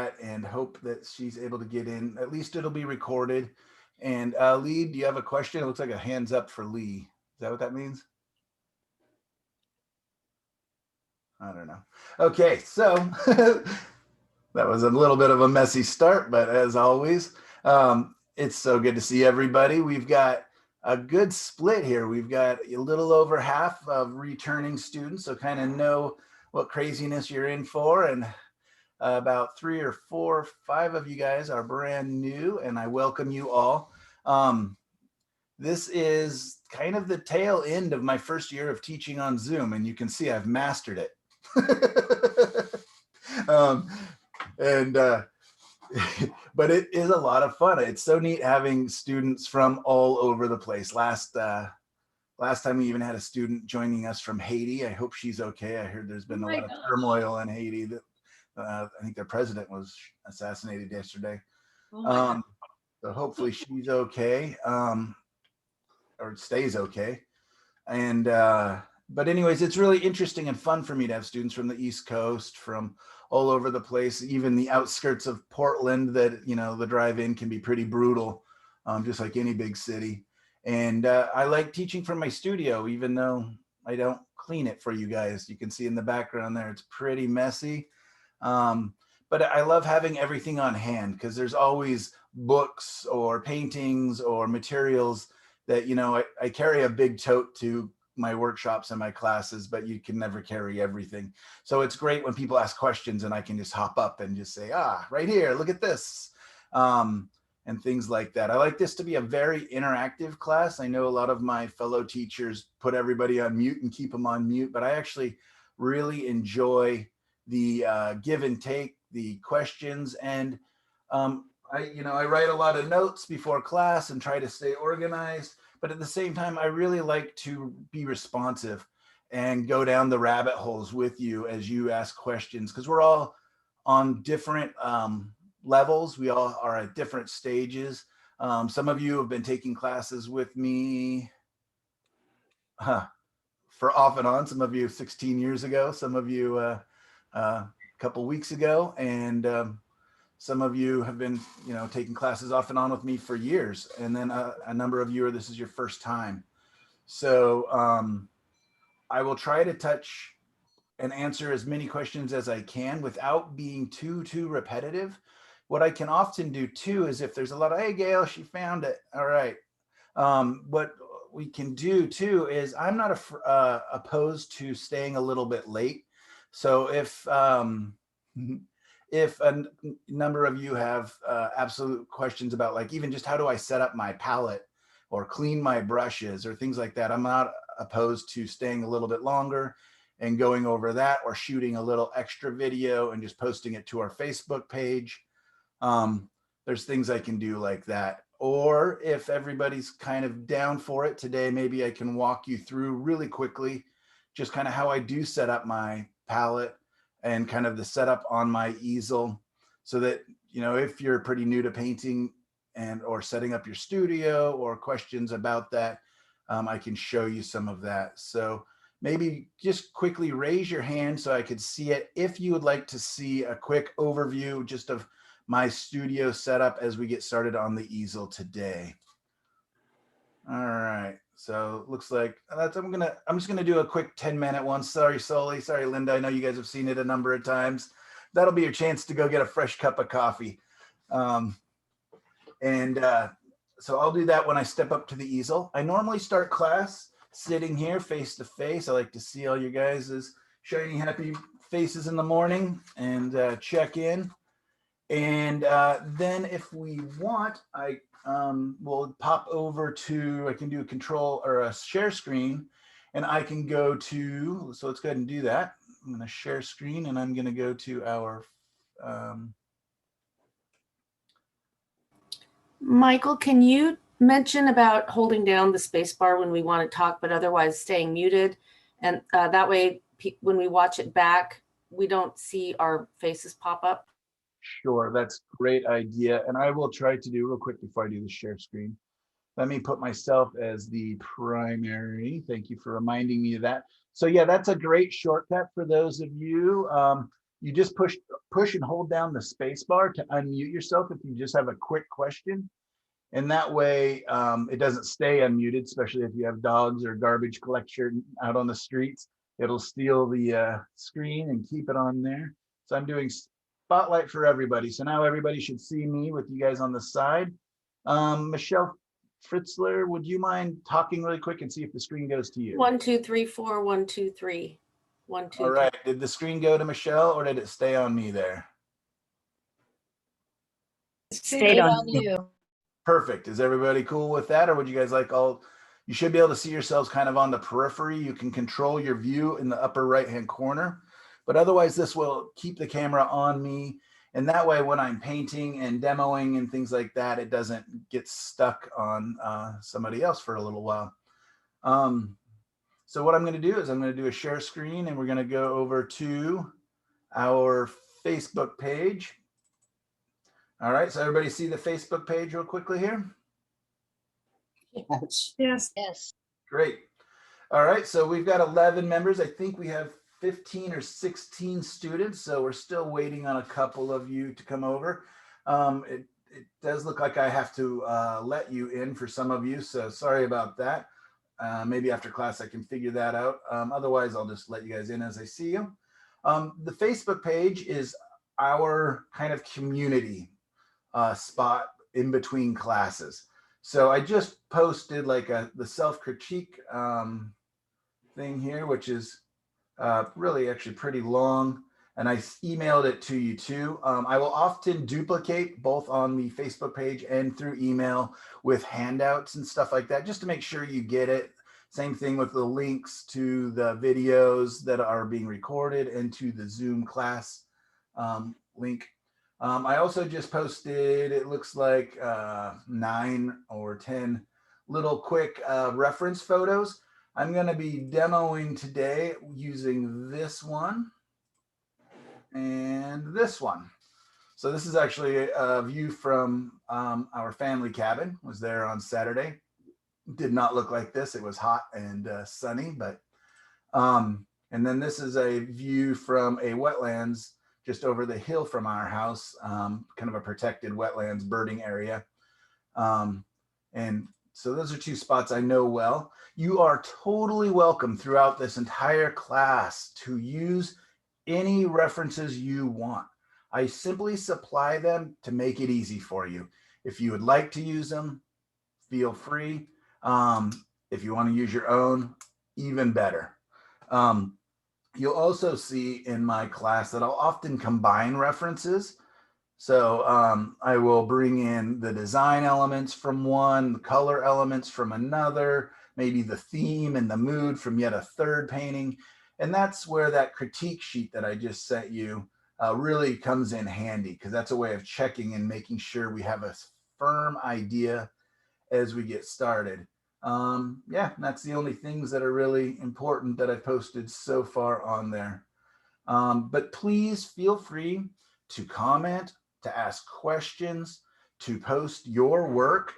chat and hope that she's able to get in. At least it'll be recorded. And Lee, do you have a question? It looks like a hands up for Lee. Is that what that means? I don't know. Okay, so that was a little bit of a messy start, but as always, it's so good to see everybody. We've got a good split here. We've got a little over half of returning students, so kind of know what craziness you're in for. And about 3 or 4 or 5 of you guys are brand new, and I welcome you all. This is kind of the tail end of my first year of teaching on Zoom, and you can see I've mastered it. um, and but it is a lot of fun. It's so neat having students from all over the place. Last time we even had a student joining us from Haiti. I hope she's okay. I heard there's been a lot of turmoil in Haiti. That I think their president was assassinated yesterday. So hopefully she's okay, or stays okay. And but anyways, it's really interesting and fun for me to have students from the East Coast, from all over the place, even the outskirts of Portland that, you know, the drive-in can be pretty brutal, just like any big city. And I like teaching from my studio, even though I don't clean it for you guys. You can see in the background there, it's pretty messy. But I love having everything on hand because there's always books or paintings or materials that, you know, I carry a big tote to my workshops and my classes, but you can never carry everything. So it's great when people ask questions and I can just hop up and just say, right here, look at this. And things like that. I like this to be a very interactive class. I know a lot of my fellow teachers put everybody on mute and keep them on mute, but I actually really enjoy the give and take, the questions. And I write a lot of notes before class and try to stay organized. But at the same time, I really like to be responsive and go down the rabbit holes with you as you ask questions, because we're all on different levels. We all are at different stages. Some of you have been taking classes with me for off and on. Some of you 16 years ago, some of you a couple weeks ago, and some of you have been, taking classes off and on with me for years. And then a number of you this is your first time. So I will try to touch and answer as many questions as I can without being too repetitive. What I can often do too is if there's a lot of, hey, Gail, she found it. All right. What we can do too is I'm not opposed to staying a little bit late. So if a number of you have absolute questions about, like, even just how do I set up my palette or clean my brushes or things like that, I'm not opposed to staying a little bit longer and going over that, or shooting a little extra video and just posting it to our Facebook page. There's things I can do like that. Or if everybody's kind of down for it today, maybe I can walk you through really quickly just kind of how I do set up my palette and kind of the setup on my easel, so that, if you're pretty new to painting and or setting up your studio or questions about that, I can show you some of that. So maybe just quickly raise your hand so I could see it if you would like to see a quick overview just of my studio setup as we get started on the easel today. All right, so looks like I'm just gonna do a quick 10-minute one. Sorry, Sully. Sorry, Linda. I know you guys have seen it a number of times. That'll be your chance to go get a fresh cup of coffee. So I'll do that when I step up to the easel. I normally start class sitting here face to face. I like to see all you guys' shiny, happy faces in the morning and check in. And then if we want, I will pop over to, I can do a control or a share screen, and I can go to, so let's go ahead and do that. I'm going to share screen, and I'm going to go to our Michael, can you mention about holding down the space bar when we want to talk, but otherwise staying muted? And that way, when we watch it back, we don't see our faces pop up. Sure, that's a great idea. And I will try to do real quick before I do the share screen. Let me put myself as the primary. Thank you for reminding me of that. So yeah, that's a great shortcut for those of you. you just push and hold down the space bar to unmute yourself if you just have a quick question. And that way it doesn't stay unmuted, especially if you have dogs or garbage collector out on the streets. It'll steal the screen and keep it on there. So I'm doing spotlight for everybody. So now everybody should see me with you guys on the side. Michelle Fritzler, would you mind talking really quick and see if the screen goes to you? 1, 2, 3, 4, 1, 2, 3. 1, 2, All right. Did the screen go to Michelle or did it stay on me there? Stayed on you. Perfect. Is everybody cool with that? Or would you guys like you should be able to see yourselves kind of on the periphery. You can control your view in the upper right-hand corner, but otherwise this will keep the camera on me. And that way, when I'm painting and demoing and things like that, it doesn't get stuck on somebody else for a little while. So what I'm going to do is I'm going to do a share screen and we're going to go over to our Facebook page. All right, so everybody see the Facebook page real quickly here? Yes. Yes. Great. All right, so we've got 11 members. I think we have 15 or 16 students, so we're still waiting on a couple of you to come over. It does look like I have to let you in for some of you, so sorry about that. Maybe after class I can figure that out. Otherwise, I'll just let you guys in as I see you. The Facebook page is our kind of community spot in between classes. So I just posted like the self-critique thing here, which is really actually pretty long, and I emailed it to you too. I will often duplicate both on the Facebook page and through email with handouts and stuff like that, just to make sure you get it. Same thing with the links to the videos that are being recorded and to the Zoom class link. I also just posted, it looks like 9 or 10 little quick reference photos. I'm going to be demoing today using this one and this one. So this is actually a view from our family cabin. Was there on Saturday. Did not look like this. It was hot and sunny, but and then this is a view from a wetlands just over the hill from our house, kind of a protected wetlands birding area. And so those are two spots I know well. You are totally welcome throughout this entire class to use any references you want. I simply supply them to make it easy for you. If you would like to use them, feel free. If you want to use your own, even better. You'll also see in my class that I'll often combine references. So I will bring in the design elements from one, the color elements from another, maybe the theme and the mood from yet a third painting. And that's where that critique sheet that I just sent you really comes in handy, because that's a way of checking and making sure we have a firm idea as we get started. Yeah, that's the only things that are really important that I've posted so far on there. But please feel free to comment, to ask questions, to post your work.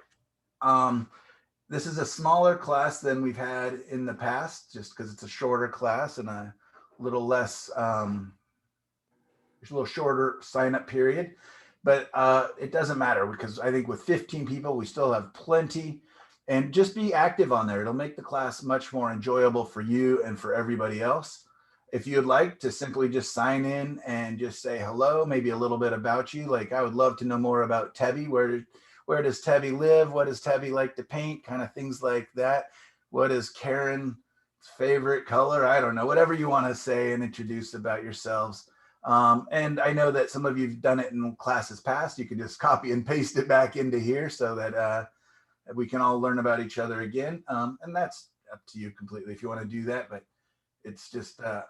This is a smaller class than we've had in the past, just because it's a shorter class and a little less, a little shorter sign-up period. But it doesn't matter, because I think with 15 people, we still have plenty. And just be active on there. It'll make the class much more enjoyable for you and for everybody else. If you'd like to simply just sign in and just say hello, maybe a little bit about you. Like, I would love to know more about Tebby. Where does Tebby live? What does Tebby like to paint? Kind of things like that. What is Karen's favorite color? I don't know. Whatever you want to say and introduce about yourselves. And I know that some of you've done it in classes past. You can just copy and paste it back into here so that we can all learn about each other again. And that's up to you completely if you want to do that, but it's just a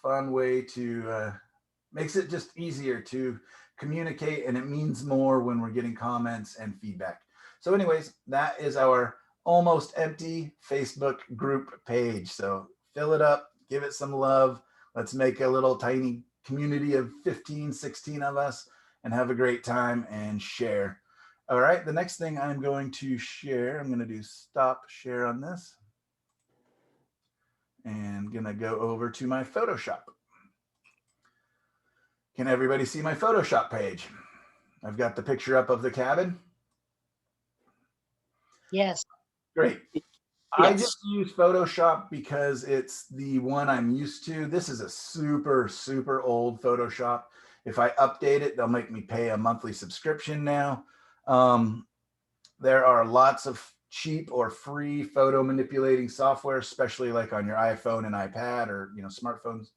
fun way to, makes it just easier to communicate, and it means more when we're getting comments and feedback. So anyways, that is our almost empty Facebook group page. So fill it up, give it some love. Let's make a little tiny community of 15, 16 of us and have a great time and share. All right, the next thing I'm going to share, I'm going to do stop share on this. And I'm going to go over to my Photoshop. Can everybody see my Photoshop page? I've got the picture up of the cabin. Yes. Great. I Yes. just use Photoshop because it's the one I'm used to. This is a super, super old Photoshop. If I update it, they'll make me pay a monthly subscription now. There are lots of cheap or free photo manipulating software, especially like on your iPhone and iPad or smartphones.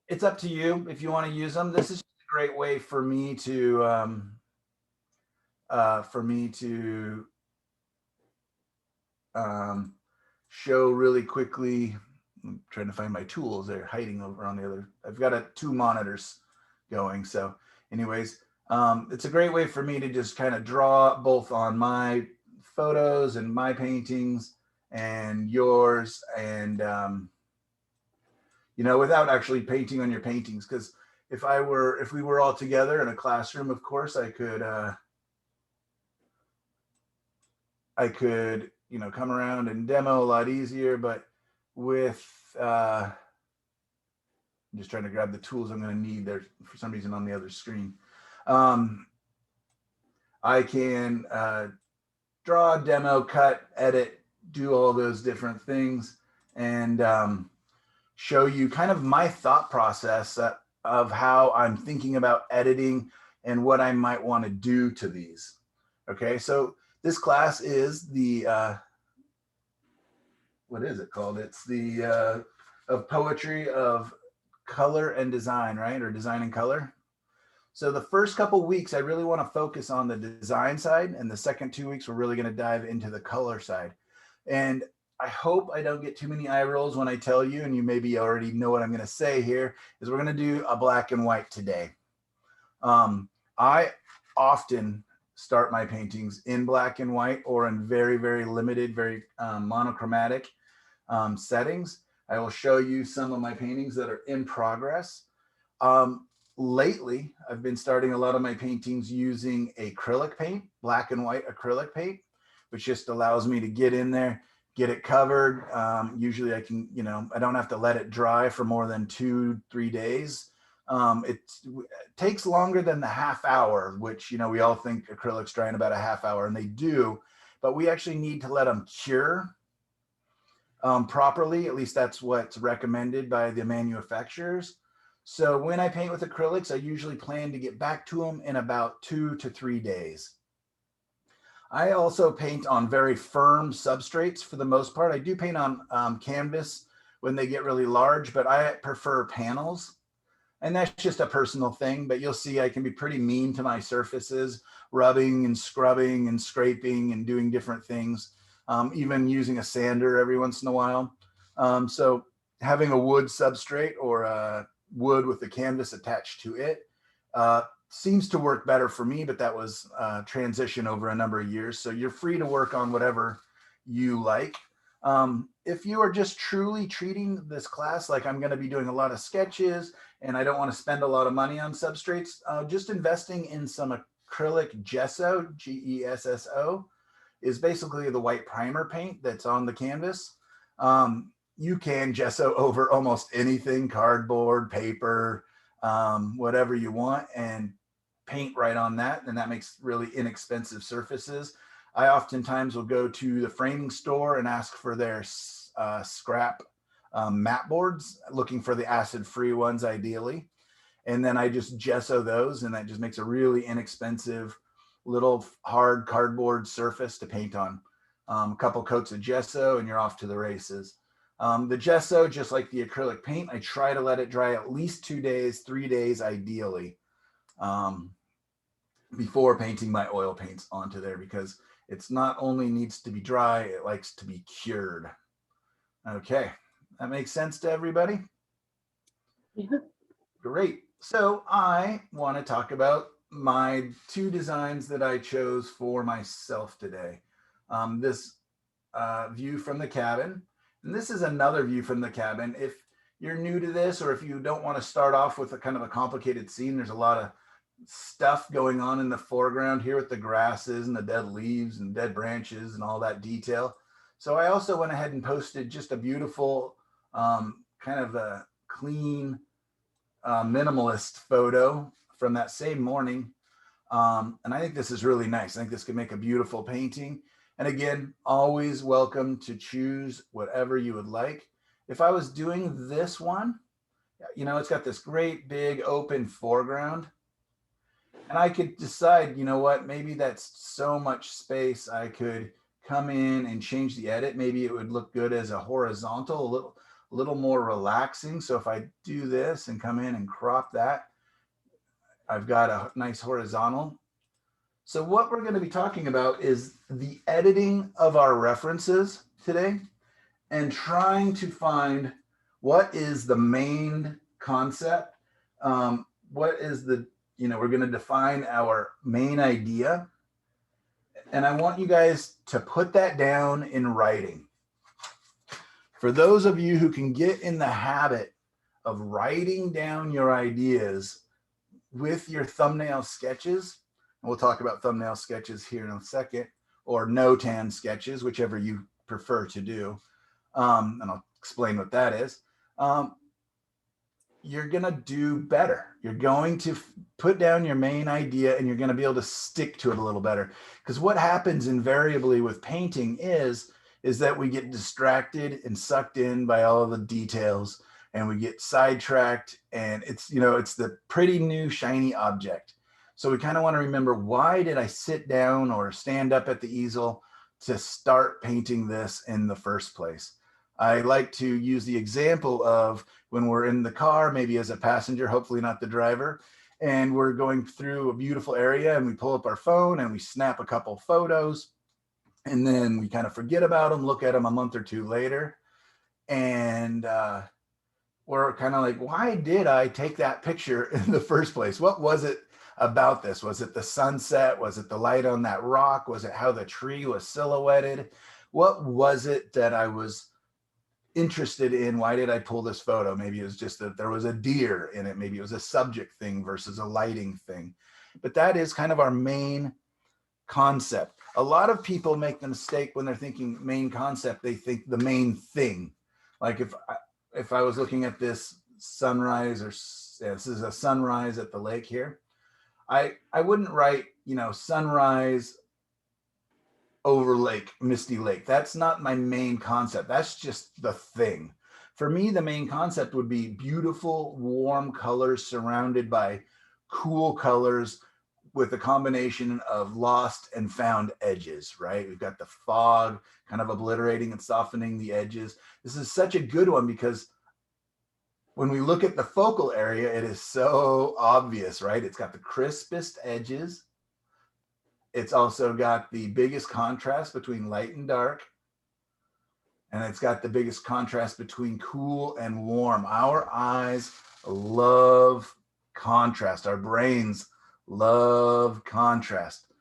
It's up to you if you want to use them. This is a great way for me to show really quickly. I'm trying to find my tools. They're hiding over on the other. I've got two monitors going. So anyways, it's a great way for me to just kind of draw both on my photos and my paintings and yours, and without actually painting on your paintings. Because if we were all together in a classroom, of course I could come around and demo a lot easier. But with I'm just trying to grab the tools I'm going to need. There for some reason on the other screen. I can draw, demo, cut, edit, do all those different things, and show you kind of my thought process of how I'm thinking about editing and what I might want to do to these. Okay, so this class is the what is it called? It's the of poetry of color and design, right? Or design and color. So the first couple weeks, I really want to focus on the design side, and the second 2 weeks, we're really going to dive into the color side. And I hope I don't get too many eye rolls when I tell you, and you maybe already know what I'm going to say here, is we're going to do a black and white today. I often start my paintings in black and white or in very, very limited, very monochromatic settings. I will show you some of my paintings that are in progress. Lately, I've been starting a lot of my paintings using acrylic paint, black and white acrylic paint, which just allows me to get in there, get it covered. Usually I can, I don't have to let it dry for more than 2-3 days. It takes longer than the half hour, which, we all think acrylics dry in about a half hour, and they do, but we actually need to let them cure properly. At least that's what's recommended by the manufacturers. So when I paint with acrylics, I usually plan to get back to them in about 2 to 3 days. I also paint on very firm substrates for the most part. I do paint on canvas when they get really large, but I prefer panels. And that's just a personal thing, but you'll see I can be pretty mean to my surfaces, rubbing and scrubbing and scraping and doing different things, even using a sander every once in a while. So having a wood substrate or a wood with the canvas attached to it seems to work better for me, but that was transition over a number of years. So you're free to work on whatever you like. If you are just truly treating this class like I'm going to be doing a lot of sketches and I don't want to spend a lot of money on substrates, just investing in some acrylic gesso, Gesso, is basically the white primer paint that's on the canvas. You can gesso over almost anything, cardboard, paper, whatever you want, and paint right on that. And that makes really inexpensive surfaces. I oftentimes will go to the framing store and ask for their scrap mat boards, looking for the acid-free ones ideally. And then I just gesso those, and that just makes a really inexpensive little hard cardboard surface to paint on. A couple coats of gesso and you're off to the races. The gesso, just like the acrylic paint, I try to let it dry at least 2 days, 3 days ideally, before painting my oil paints onto there, because it's not only needs to be dry, it likes to be cured. Okay, that makes sense to everybody? Yeah. Great. So I want to talk about my 2 designs that I chose for myself today. This view from the cabin, and this is another view from the cabin. If you're new to this, or if you don't want to start off with a kind of a complicated scene, there's a lot of stuff going on in the foreground here with the grasses and the dead leaves and dead branches and all that detail. So I also went ahead and posted just a beautiful kind of a clean minimalist photo from that same morning. And I think this is really nice. I think this could make a beautiful painting. And again, always welcome to choose whatever you would like. If I was doing this one, you know, it's got this great big open foreground. And I could decide, you know what, maybe that's so much space. I could come in and change the edit. Maybe it would look good as a horizontal, a little more relaxing. So if I do this and come in and crop that, I've got a nice horizontal. So what we're going to be talking about is the editing of our references today and trying to find what is the main concept. What is the, you know, we're going to define our main idea. And I want you guys to put that down in writing. For those of you who can get in the habit of writing down your ideas with your thumbnail sketches, and we'll talk about thumbnail sketches here in a second, or no-tan sketches, whichever you prefer to do. And I'll explain what that is. You're going to do better. You're going to put down your main idea and you're going to be able to stick to it a little better. Because what happens invariably with painting is that we get distracted and sucked in by all of the details and we get sidetracked, and it's, you know, it's the pretty new shiny object. So we kind of want to remember, why did I sit down or stand up at the easel to start painting this in the first place? I like to use the example of when we're in the car, maybe as a passenger, hopefully not the driver, and we're going through a beautiful area and we pull up our phone and we snap a couple photos and then we kind of forget about them, look at them a month or two later. And we're kind of like, why did I take that picture in the first place? What was it about this? Was it the sunset? Was it the light on that rock? Was it how the tree was silhouetted? What was it that I was interested in? Why did I pull this photo? Maybe it was just that there was a deer in it. Maybe it was a subject thing versus a lighting thing. But that is kind of our main concept. A lot of people make the mistake when they're thinking main concept, they think the main thing. Like if I was looking at this sunrise, or this is a sunrise at the lake here, I wouldn't write, you know, sunrise over lake, misty lake. That's not my main concept. That's just the thing. For me, the main concept would be beautiful, warm colors surrounded by cool colors with a combination of lost and found edges, right? We've got the fog kind of obliterating and softening the edges. This is such a good one because when we look at the focal area, it is so obvious, right? It's got the crispest edges. It's also got the biggest contrast between light and dark. And it's got the biggest contrast between cool and warm. Our eyes love contrast. Our brains love contrast.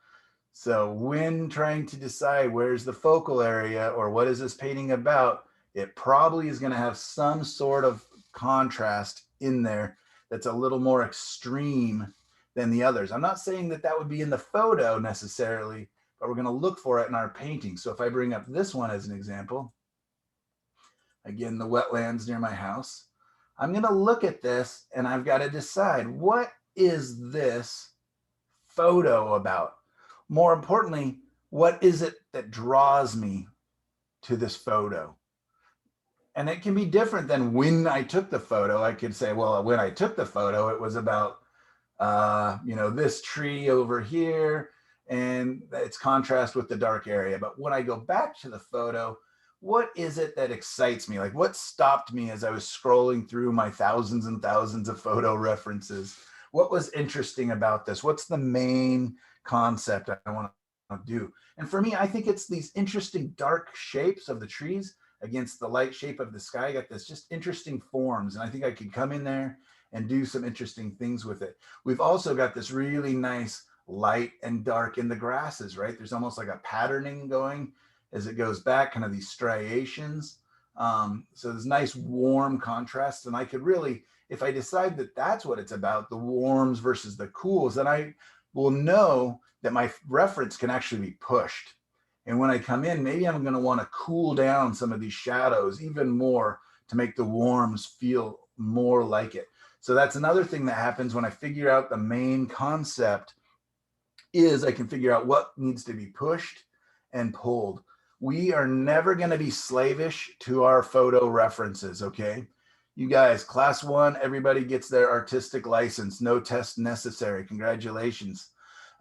So when trying to decide where's the focal area or what is this painting about, it probably is going to have some sort of contrast in there that's a little more extreme than the others. I'm not saying that that would be in the photo necessarily, but we're going to look for it in our painting. So if I bring up this one as an example, again, the wetlands near my house, I'm going to look at this and I've got to decide, what is this photo about? More importantly, what is it that draws me to this photo? And it can be different than when I took the photo. I could say, well, when I took the photo, it was about, you know, this tree over here and its contrast with the dark area. But when I go back to the photo, what is it that excites me? Like, what stopped me as I was scrolling through my thousands and thousands of photo references? What was interesting about this? What's the main concept I want to do? And for me, I think it's these interesting dark shapes of the trees against the light shape of the sky. I got this just interesting forms. And I think I could come in there and do some interesting things with it. We've also got this really nice light and dark in the grasses, right? There's almost like a patterning going as it goes back, kind of these striations. So there's nice warm contrast. And I could really, if I decide that that's what it's about, the warms versus the cools, then I will know that my reference can actually be pushed. And when I come in, maybe I'm going to want to cool down some of these shadows even more to make the warms feel more like it. So that's another thing that happens when I figure out the main concept, is I can figure out what needs to be pushed and pulled. We are never going to be slavish to our photo references, okay? You guys, class 1, everybody gets their artistic license, no test necessary. Congratulations.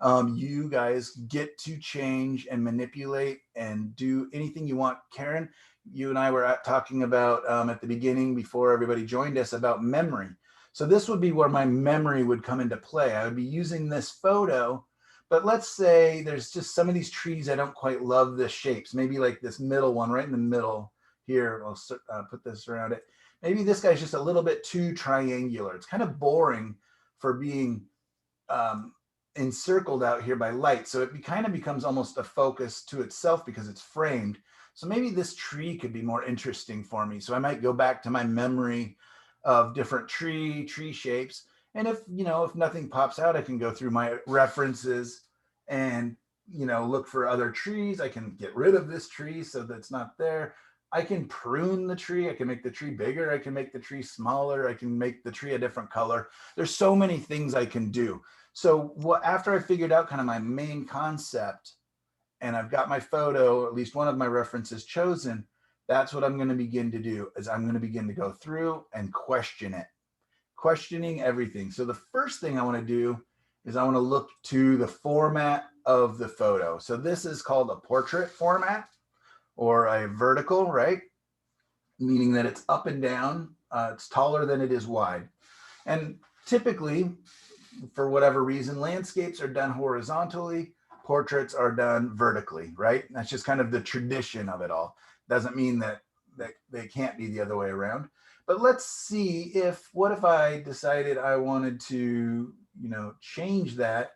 You guys get to change and manipulate and do anything you want. Karen, you and I were talking about at the beginning, before everybody joined us, about memory. So this would be where my memory would come into play. I would be using this photo, but let's say there's just some of these trees I don't quite love the shapes. Maybe like this middle one right in the middle here. I'll put this around it. Maybe this guy's just a little bit too triangular. It's kind of boring for being encircled out here by light. So it kind of becomes almost a focus to itself because it's framed. So maybe this tree could be more interesting for me. So I might go back to my memory of different tree shapes. And if nothing pops out, I can go through my references and, look for other trees. I can get rid of this tree so that's not there. I can prune the tree. I can make the tree bigger. I can make the tree smaller. I can make the tree a different color. There's so many things I can do. So after I figured out kind of my main concept and I've got my photo, or at least one of my references chosen, that's what I'm going to begin to do, is I'm going to begin to go through and question it, questioning everything. So the first thing I want to do is I want to look to the format of the photo. So this is called a portrait format, or a vertical, right? Meaning that it's up and down, it's taller than it is wide. And typically, for whatever reason, landscapes are done horizontally, portraits are done vertically, right? That's just kind of the tradition of it all. Doesn't mean that they can't be the other way around. But let's see what if I decided I wanted to, change that.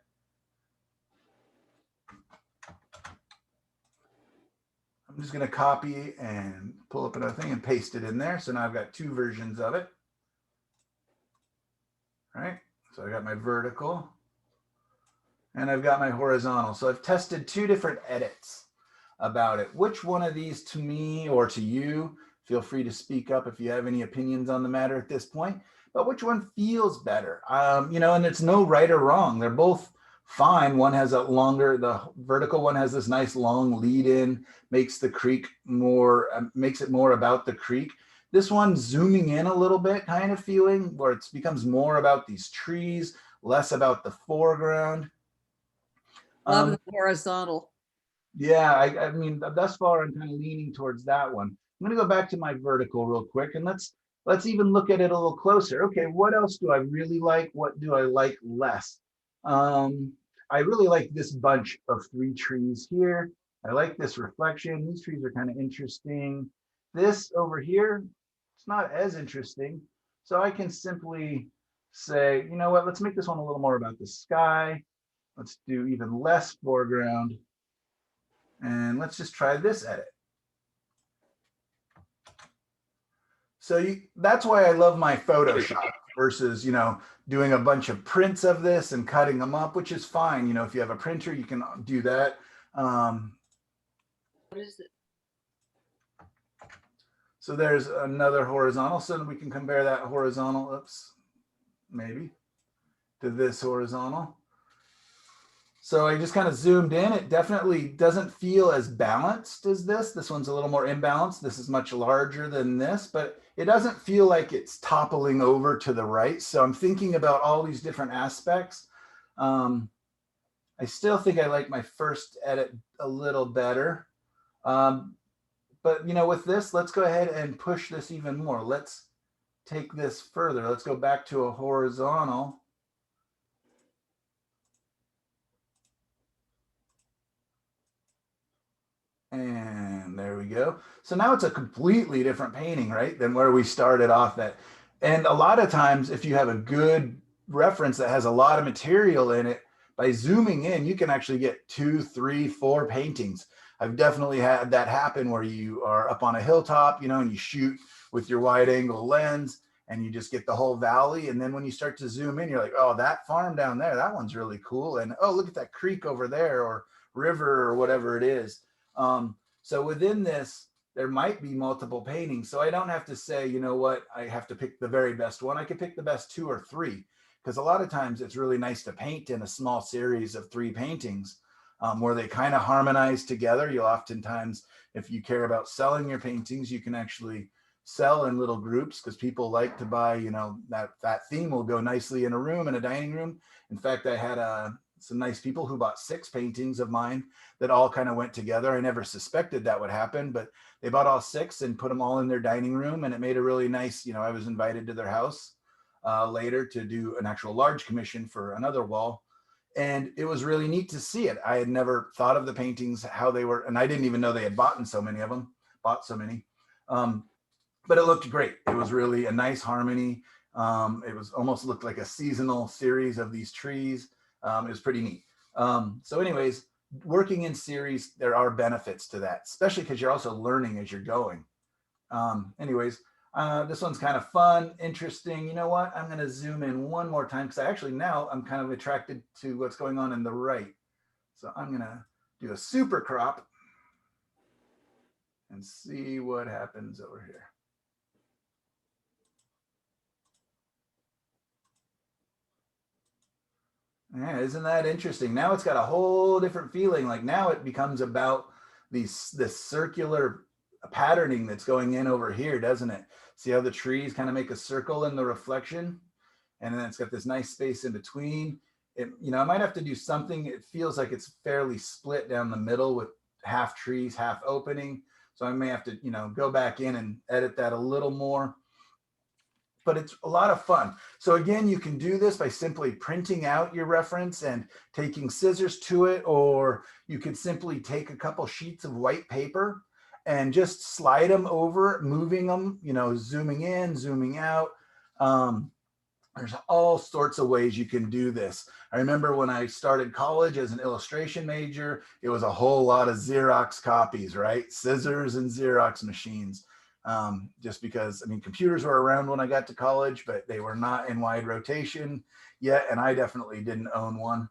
I'm just going to copy and pull up another thing and paste it in there. So now I've got 2 versions of it. All right. So I got my vertical and I've got my horizontal. So I've tested 2 different edits about it. Which one of these, to me or to you, feel free to speak up if you have any opinions on the matter at this point, but which one feels better? And it's no right or wrong. They're both fine. One has the vertical one has this nice long lead in, makes the creek more, makes it more about the creek. This one zooming in a little bit kind of feeling where it becomes more about these trees, less about the foreground. Love the horizontal. Yeah, I mean, thus far I'm kind of leaning towards that one. I'm going to go back to my vertical real quick and let's even look at it a little closer. Okay, what else do I really like? What do I like less? I really like this bunch of 3 trees here. I like this reflection. These trees are kind of interesting. This over here, it's not as interesting. So I can simply say, you know what, let's make this one a little more about the sky. Let's do even less foreground. And let's just try this edit. So that's why I love my Photoshop versus, doing a bunch of prints of this and cutting them up, which is fine. If you have a printer, you can do that. What is it? So there's another horizontal. So we can compare that horizontal, maybe, to this horizontal. So I just kind of zoomed in. It definitely doesn't feel as balanced as this. This one's a little more imbalanced. This is much larger than this, but it doesn't feel like it's toppling over to the right. So I'm thinking about all these different aspects. I still think I like my first edit a little better. But with this, let's go ahead and push this even more. Let's take this further. Let's go back to a horizontal. And there we go. So now it's a completely different painting, right, than where we started off at. And a lot of times, if you have a good reference that has a lot of material in it, by zooming in, you can actually get 2, 3, 4 paintings. I've definitely had that happen where you are up on a hilltop, and you shoot with your wide angle lens and you just get the whole valley. And then when you start to zoom in, you're like, oh, that farm down there, that one's really cool. And oh, look at that creek over there, or river, or whatever it is. So within this, there might be multiple paintings. So I don't have to say, you know what, I have to pick the very best one. I could pick the best 2 or 3, because a lot of times it's really nice to paint in a small series of 3 paintings where they kind of harmonize together. You'll oftentimes, if you care about selling your paintings, you can actually sell in little groups, because people like to buy, you know, that theme will go nicely in a room, in a dining room. In fact, I had some nice people who bought 6 paintings of mine that all kind of went together. I never suspected that would happen, but they bought all 6 and put them all in their dining room, and it made a really nice, you know, I was invited to their house later to do an actual large commission for another wall. And it was really neat to see it. I had never thought of the paintings, how they were, and I didn't even know they had bought so many of them, but it looked great. It was really a nice harmony. It was almost looked like a seasonal series of these trees. It was pretty neat. So anyways, working in series, there are benefits to that, especially because you're also learning as you're going. Anyways, this one's kind of fun, interesting. You know what? I'm going to zoom in one more time, because I actually now I'm kind of attracted to what's going on in the right. So I'm going to do a super crop and see what happens over here. Yeah, isn't that interesting? Now it's got a whole different feeling. Like now it becomes about this circular patterning that's going in over here, doesn't it? See how the trees kind of make a circle in the reflection? And then it's got this nice space in between. It, you know, I might have to do something. It feels like it's fairly split down the middle with half trees, half opening. So I may have to, you know, go back in and edit that a little more. But it's a lot of fun. So again, you can do this by simply printing out your reference and taking scissors to it, or you could simply take a couple sheets of white paper and just slide them over, moving them, you know, zooming in, zooming out. There's all sorts of ways you can do this. I remember when I started college as an illustration major, it was a whole lot of Xerox copies, right? Scissors and Xerox machines. Just because, I mean, computers were around when I got to college, but they were not in wide rotation yet, and I definitely didn't own one.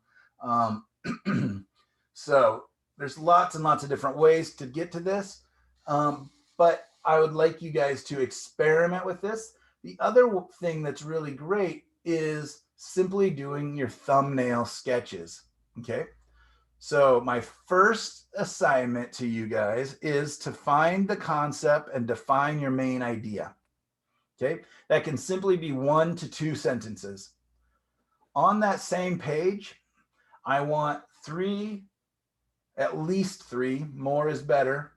So there's lots and lots of different ways to get to this, but I would like you guys to experiment with this. The other thing that's really great is simply doing your thumbnail sketches, okay? So my first assignment to you guys is to find the concept and define your main idea. Okay, that can simply be 1 to 2 sentences. On that same page, I want 3, at least 3, more is better,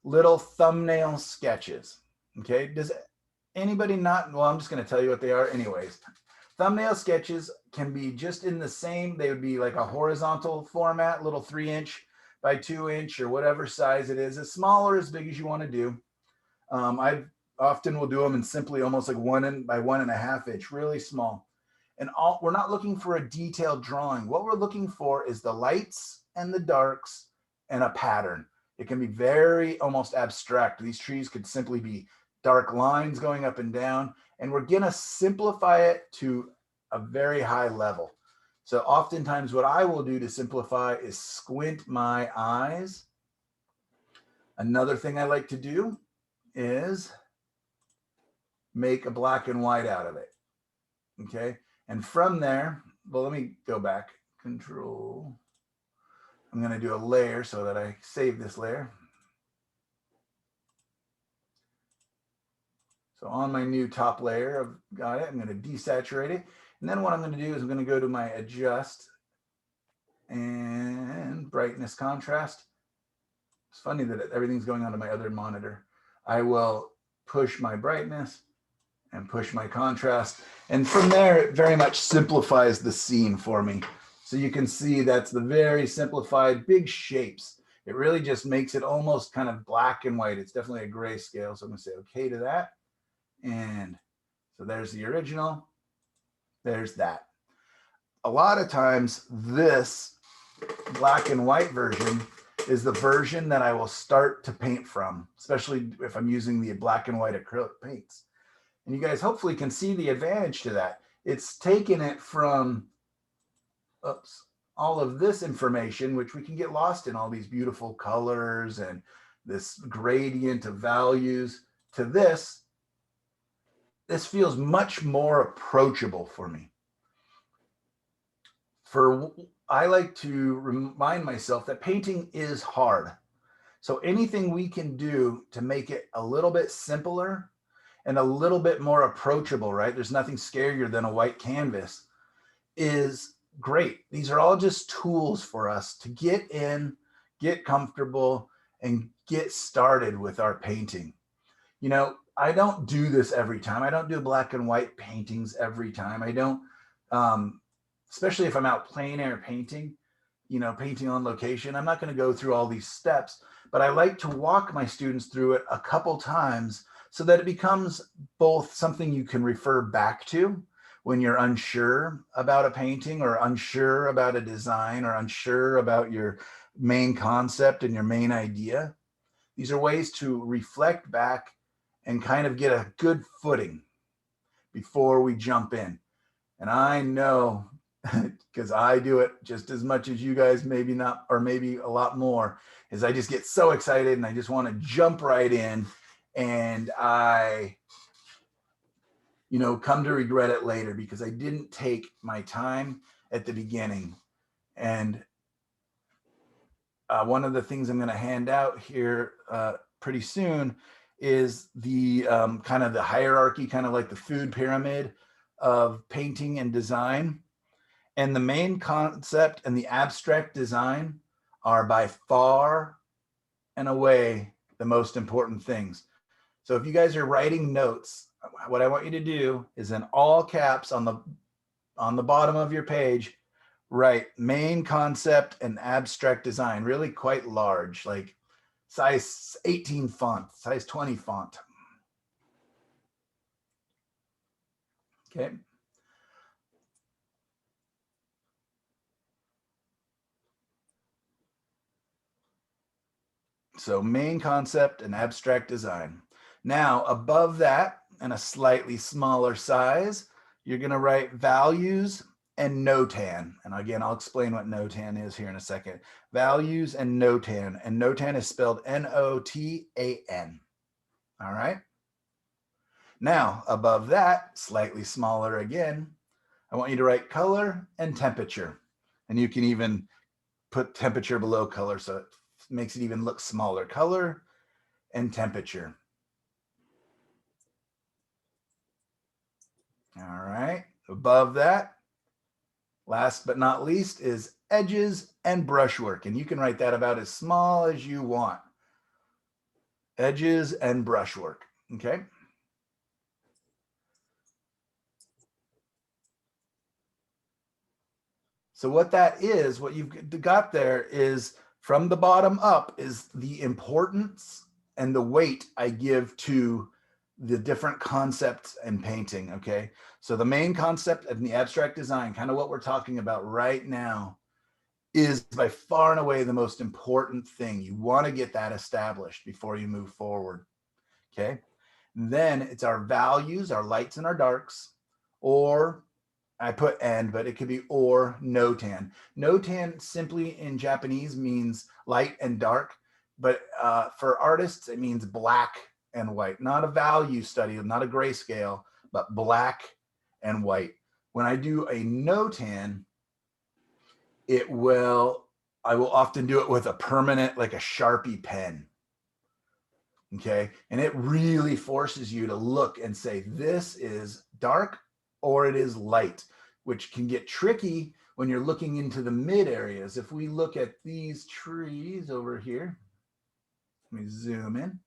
little thumbnail sketches. Okay, does anybody not? Well, I'm just going to tell you what they are anyways. Thumbnail sketches can be just in the same, they would be like a horizontal format, little 3-inch by 2-inch or whatever size it is, as small or as big as you want to do. I often will do them in simply almost like 1 by 1.5 inch, really small. And we're not looking for a detailed drawing. What we're looking for is the lights and the darks and a pattern. It can be very almost abstract. These trees could simply be dark lines going up and down. And we're going to simplify it to a very high level. So oftentimes what I will do to simplify is squint my eyes. Another thing I like to do is make a black and white out of it. Okay. And from there, well, let me go back. Control. I'm going to do a layer so that I save this layer. So on my new top layer, I've got it. I'm going to desaturate it. And then what I'm going to do is I'm going to go to my adjust and brightness contrast. It's funny that everything's going onto my other monitor. I will push my brightness and push my contrast. And from there, it very much simplifies the scene for me. So you can see that's the very simplified big shapes. It really just makes it almost kind of black and white. It's definitely a grayscale. So I'm going to say okay to that. And so there's the original. There's that. A lot of times this black and white version is the version that I will start to paint from, especially if I'm using the black and white acrylic paints. And you guys hopefully can see the advantage to that. It's taken it from all of this information, which we can get lost in all these beautiful colors and this gradient of values to this, this feels much more approachable for me. I like to remind myself that painting is hard. So anything we can do to make it a little bit simpler and a little bit more approachable, right? There's nothing scarier than a white canvas, is great. These are all just tools for us to get in, get comfortable, and get started with our painting. You know, I don't do this every time. I don't do black and white paintings every time. I don't, especially if I'm out plein air painting, you know, painting on location. I'm not going to go through all these steps, but I like to walk my students through it a couple times so that it becomes both something you can refer back to when you're unsure about a painting or unsure about a design or unsure about your main concept and your main idea. These are ways to reflect back and kind of get a good footing before we jump in. And I know, because I do it just as much as you guys, maybe not, or maybe a lot more, is I just get so excited and I just want to jump right in, and I, you know, come to regret it later because I didn't take my time at the beginning. And one of the things I'm going to hand out here pretty soon is the kind of the hierarchy, kind of like the food pyramid of painting and design. And the main concept and the abstract design are by far and away the most important things. So if you guys are writing notes, what I want you to do is in all caps on the bottom of your page, write main concept and abstract design, really quite large, like size 18 font, size 20 font. Okay. So main concept and abstract design. Now above that, in a slightly smaller size, you're going to write values and notan. And again, I'll explain what notan is here in a second. Values and notan. And notan is spelled N-O-T-A-N. All right. Now above that, slightly smaller again, I want you to write color and temperature. And you can even put temperature below color so it makes it even look smaller. Color and temperature. All right. Above that, last but not least, is edges and brushwork. And you can write that about as small as you want. Edges and brushwork. Okay. So what that is, what you've got there is from the bottom up is the importance and the weight I give to the different concepts in painting, okay? So the main concept and the abstract design, kind of what we're talking about right now, is by far and away the most important thing. You want to get that established before you move forward, okay? And then it's our values, our lights and our darks, or I put and, but it could be or notan. Notan simply in Japanese means light and dark, but for artists, it means black and white. Not a value study, not a grayscale, but black and white. When I do a notan, I will often do it with a permanent, like a Sharpie pen. Okay. And it really forces you to look and say, this is dark or it is light, which can get tricky when you're looking into the mid areas. If we look at these trees over here, let me zoom in,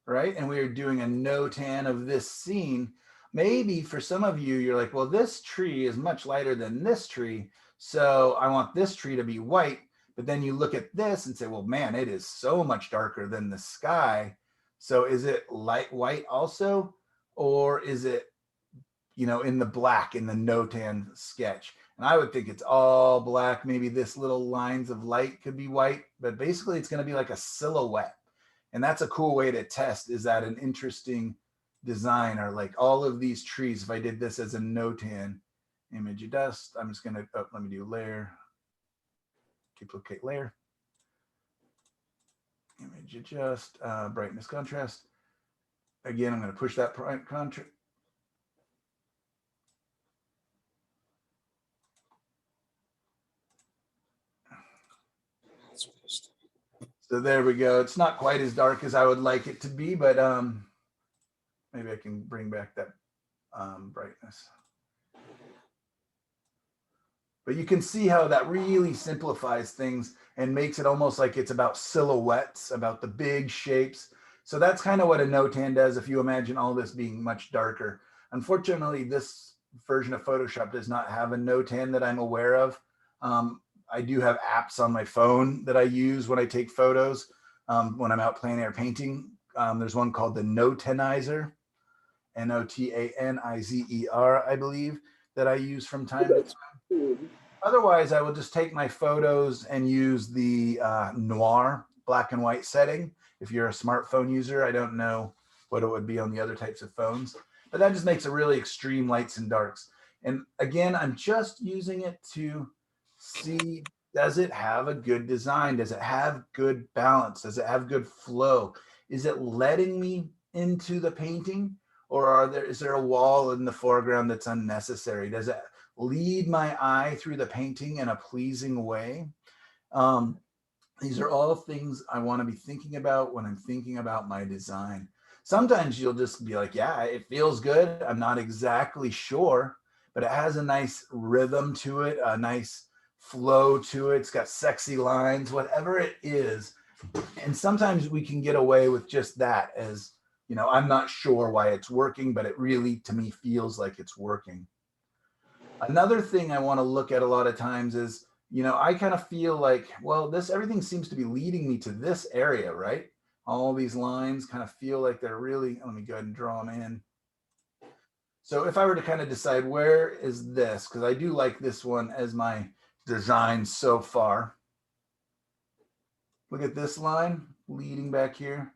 right? And we are doing a notan of this scene. Maybe for some of you, you're like, well, this tree is much lighter than this tree, so I want this tree to be white. But then you look at this and say, well, man, it is so much darker than the sky. So is it light white also? Or is it, you know, in the black in the notan sketch? And I would think it's all black. Maybe this little lines of light could be white, but basically it's going to be like a silhouette. And that's a cool way to test. Is that an interesting design? Or like all of these trees, if I did this as a notan image of dust, I'm just going to, let me do layer, duplicate layer. image adjust, brightness contrast. Again, I'm going to push that contrast. So there we go. It's not quite as dark as I would like it to be, but maybe I can bring back that brightness. But you can see how that really simplifies things and makes it almost like it's about silhouettes, about the big shapes. So that's kind of what a no-tan does if you imagine all this being much darker. Unfortunately, this version of Photoshop does not have a no-tan that I'm aware of. I do have apps on my phone that I use when I take photos, when I'm out plein air painting. There's one called the Notanizer, N-O-T-A-N-I-Z-E-R, I believe, that I use from time to time. Otherwise, I will just take my photos and use the noir black and white setting. If you're a smartphone user, I don't know what it would be on the other types of phones, but that just makes a really extreme lights and darks. And again, I'm just using it to see, does it have a good design? Does it have good balance? Does it have good flow? Is it letting me into the painting? Or is there a wall in the foreground that's unnecessary? Does it lead my eye through the painting in a pleasing way? These are all things I want to be thinking about when I'm thinking about my design. Sometimes you'll just be like, yeah, it feels good. I'm not exactly sure, but it has a nice rhythm to it, a nice flow to it. It's got sexy lines, whatever it is. And sometimes we can get away with just that as, you know, I'm not sure why it's working, but it really, to me, feels like it's working. Another thing I want to look at a lot of times is, you know, I kind of feel like, well, everything seems to be leading me to this area, right? All these lines kind of feel like they're really, let me go ahead and draw them in. So if I were to kind of decide where is this, because I do like this one as my design so far. Look at this line leading back here.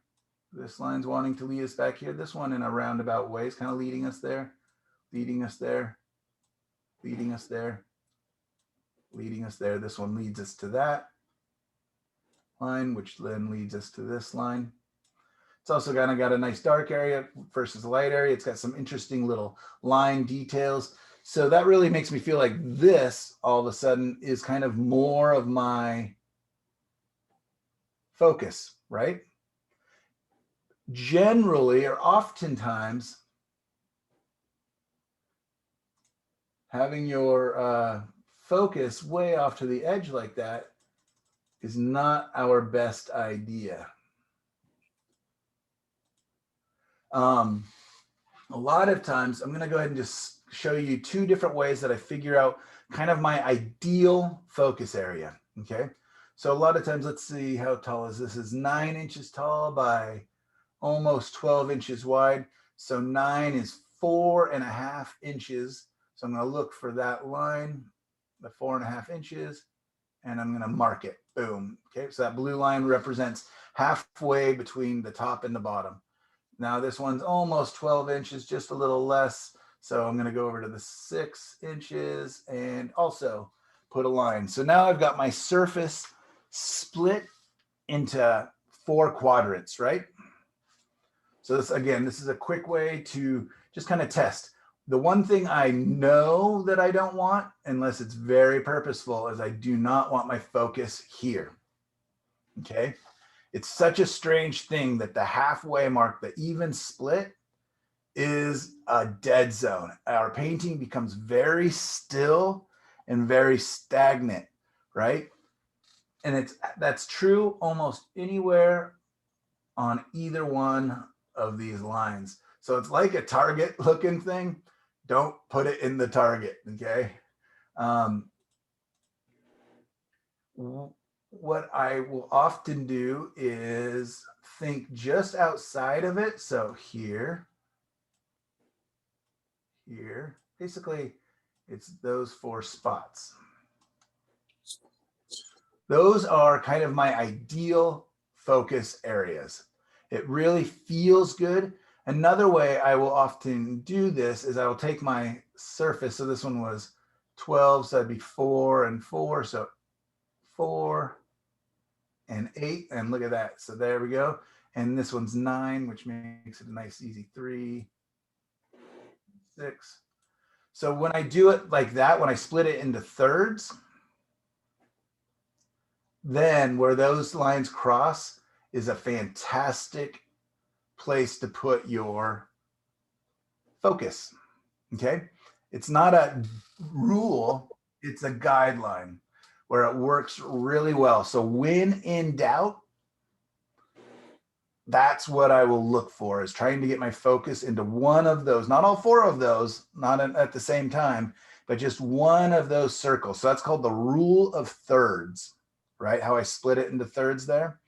This line's wanting to lead us back here. This one in a roundabout way is kind of leading us there, leading us there, leading us there, leading us there. This one leads us to that line, which then leads us to this line. It's also kind of got a nice dark area versus a light area. It's got some interesting little line details. So that really makes me feel like this all of a sudden is kind of more of my focus, right? Generally, or oftentimes, having your focus way off to the edge like that is not our best idea. A lot of times, I'm going to go ahead and just show you two different ways that I figure out kind of my ideal focus area. Okay, so a lot of times, let's see how tall is this? Is 9 inches tall by almost 12 inches wide. So 9 is 4.5 inches. So I'm going to look for that line, the 4.5 inches, and I'm going to mark it. Boom. Okay, so that blue line represents halfway between the top and the bottom. Now this one's almost 12 inches, just a little less. So I'm going to go over to the 6 inches and also put a line. So now I've got my surface split into 4 quadrants, right? So this, again, this is a quick way to just kind of test. The one thing I know that I don't want, unless it's very purposeful, is I do not want my focus here. Okay. It's such a strange thing that the halfway mark, the even split, is a dead zone. Our painting becomes very still and very stagnant, right? And that's true almost anywhere on either one of these lines. So it's like a target looking thing. Don't put it in the target, okay? What I will often do is think just outside of it. So here, basically it's those 4 spots. Those are kind of my ideal focus areas. It really feels good. Another way I will often do this is I will take my surface. So this one was 12, so that'd be 4 and 4. So 4 and 8. And look at that. So there we go. And this one's 9, which makes it a nice easy 3, 6. So when I do it like that, when I split it into thirds, then where those lines cross is a fantastic place to put your focus. Okay. It's not a rule, it's a guideline where it works really well. So when in doubt, that's what I will look for, is trying to get my focus into one of those, not all 4 of those, not at the same time, but just one of those circles. So that's called the rule of thirds, right? How I split it into thirds there.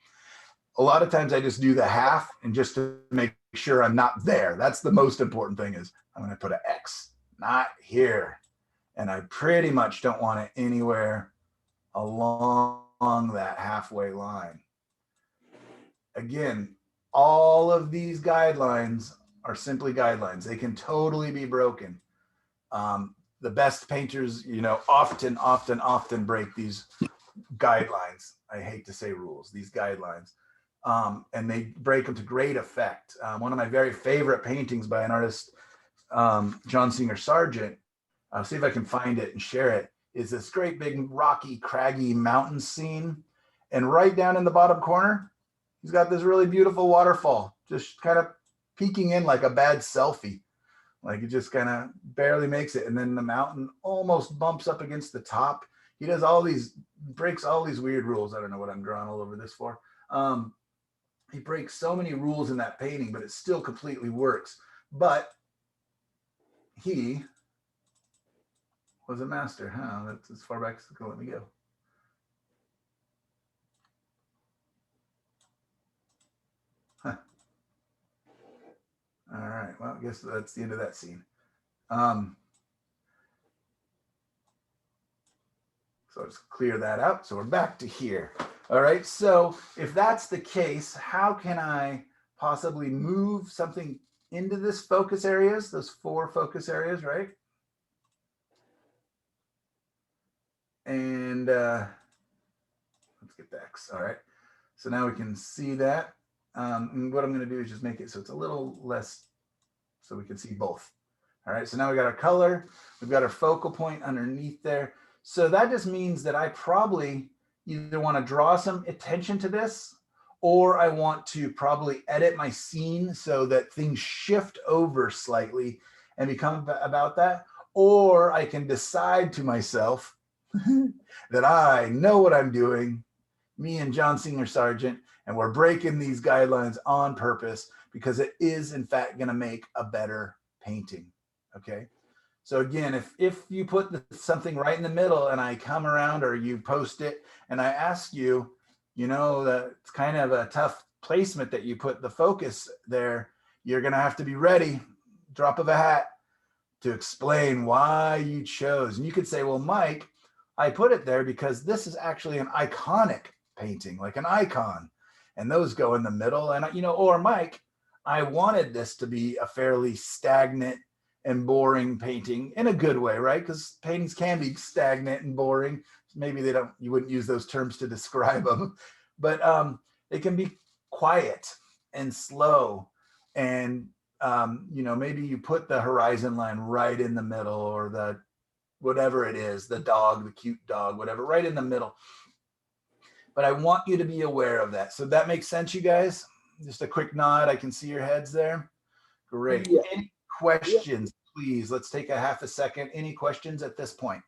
A lot of times I just do the half, and just to make sure I'm not there. That's the most important thing, is I'm going to put an X, not here. And I pretty much don't want it anywhere along that halfway line. Again, all of these guidelines are simply guidelines. They can totally be broken. The best painters, often break these guidelines. I hate to say rules, these guidelines. And they break them to great effect. One of my very favorite paintings by an artist, John Singer Sargent, I'll see if I can find it and share it, is this great big rocky, craggy mountain scene. And right down in the bottom corner, he's got this really beautiful waterfall, just kind of peeking in like a bad selfie. Like it just kind of barely makes it. And then the mountain almost bumps up against the top. He does breaks all these weird rules. I don't know what I'm drawing all over this for. He breaks so many rules in that painting, but it still completely works. But he was a master, huh? That's as far back as it's going to let me go. Huh. All right, well, I guess that's the end of that scene. So I'll just clear that out. So we're back to here. All right, so if that's the case, how can I possibly move something into this focus areas, those 4 focus areas, right? And let's get the X. All right, so now we can see that. And what I'm going to do is just make it so it's a little less, so we can see both. All right, so now we got our color, we've got our focal point underneath there. So that just means that I probably either want to draw some attention to this, or I want to probably edit my scene so that things shift over slightly and become about that. Or I can decide to myself that I know what I'm doing, me and John Singer Sargent, and we're breaking these guidelines on purpose because it is in fact going to make a better painting. Okay. So again, if you put something right in the middle and I come around, or you post it and I ask you, that it's kind of a tough placement that you put the focus there, you're going to have to be ready, drop of a hat, to explain why you chose. And you could say, well, Mike, I put it there because this is actually an iconic painting, like an icon, and those go in the middle. And, or Mike, I wanted this to be a fairly stagnant and boring painting in a good way, right? Because paintings can be stagnant and boring. Maybe you wouldn't use those terms to describe them, but they can be quiet and slow. And, maybe you put the horizon line right in the middle, or the whatever it is, the dog, the cute dog, whatever, right in the middle. But I want you to be aware of that. So that makes sense, you guys? Just a quick nod. I can see your heads there. Great. Yeah. Any questions, please? Let's take a half a second. Any questions at this point?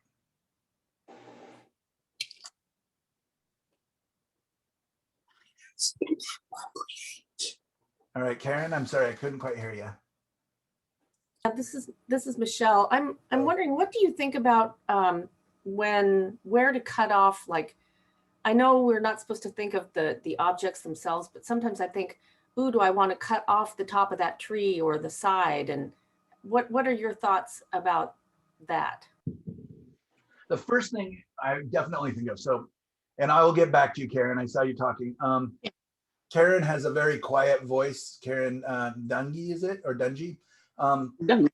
All right, Karen, I'm sorry, I couldn't quite hear you. This is Michelle. I'm wondering, what do you think about where to cut off? Like, I know we're not supposed to think of the objects themselves, but sometimes I think, ooh, do I want to cut off the top of that tree or the side? And what are your thoughts about that? The first thing I definitely think of, and I will get back to you, Karen. I saw you talking. Karen has a very quiet voice. Karen Dungy, is it? Or Dungy? Dungy?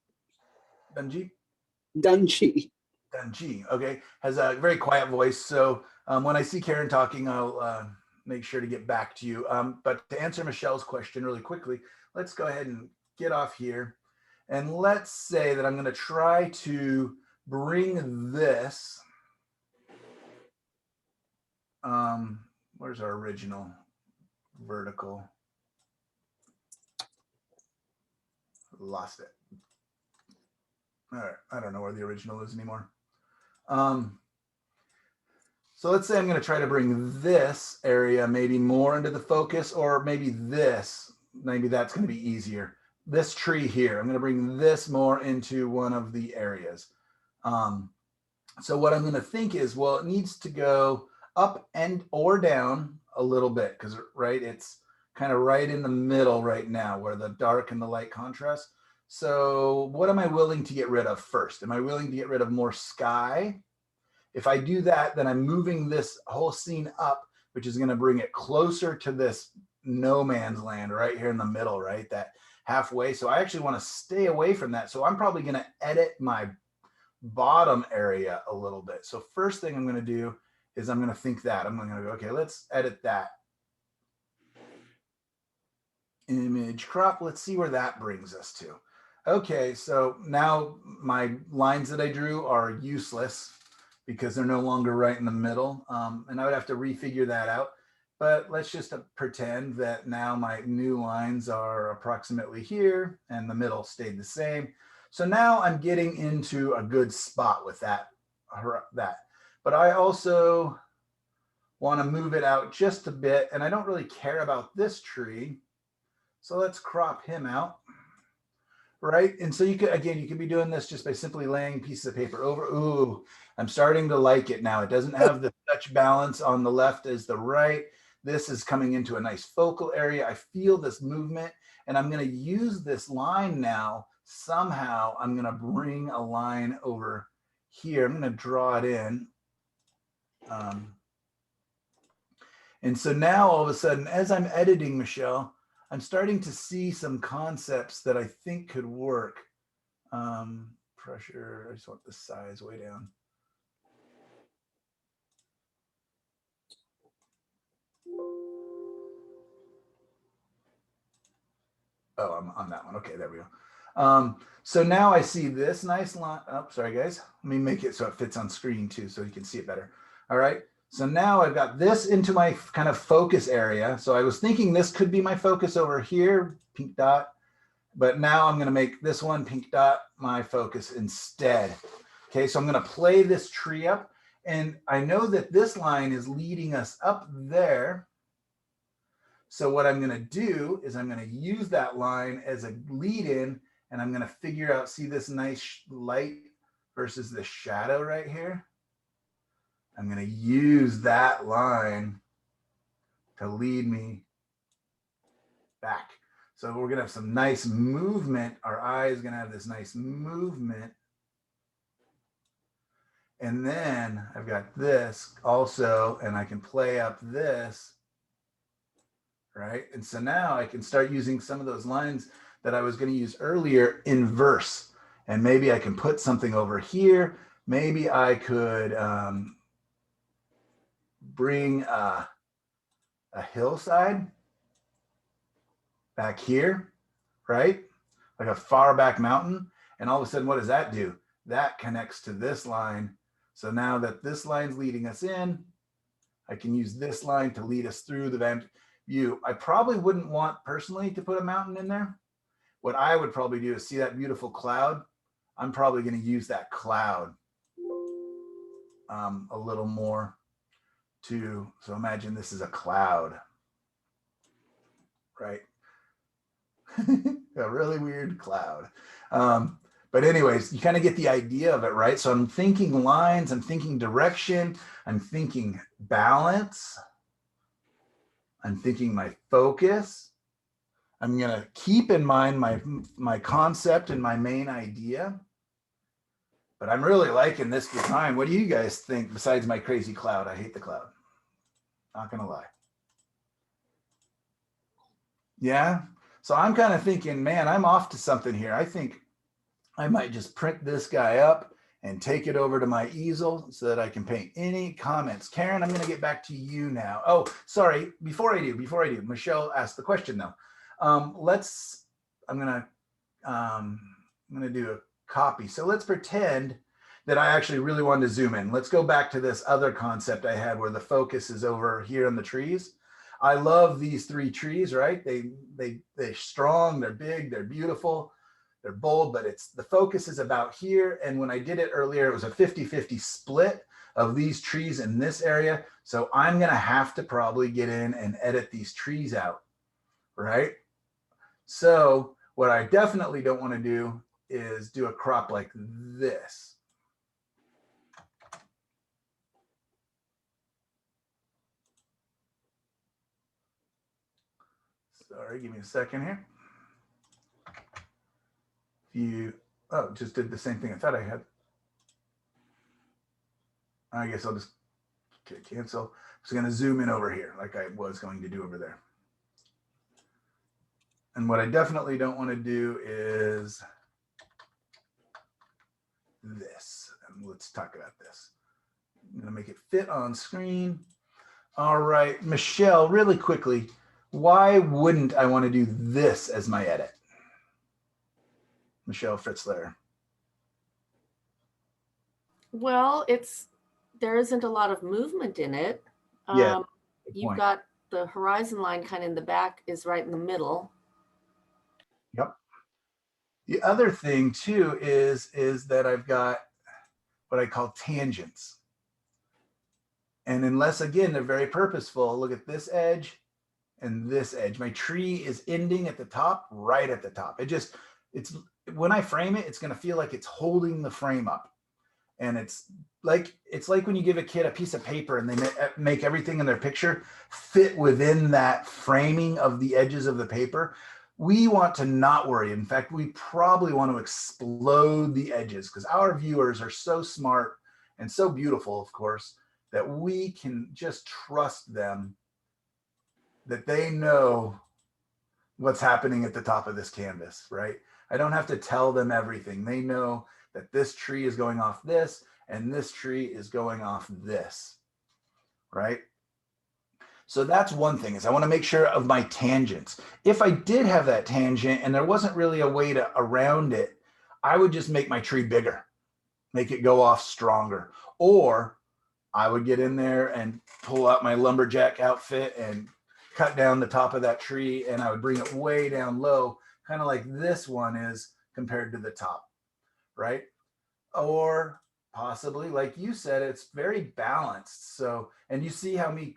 Dungy, okay. Has a very quiet voice. So when I see Karen talking, I'll make sure to get back to you. But to answer Michelle's question really quickly, let's go ahead and get off here. And let's say that I'm going to try to bring this. Where's our original vertical? Lost it. All right, I don't know where the original is anymore. So let's say I'm going to try to bring this area maybe more into the focus, or maybe this, maybe that's going to be easier. This tree here, I'm going to bring this more into one of the areas. So what I'm going to think is, well, it needs to go up and or down a little bit, because right, it's kind of right in the middle right now where the dark and the light contrast. So what am I willing to get rid of first? Am I willing to get rid of more sky? If I do that, then I'm moving this whole scene up, which is going to bring it closer to this no man's land right here in the middle, right? That halfway. So I actually want to stay away from that. So I'm probably going to edit my bottom area a little bit. So first thing I'm going to do is I'm going to think that. I'm going to go, okay, let's edit that. Image crop. Let's see where that brings us to. Okay, so now my lines that I drew are useless because they're no longer right in the middle. And I would have to refigure that out. But let's just pretend that now my new lines are approximately here and the middle stayed the same. So now I'm getting into a good spot with that. But I also want to move it out just a bit, and I don't really care about this tree. So let's crop him out. Right. And so you could, again, you could be doing this just by simply laying pieces of paper over. Ooh, I'm starting to like it now. It doesn't have the touch balance on the left as the right. This is coming into a nice focal area. I feel this movement, and I'm going to use this line now. Somehow I'm going to bring a line over here. I'm going to draw it in. And so now all of a sudden, as I'm editing, Michelle, I'm starting to see some concepts that I think could work. Pressure, I just want the size way down. Oh, I'm on that one. Okay, there we go. So now I see this nice line. Oh, sorry, guys. Let me make it so it fits on screen too, so you can see it better. All right. So now I've got this into my kind of focus area. So I was thinking this could be my focus over here, pink dot. But now I'm going to make this one, pink dot, my focus instead. Okay, so I'm going to play this tree up. And I know that this line is leading us up there. So what I'm going to do is I'm going to use that line as a lead in, and I'm going to figure out, see this nice light versus the shadow right here? I'm going to use that line to lead me back. So we're going to have some nice movement. Our eye is going to have this nice movement. And then I've got this also, and I can play up this, right? And so now I can start using some of those lines that I was going to use earlier in verse. And maybe I can put something over here. Maybe I could bring a hillside back here, right? Like a far back mountain. And all of a sudden, what does that do? That connects to this line. So now that this line's leading us in, I can use this line to lead us through the view. I probably wouldn't want personally to put a mountain in there. What I would probably do is see that beautiful cloud. I'm probably going to use that cloud a little more too. So imagine this is a cloud, right? A really weird cloud. But anyways, you kind of get the idea of it, right? So I'm thinking lines, I'm thinking direction, I'm thinking balance, I'm thinking my focus. I'm going to keep in mind my concept and my main idea. But I'm really liking this design. What do you guys think besides my crazy cloud? I hate the cloud. Not going to lie. Yeah. So I'm kind of thinking, man, I'm off to something here. I think I might just print this guy up and take it over to my easel so that I can paint. Any comments? Karen, I'm going to get back to you now. Oh, sorry. Before I do, Michelle asked the question though. I'm going to do a copy. So let's pretend that I actually really wanted to zoom in. Let's go back to this other concept I had where the focus is over here on the trees. I love these 3 trees, right? They're strong, they're big, they're beautiful. They're bold, but the focus is about here. And when I did it earlier, it was a 50-50 split of these trees in this area. So I'm going to have to probably get in and edit these trees out, right? So what I definitely don't want to do is do a crop like this. Sorry, give me a second here. Just did the same thing I thought I had. I guess I'll just cancel. So I'm going to zoom in over here like I was going to do over there. And what I definitely don't want to do is this. And let's talk about this. I'm going to make it fit on screen. All right, Michelle, really quickly, why wouldn't I want to do this as my edit? Michelle Fritzler. Well, there isn't a lot of movement in it. Yeah, You've got the horizon line kind of in the back is right in the middle. Yep. The other thing too is that I've got what I call tangents. And unless, again, they're very purposeful, look at this edge and this edge. My tree is ending at the top, right at the top. When I frame it, it's going to feel like it's holding the frame up. And it's like when you give a kid a piece of paper and they make everything in their picture fit within that framing of the edges of the paper. We want to not worry. In fact, we probably want to explode the edges because our viewers are so smart and so beautiful, of course, that we can just trust them that they know what's happening at the top of this canvas, right? I don't have to tell them everything. They know that this tree is going off this and this tree is going off this, right? So that's one thing, is I want to make sure of my tangents. If I did have that tangent and there wasn't really a way to around it, I would just make my tree bigger, make it go off stronger. Or I would get in there and pull out my lumberjack outfit and cut down the top of that tree, and I would bring it way down low, kind of like this one is compared to the top, right? Or possibly, like you said, it's very balanced. So, and you see how me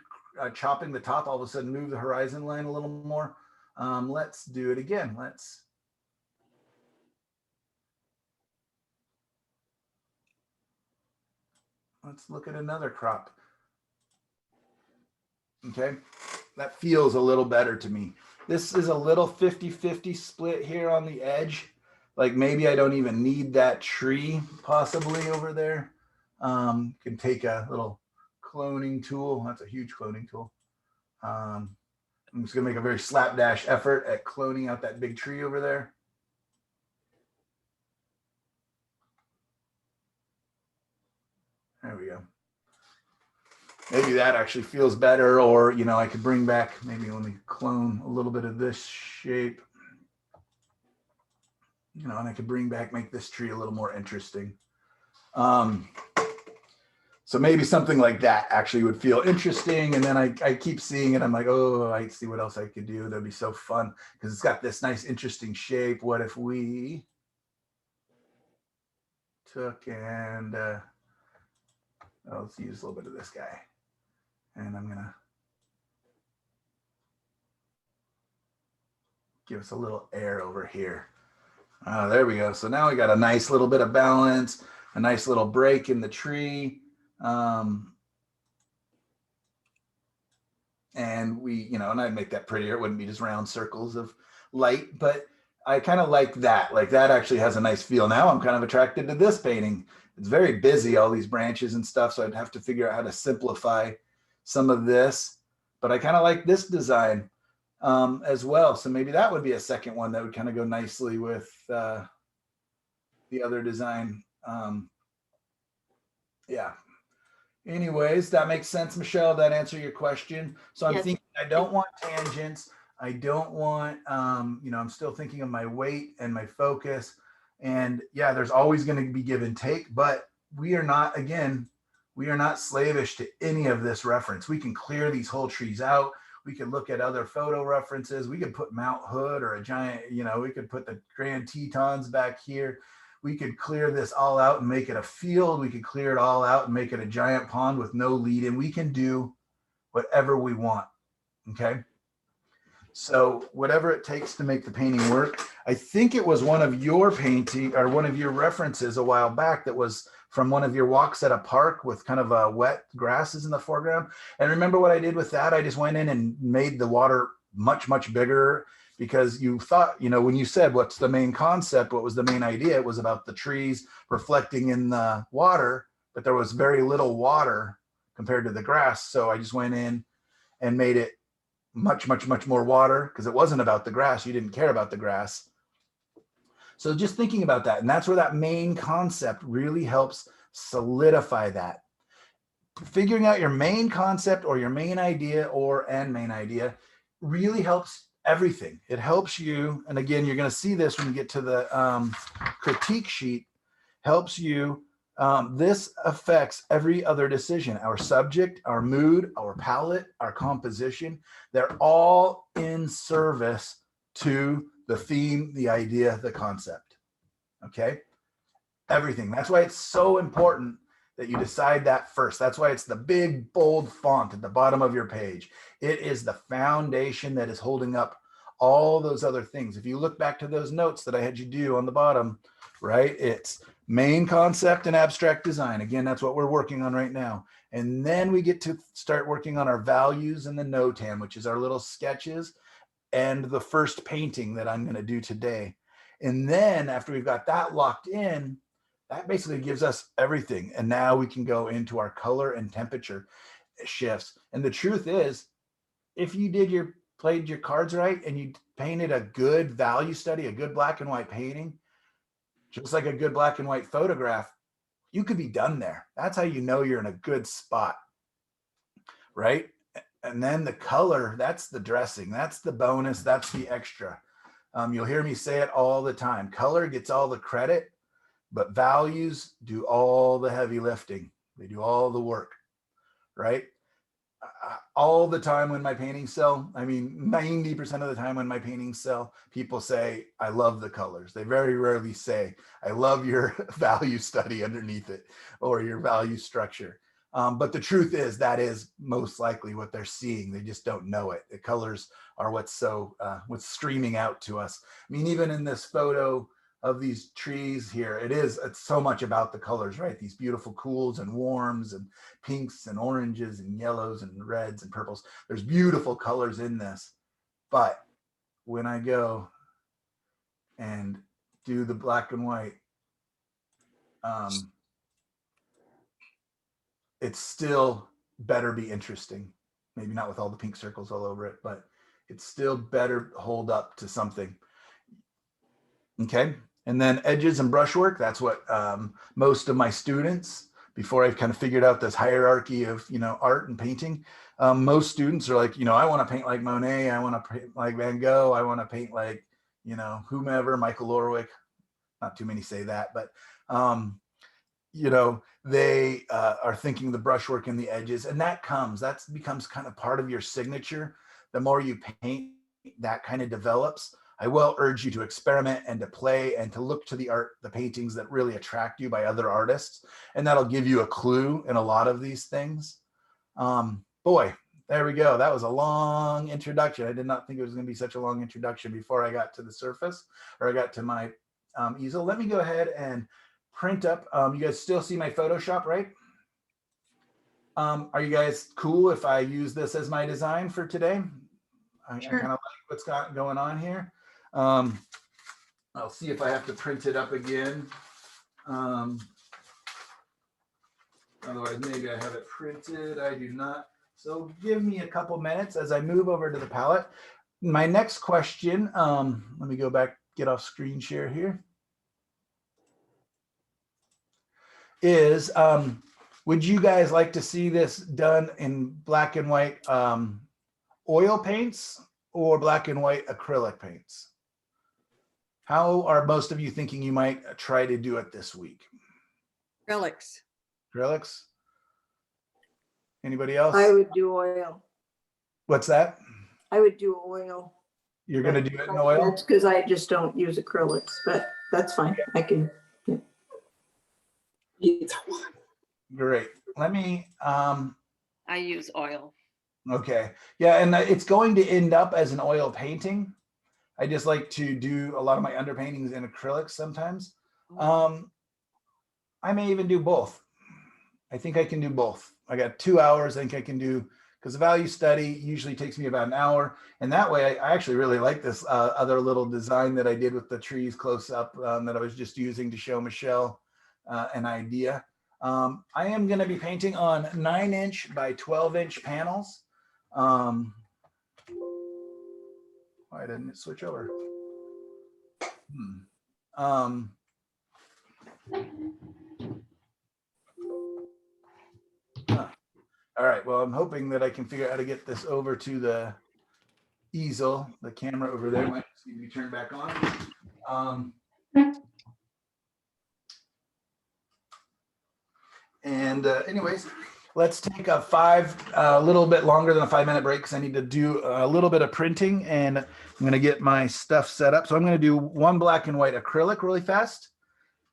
chopping the top all of a sudden move the horizon line a little more. Let's do it again. Let's look at another crop. Okay, that feels a little better to me. This is a little 50-50 split here on the edge. Like maybe I don't even need that tree possibly over there. Can take a little cloning tool. That's a huge cloning tool. I'm just gonna make a very slapdash effort at cloning out that big tree over there. There we go. Maybe that actually feels better, or, you know, I could bring back, maybe let me clone a little bit of this shape, you know, and I could bring back, make this tree a little more interesting. So maybe something like that actually would feel interesting. And then I keep seeing it. I'm like, oh, I see what else I could do. That'd be so fun because it's got this nice, interesting shape. What if we took and let's use a little bit of this guy. And I'm gonna give us a little air over here. There we go. So now we got a nice little bit of balance, a nice little break in the tree. And we, you know, and I'd make that prettier. It wouldn't be just round circles of light, but I kind of like that. Like that actually has a nice feel. Now I'm kind of attracted to this painting. It's very busy, all these branches and stuff. So I'd have to figure out how to simplify some of this, but I kind of like this design as well. So maybe that would be a second one that would kind of go nicely with the other design. Yeah. Anyways, that makes sense, Michelle. That answer your question. So I'm Yes. thinking I don't want tangents. I don't want, I'm still thinking of my weight and my focus. And yeah, there's always going to be give and take, but we are not, again, we are not slavish to any of this reference. We can clear these whole trees out. We could look at other photo references. We could put Mount Hood or a giant, we could put the Grand Tetons back here. We could clear this all out and make it a field. We could clear it all out and make it a giant pond with no lead in. We can do whatever we want. Okay. So whatever it takes to make the painting work. I think it was one of your painting or one of your references a while back that was from one of your walks at a park with kind of a wet grasses in the foreground. And remember what I did with that? I just went in and made the water much, much bigger, because you thought, when you said, what's the main concept? What was the main idea? It was about the trees reflecting in the water, but there was very little water compared to the grass. So I just went in and made it much, much, much more water, because it wasn't about the grass. You didn't care about the grass. So just thinking about that, and that's where that main concept really helps solidify that. Figuring out your main concept or your main idea and main idea really helps everything. It helps you, and again, you're going to see this when you get to the critique sheet, helps you. This affects every other decision, our subject, our mood, our palette, our composition. They're all in service to the theme, the idea, the concept. Okay? Everything. That's why it's so important that you decide that first. That's why it's the big, bold font at the bottom of your page. It is the foundation that is holding up all those other things. If you look back to those notes that I had you do on the bottom, right? It's main concept and abstract design. Again, that's what we're working on right now. And then we get to start working on our values and the notan, which is our little sketches and the first painting that I'm going to do today. And then after we've got that locked in, that basically gives us everything. And now we can go into our color and temperature shifts. And the truth is, if you played your cards right and you painted a good value study, a good black and white painting, just like a good black and white photograph, you could be done there. That's how you know you're in a good spot, right? And then the color, that's the dressing, that's the bonus, that's the extra. You'll hear me say it all the time. Color gets all the credit, but values do all the heavy lifting. They do all the work, right? All the time when my paintings sell, 90% of the time when my paintings sell, people say, I love the colors. They very rarely say, I love your value study underneath it or your value structure. But the truth is that is most likely what they're seeing. They just don't know it. The colors are what's streaming out to us. Even in this photo of these trees here, it's so much about the colors, right? These beautiful cools and warms and pinks and oranges and yellows and reds and purples. There's beautiful colors in this. But when I go and do the black and white, it's still better be interesting. Maybe not with all the pink circles all over it, but it's still better hold up to something. Okay. And then edges and brushwork, that's what most of my students, before I've kind of figured out this hierarchy of, art and painting, most students are like, I want to paint like Monet, I want to paint like Van Gogh, I want to paint like, whomever, Michael Lorwick. Not too many say that, but, they are thinking the brushwork and the edges, and that becomes kind of part of your signature. The more you paint, that kind of develops. I will urge you to experiment and to play and to look to the art, the paintings that really attract you by other artists. And that'll give you a clue in a lot of these things. Boy, there we go. That was a long introduction. I did not think it was going to be such a long introduction before I got to the surface, or I got to my easel. Let me go ahead and print up. You guys still see my Photoshop, right? Are you guys cool if I use this as my design for today? I kind of like what's going on here. I'll see if I have to print it up again. Otherwise, maybe I have it printed. I do not. So give me a couple minutes as I move over to the palette. My next question, let me go back, get off screen share here, is Would you guys like to see this done in black and white oil paints or black and white acrylic paints? How are most of you thinking you might try to do it this week? Relics. Acrylics? Anybody else? I would do oil. What's that? I would do oil. You're gonna do it in oil? That's because I just don't use acrylics, but that's fine. I can. Yeah. Either one. Great. Let me, I use oil. okay. Yeah, and it's going to end up as an oil painting. I just like to do a lot of my underpaintings in acrylics sometimes. I may even do both. I think I can do both. I got 2 hours. I think I can do, because the value study usually takes me about an hour. And that way, I actually really like this other little design that I did with the trees close up that I was just using to show Michelle an idea. I am going to be painting on 9-inch by 12-inch panels. Why didn't it switch over? All right, well, I'm hoping that I can figure out how to get this over to the easel. The camera over there might need to be turned back on. Anyways, let's take a little bit longer than a 5-minute break because I need to do a little bit of printing and I'm going to get my stuff set up. So I'm going to do one black and white acrylic really fast.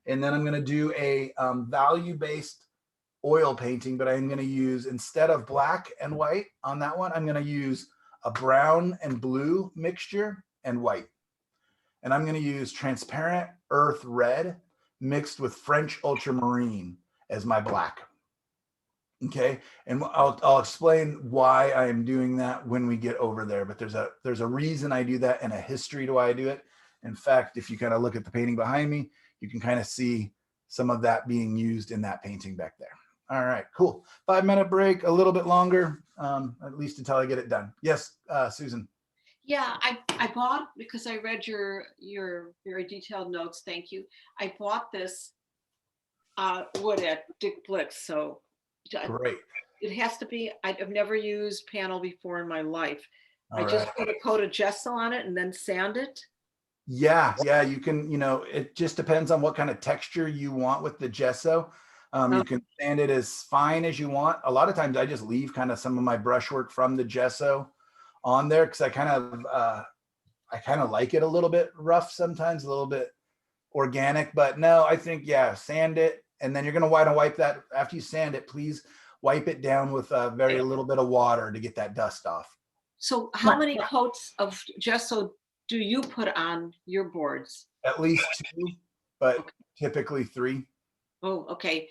And then I'm going to do a value-based oil painting, but I'm going to use, instead of black and white on that one, I'm going to use a brown and blue mixture and white. And I'm going to use transparent earth red mixed with French ultramarine as my black. Okay, and I'll explain why I am doing that when we get over there, but there's a reason I do that and a history to why I do it. In fact, if you kind of look at the painting behind me, you can kind of see some of that being used in that painting back there. All right, cool. 5-minute break, a little bit longer, at least until I get it done. Yes, Susan. Yeah, I bought, because I read your very detailed notes, thank you. I bought this wood at Dick Blick's, so Great. it has to be, I've never used panel before in my life. All I just right. put a coat of gesso on it and then sand it. Yeah, you can, it just depends on what kind of texture you want with the gesso. You can sand it as fine as you want. A lot of times I just leave kind of some of my brushwork from the gesso on there because I kind of like it a little bit rough sometimes, a little bit organic, but no, I think, yeah, sand it. And then you're going to want to wipe that after you sand it, please wipe it down with a very little bit of water to get that dust off. So how many coats of gesso do you put on your boards? At least 2, but typically 3. Oh, okay.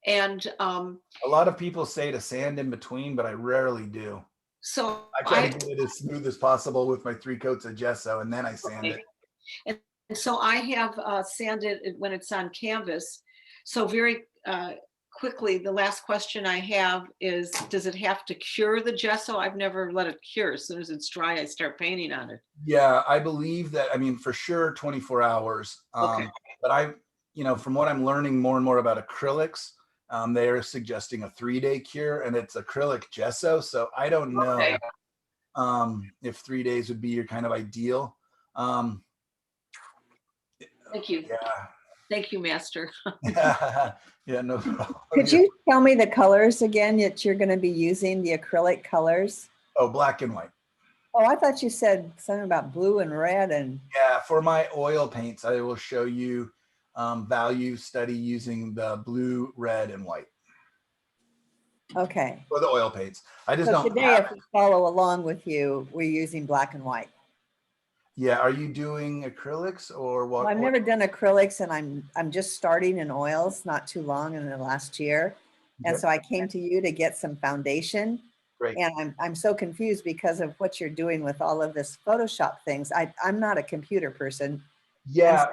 And a lot of people say to sand in between, but I rarely do. So I try to get it as smooth as possible with my 3 coats of gesso, and then I sand it. And so I have sanded it when it's on canvas. So very quickly, the last question I have is, does it have to cure the gesso? I've never let it cure. As soon as it's dry, I start painting on it. Yeah, I believe that, I mean, for sure, 24 hours. Okay. But from what I'm learning more and more about acrylics, they're suggesting a 3-day cure, and it's acrylic gesso. So I don't know if 3 days would be your kind of ideal. Thank you. Yeah. Thank you, Master. Yeah, no problem. Could you tell me the colors again that you're going to be using, the acrylic colors? Oh, black and white. Oh, I thought you said something about blue and red. And yeah, for my oil paints, I will show you value study using the blue, red, and white. Okay. For the oil paints. I just So don't today, if we follow along with you, we're using black and white. Yeah, are you doing acrylics or what? Well, I've never done acrylics, and I'm just starting in oils, not too long in the last year. And so I came to you to get some foundation. Great. And I'm so confused because of what you're doing with all of this Photoshop things. I'm not a computer person. Yeah,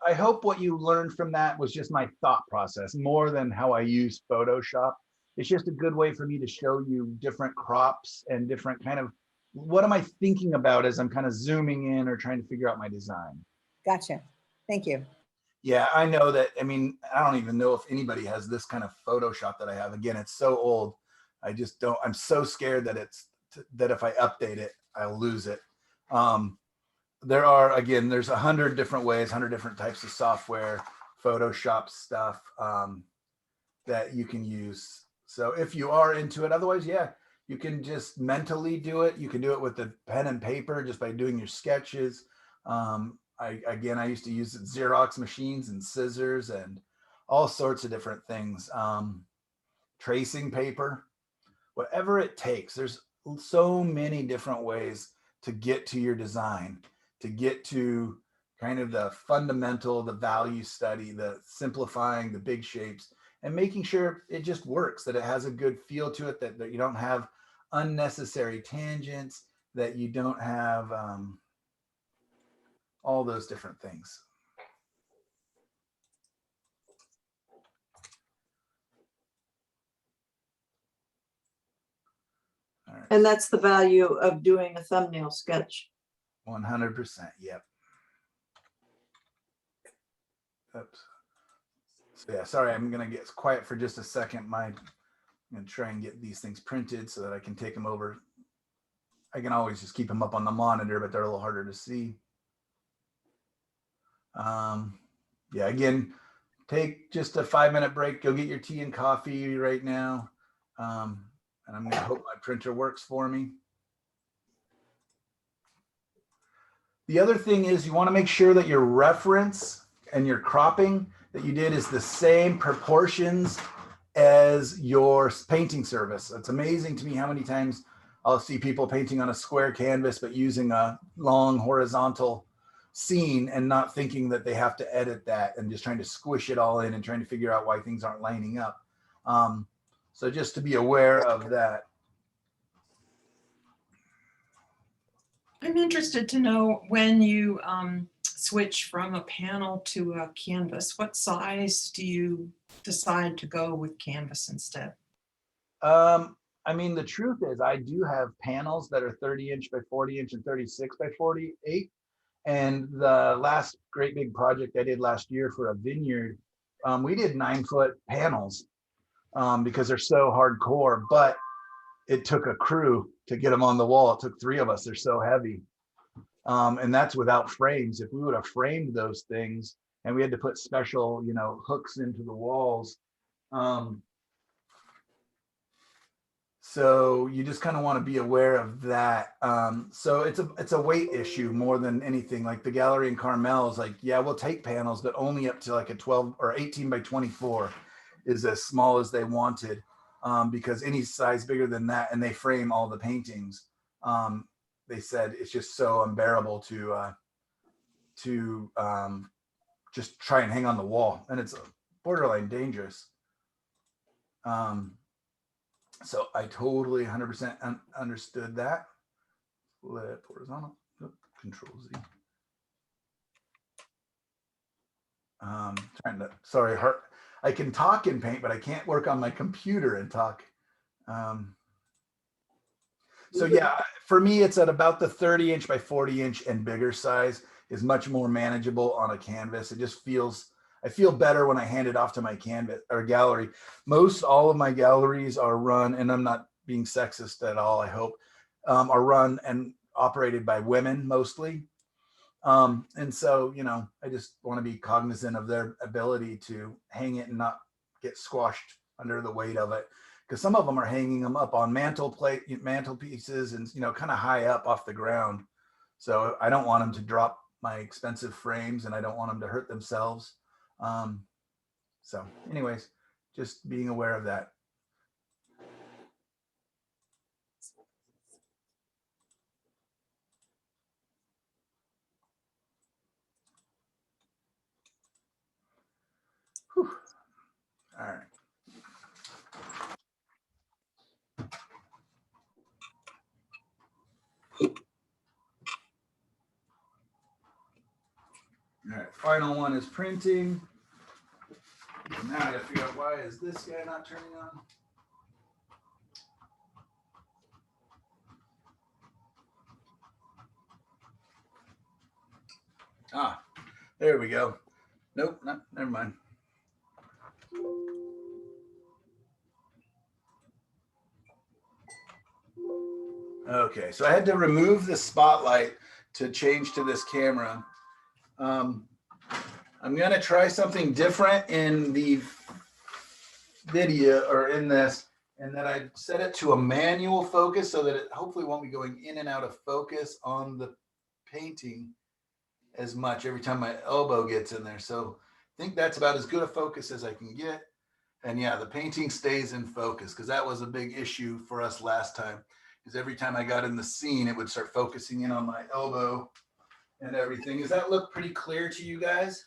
I hope what you learned from that was just my thought process more than how I use Photoshop. It's just a good way for me to show you different crops and different kind of, what am I thinking about as I'm kind of zooming in or trying to figure out my design. Gotcha. Thank you. Yeah, I know that. I mean, I don't even know if anybody has this kind of Photoshop that I have. Again, it's so old. I just don't, I'm so scared that that if I update it, I'll lose it. There are, again, there's 100 different ways, 100 different types of software, Photoshop stuff that you can use. So if you are into it, otherwise, yeah, you can just mentally do it. You can do it with the pen and paper just by doing your sketches. I used to use Xerox machines and scissors and all sorts of different things. Tracing paper, whatever it takes. There's so many different ways to get to your design, to get to kind of the fundamental, the value study, the simplifying the big shapes, and making sure it just works, that it has a good feel to it, that you don't have unnecessary tangents, that you don't have all those different things. All right. And that's the value of doing a thumbnail sketch. 100%. Yep. Oops. So yeah, sorry, I'm gonna get quiet for just a second. I'm gonna try and get these things printed so that I can take them over. I can always just keep them up on the monitor, but they're a little harder to see. Yeah, again, take just a 5-minute break. Go get your tea and coffee right now. And I'm gonna hope my printer works for me. The other thing is you want to make sure that your reference and your cropping that you did is the same proportions as your painting service. It's amazing to me how many times I'll see people painting on a square canvas, but using a long horizontal scene and not thinking that they have to edit that and just trying to squish it all in and trying to figure out why things aren't lining up. So just to be aware of that. I'm interested to know when you switch from a panel to a canvas, what size do you decide to go with canvas instead? I mean, the truth is I do have panels that are 30-inch by 40-inch and 36 by 48. And the last great big project I did last year for a vineyard, we did 9-foot panels because they're so hardcore, but it took a crew to get them on the wall. It took 3 of us. They're so heavy. And that's without frames. If we would have framed those things and we had to put special, hooks into the walls. So you just kind of want to be aware of that. So it's a weight issue more than anything. Like the gallery in Carmel is like, yeah, we'll take panels, but only up to like a 12 or 18 by 24 is as small as they wanted, because any size bigger than that, and they frame all the paintings. They said it's just so unbearable to just try and hang on the wall, and it's borderline dangerous. So I totally 100% understood that. Flip horizontal, Control Z. Sorry, I can talk in Paint, but I can't work on my computer and talk. So yeah, for me, it's at about the 30-inch by 40-inch and bigger size is much more manageable on a canvas. It just I feel better when I hand it off to my canvas or gallery. Most all of my galleries are run, and I'm not being sexist at all, I hope, are run and operated by women mostly. And so, I just want to be cognizant of their ability to hang it and not get squashed under the weight of it. Because some of them are hanging them up on mantelpieces and, kind of high up off the ground. So I don't want them to drop my expensive frames, and I don't want them to hurt themselves. So anyways, just being aware of that. Whew. All right. All right, final one is printing. Now I gotta figure out, why is this guy not turning on? Ah, there we go. Nope, never mind. Okay, so I had to remove the spotlight to change to this camera. I'm gonna try something different in the video or in this, and then I set it to a manual focus so that it hopefully won't be going in and out of focus on the painting as much every time my elbow gets in there. So I think that's about as good a focus as I can get. And yeah, the painting stays in focus because that was a big issue for us last time. Because every time I got in the scene, it would start focusing in on my elbow and everything. Does that look pretty clear to you guys?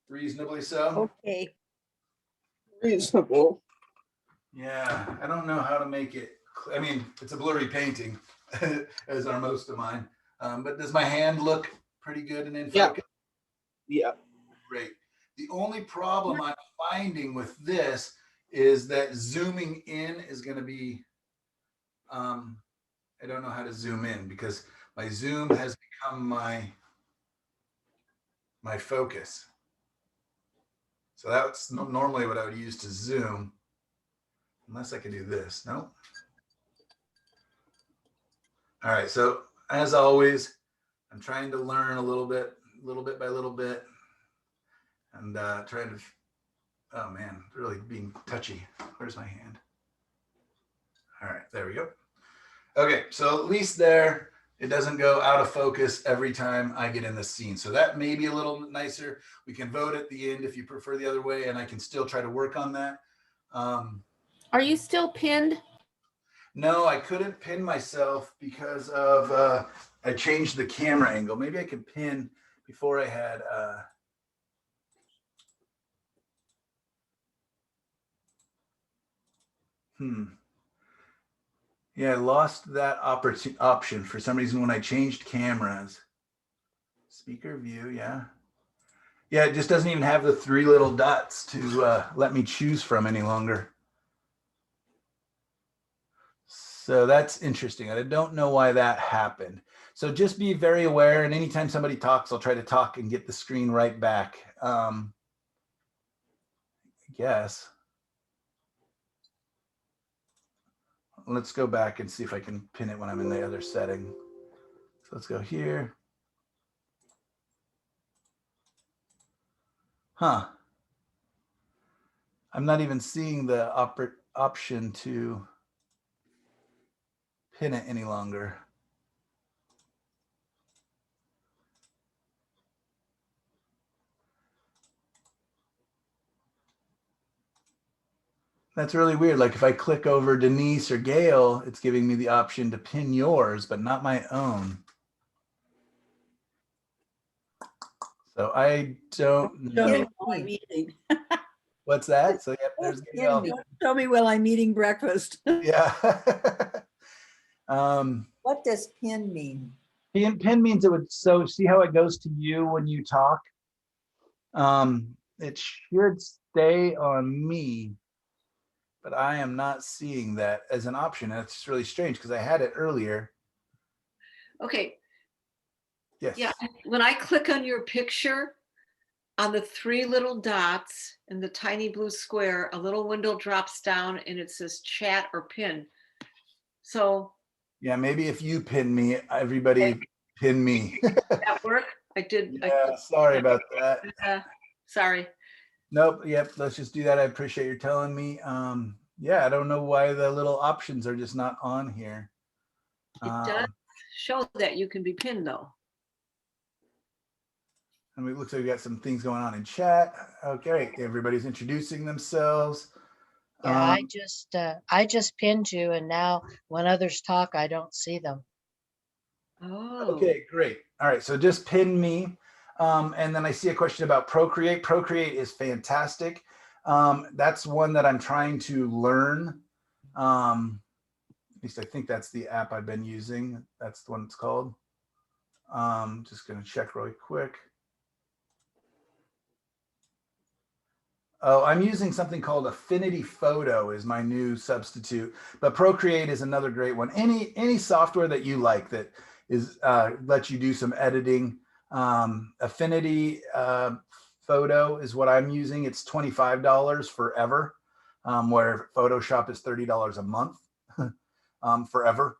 Reasonably so? Okay. Reasonable. Yeah, I don't know how to make it. I mean, it's a blurry painting, as are most of mine. But does my hand look pretty good and in Yeah. focus? Yeah. Great. The only problem I'm finding with this is that zooming in is going to be, I don't know how to zoom in because my zoom has become my focus. So that's normally what I would use to zoom, unless I can do this. No. All right. So as always, I'm trying to learn a little bit by little bit, and trying to. Oh man, really being touchy. Where's my hand? All right, there we go. Okay, so at least there, it doesn't go out of focus every time I get in the scene. So that may be a little nicer. We can vote at the end if you prefer the other way, and I can still try to work on that. Are you still pinned? No, I couldn't pin myself because of, I changed the camera angle. Maybe I could pin before I had, yeah, I lost that option for some reason when I changed cameras. Speaker view, yeah. Yeah, it just doesn't even have the 3 little dots to let me choose from any longer. So that's interesting. I don't know why that happened. So just be very aware, and anytime somebody talks, I'll try to talk and get the screen right back. I guess. Let's go back and see if I can pin it when I'm in the other setting. So let's go here. Huh. I'm not even seeing the option to pin it any longer. That's really weird. Like if I click over Denise or Gail, it's giving me the option to pin yours, but not my own. So I don't Show me know. while I'm eating. What's that? So yep, there's Gail. Show me while I'm eating breakfast. Yeah. What does pin mean? Pin means it would, so see how it goes to you when you talk? It should stay on me, but I am not seeing that as an option. And it's really strange because I had it earlier. Okay, Yes. yeah, when I click on your picture, on the 3 little dots and the tiny blue square, a little window drops down and it says chat or pin. So Yeah, maybe if you pin me, everybody pin me. that work? I did. Yeah, sorry about that. Sorry. Nope. Yep. Let's just do that. I appreciate you telling me. Yeah, I don't know why the little options are just not on here. It does show that you can be pinned though. I mean, it looks like we got some things going on in chat. Okay, everybody's introducing themselves. Yeah, I just pinned you, and now when others talk, I don't see them. Oh. Okay, great. All right, so just pin me. And then I see a question about Procreate. Procreate is fantastic. That's one that I'm trying to learn. At least I think that's the app I've been using. That's the one it's called. Just gonna check really quick. Oh, I'm using something called Affinity Photo is my new substitute, but Procreate is another great one. Any software that you like that is lets you do some editing. Affinity Photo is what I'm using. It's $25 forever, where Photoshop is $30 a month forever.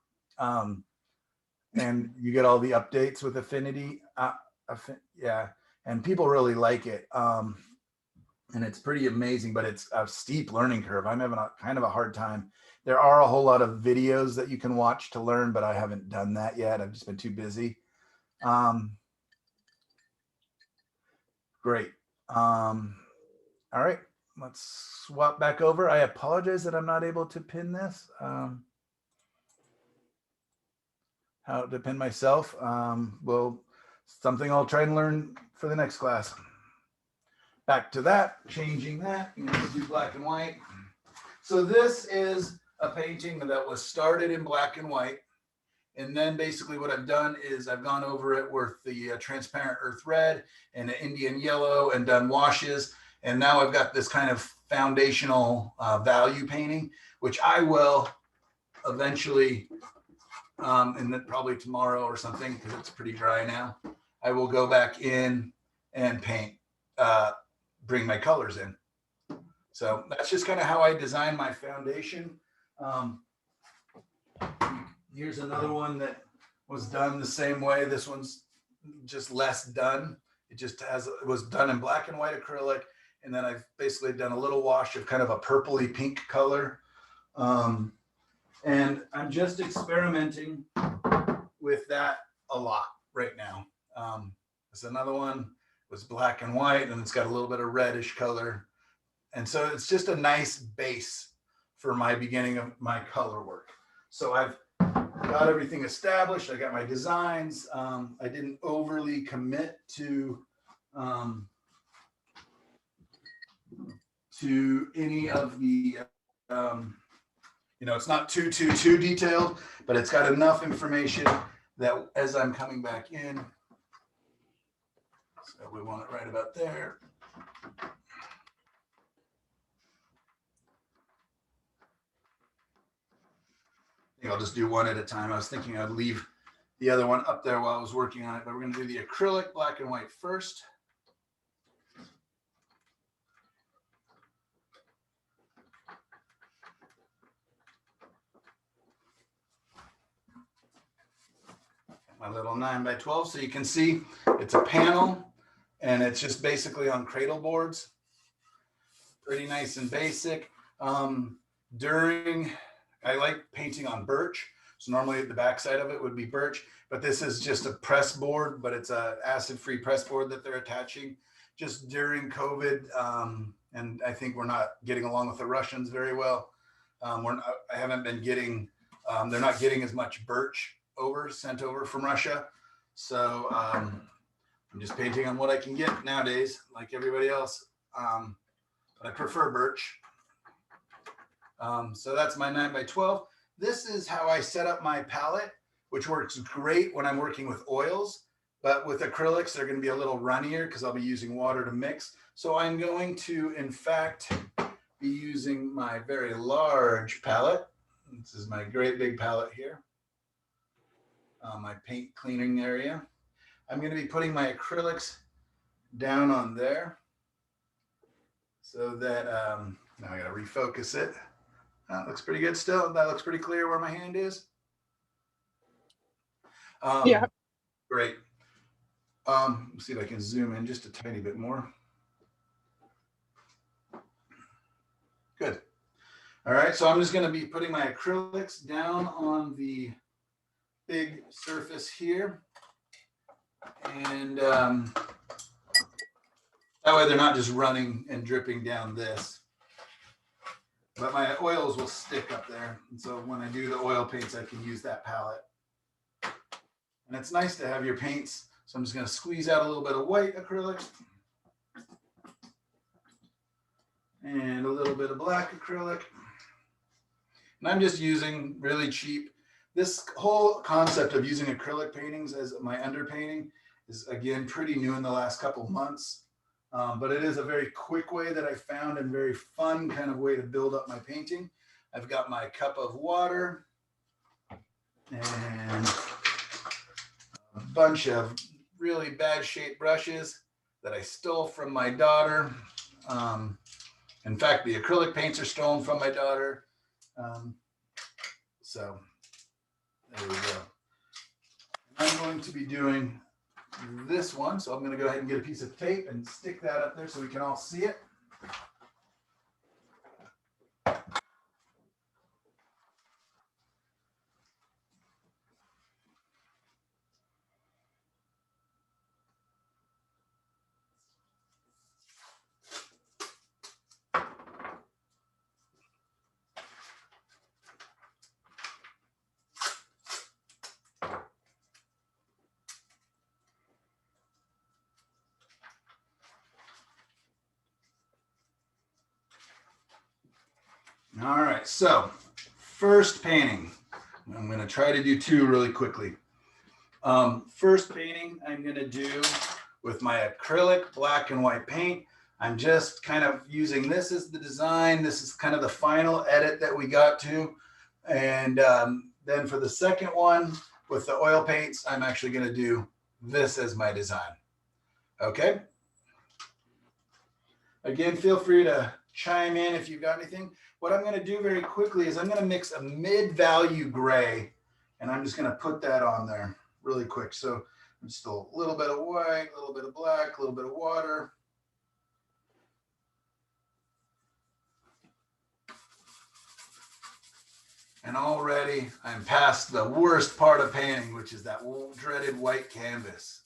And you get all the updates with Affinity. Yeah, and people really like it. And it's pretty amazing, but it's a steep learning curve. I'm having kind of a hard time. There are a whole lot of videos that you can watch to learn, but I haven't done that yet. I've just been too busy. Great. All right, let's swap back over. I apologize that I'm not able to pin this. How to pin myself. Well, something I'll try and learn for the next class. Back to that, changing that, do black and white. So this is a painting that was started in black and white. And then basically what I've done is I've gone over it with the transparent earth red and the Indian yellow and done washes. And now I've got this kind of foundational value painting, which I will eventually, and then probably tomorrow or something, because it's pretty dry now, I will go back in and paint, bring my colors in. So that's just kind of how I design my foundation. Here's another one that was done the same way. This one's just less done. It was done in black and white acrylic. And then I've basically done a little wash of kind of a purpley pink color. And I'm just experimenting with that a lot right now. There's another one, it was black and white, and it's got a little bit of reddish color. And so it's just a nice base for my beginning of my color work. So I've got everything established. I got my designs. I didn't overly commit to any of the, it's not too detailed, but it's got enough information that as I'm coming back in, so we want it right about there. I'll just do one at a time. I was thinking I'd leave the other one up there while I was working on it, but we're going to do the acrylic black and white first. My little 9x12. So you can see it's a panel and it's just basically on cradle boards. Pretty nice and basic. I like painting on birch. So normally the backside of it would be birch, but this is just a press board, but it's a acid-free press board that they're attaching. Just during COVID, and I think we're not getting along with the Russians very well. I haven't been getting, they're not getting as much birch sent over from Russia. So I'm just painting on what I can get nowadays, like everybody else. But I prefer birch. So that's my 9x12. This is how I set up my palette, which works great when I'm working with oils, but with acrylics, they're going to be a little runnier because I'll be using water to mix. So I'm going to, in fact, be using my very large palette. This is my great big palette here. My paint cleaning area. I'm going to be putting my acrylics down on there so that, now I got to refocus it. That looks pretty good still. That looks pretty clear where my hand is. Yeah. Great. Let's see if I can zoom in just a tiny bit more. Good. All right, so I'm just going to be putting my acrylics down on the big surface here. And that way they're not just running and dripping down this. But my oils will stick up there. And so when I do the oil paints, I can use that palette. And it's nice to have your paints. So I'm just going to squeeze out a little bit of white acrylic. And a little bit of black acrylic. And I'm just using really cheap. This whole concept of using acrylic paintings as my underpainting is, again, pretty new in the last couple months. But it is a very quick way that I found and very fun kind of way to build up my painting. I've got my cup of water and a bunch of really bad shaped brushes that I stole from my daughter. In fact, the acrylic paints are stolen from my daughter. So there we go. I'm going to be doing this one. So I'm going to go ahead and get a piece of tape and stick that up there so we can all see it. All right, so first painting. I'm going to try to do two really quickly. First painting I'm going to do with my acrylic black and white paint. I'm just kind of using this as the design. This is kind of the final edit that we got to. And then for the second one with the oil paints, I'm actually going to do this as my design. Okay. Again, feel free to chime in if you've got anything. What I'm going to do very quickly is I'm going to mix a mid-value gray, and I'm just going to put that on there really quick. So just a little bit of white, a little bit of black, a little bit of water. And already I'm past the worst part of painting, which is that dreaded white canvas.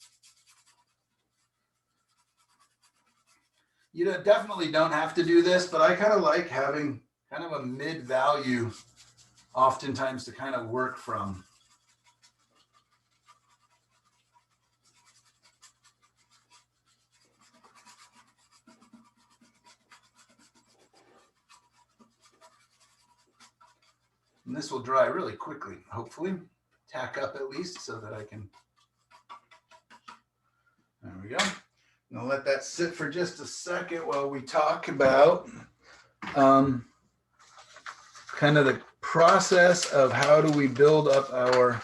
You definitely don't have to do this, but I kind of like having kind of a mid-value oftentimes to kind of work from. And this will dry really quickly, hopefully. Tack up at least so that I can. There we go. I'm gonna let that sit for just a second while we talk about kind of the process of how do we build up our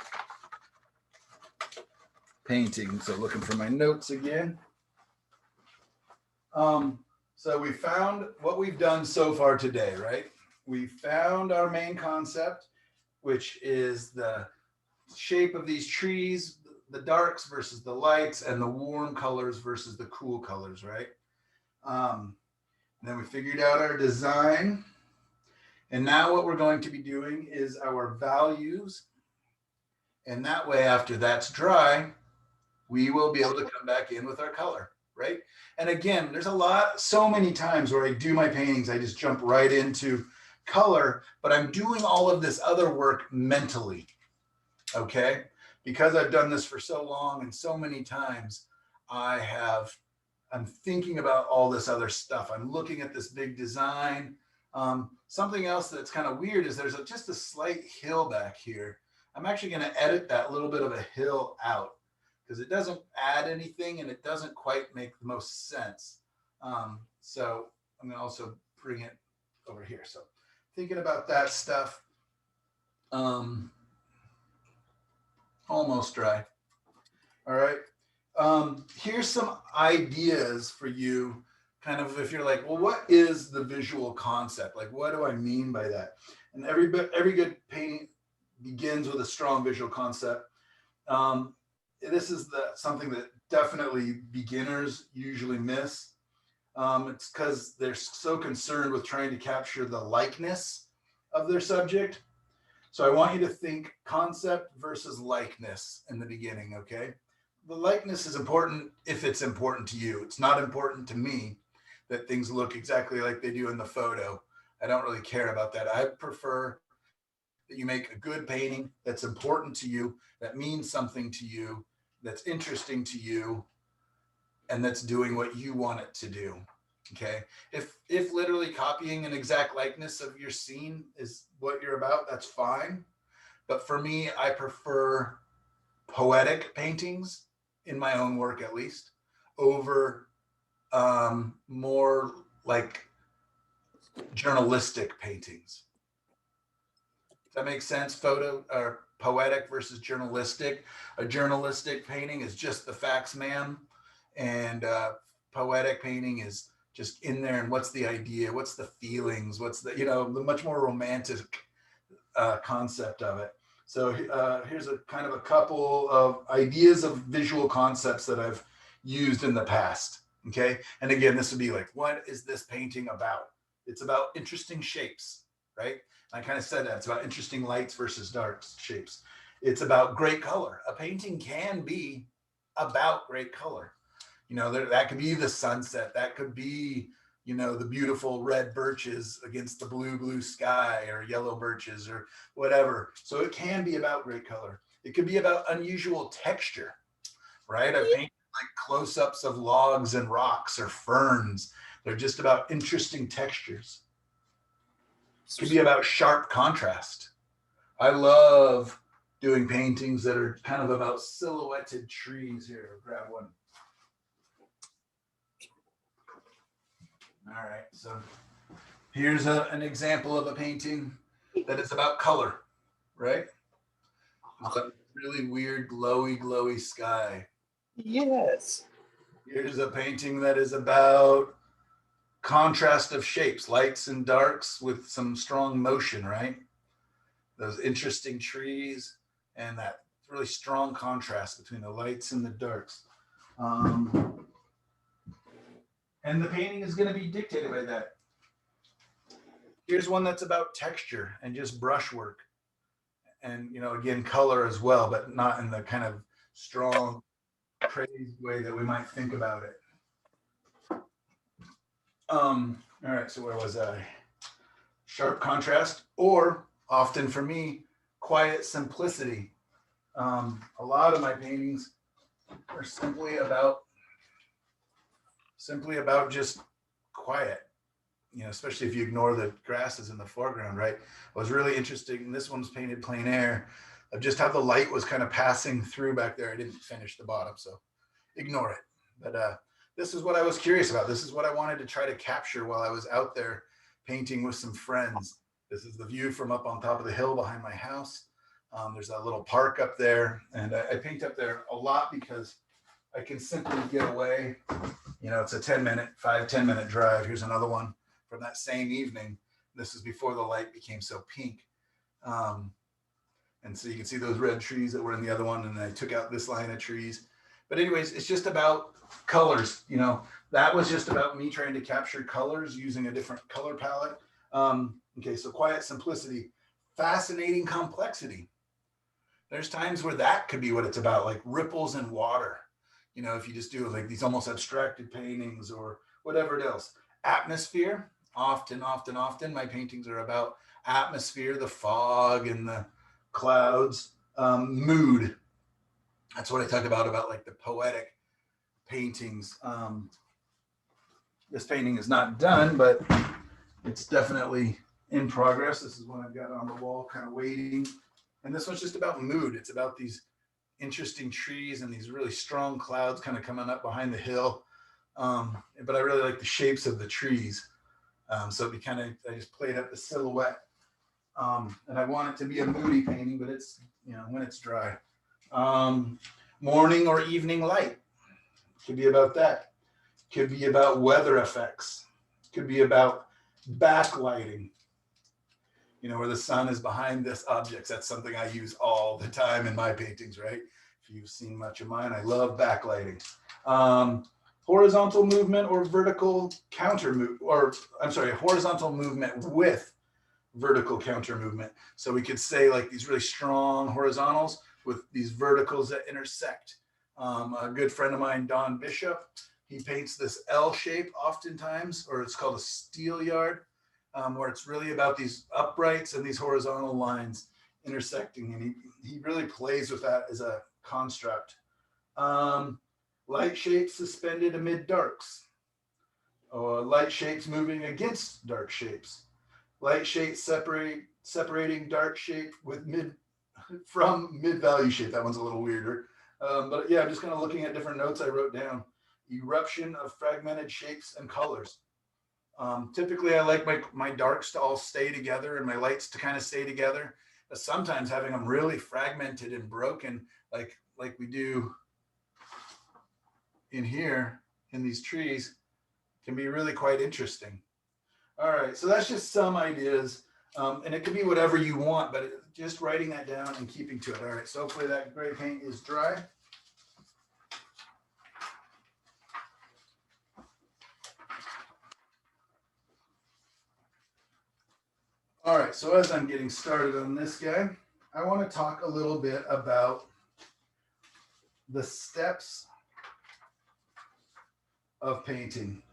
painting. So looking for my notes again. So we found what we've done so far today, right? We found our main concept, which is the shape of these trees, the darks versus the lights, and the warm colors versus the cool colors, right? Then we figured out our design. And now what we're going to be doing is our values. And that way, after that's dry, we will be able to come back in with our color, right? And again, there's so many times where I do my paintings, I just jump right into color, but I'm doing all of this other work mentally, okay? Because I've done this for so long and so many times, I'm thinking about all this other stuff. I'm looking at this big design. Something else that's kind of weird is there's just a slight hill back here. I'm actually going to edit that little bit of a hill out because it doesn't add anything and it doesn't quite make the most sense. So I'm going to also bring it over here. So thinking about that stuff. Almost dry. All right. Here's some ideas for you, kind of if you're like, well, what is the visual concept? Like, what do I mean by that? And every good painting begins with a strong visual concept. This is something that definitely beginners usually miss. It's because they're so concerned with trying to capture the likeness of their subject. So I want you to think concept versus likeness in the beginning, okay? The likeness is important if it's important to you. It's not important to me that things look exactly like they do in the photo. I don't really care about that. I prefer that you make a good painting that's important to you, that means something to you, that's interesting to you, and that's doing what you want it to do. Okay. If literally copying an exact likeness of your scene is what you're about, that's fine. But for me, I prefer poetic paintings in my own work, at least, over more like journalistic paintings. Does that make sense? poetic versus journalistic. A journalistic painting is just the facts, ma'am, and poetic painting is just in there. And what's the idea? What's the feelings? What's the, you know, the much more romantic concept of it. So here's a kind of a couple of ideas of visual concepts that I've used in the past. Okay. And again, this would be like, what is this painting about? It's about interesting shapes, right? I kind of said that it's about interesting lights versus dark shapes. It's about great color. A painting can be about great color. You know, that could be the sunset. That could be, you know, the beautiful red birches against the blue sky, or yellow birches, or whatever. So it can be about great color. It could be about unusual texture, right? I paint like close-ups of logs and rocks or ferns. They're just about interesting textures. It could be about sharp contrast. I love doing paintings that are kind of about silhouetted trees. Here, grab one. All right, so here's an example of a painting that is about color, right? It's a really weird, glowy sky. Yes. Here's a painting that is about contrast of shapes, lights and darks with some strong motion, right? Those interesting trees and that really strong contrast between the lights and the darks. And the painting is going to be dictated by that. Here's one that's about texture and just brushwork. And, you know, again, color as well, but not in the kind of strong, crazy way that we might think about it. All right, so where was I? Sharp contrast, or often for me, quiet simplicity. A lot of my paintings are simply about just quiet, you know, especially if you ignore the grasses in the foreground, right? I was really interested, and this one's painted plein air, of just how the light was kind of passing through back there. I didn't finish the bottom, so ignore it. But this is what I was curious about. This is what I wanted to try to capture while I was out there painting with some friends. This is the view from up on top of the hill behind my house. There's that little park up there, and I paint up there a lot because I can simply get away. You know, it's a 10 minute drive. Here's another one from that same evening. This is before the light became so pink. And so you can see those red trees that were in the other one, and I took out this line of trees. But anyways, it's just about colors. You know, that was just about me trying to capture colors using a different color palette. Okay, so quiet simplicity, fascinating complexity. There's times where that could be what it's about, like ripples in water. You know, if you just do like these almost abstracted paintings or whatever else. Atmosphere, often my paintings are about atmosphere, the fog and the clouds. Mood, that's what I talked about like the poetic paintings. This painting is not done, but it's definitely in progress. This is one I've got on the wall kind of waiting. And this one's just about mood. It's about these interesting trees and these really strong clouds kind of coming up behind the hill. But I really like the shapes of the trees. So it kind of, I just played up the silhouette. And I want it to be a moody painting, but it's, you know, when it's dry. Morning or evening light. Could be about that. Could be about weather effects. Could be about backlighting. You know, where the sun is behind this object. That's something I use all the time in my paintings, right? If you've seen much of mine, I love backlighting. Horizontal movement or vertical counter move, or I'm sorry, horizontal movement with vertical counter movement. So we could say like these really strong horizontals with these verticals that intersect. A good friend of mine, Don Bishop, he paints this L shape oftentimes, or it's called a steel yard. Where it's really about these uprights and these horizontal lines intersecting. And he really plays with that as a construct. Light shapes suspended amid darks. Light shapes moving against dark shapes. Light shapes separating dark shape with from mid-value shape. That one's a little weirder. But yeah, I'm just kind of looking at different notes I wrote down. Eruption of fragmented shapes and colors. Typically, I like my darks to all stay together and my lights to kind of stay together, sometimes having them really fragmented and broken, like we do in here in these trees, can be really quite interesting. All right, so that's just some ideas. And it could be whatever you want, but just writing that down and keeping to it. All right, so hopefully that gray paint is dry. All right, so as I'm getting started on this guy, I want to talk a little bit about the steps of painting,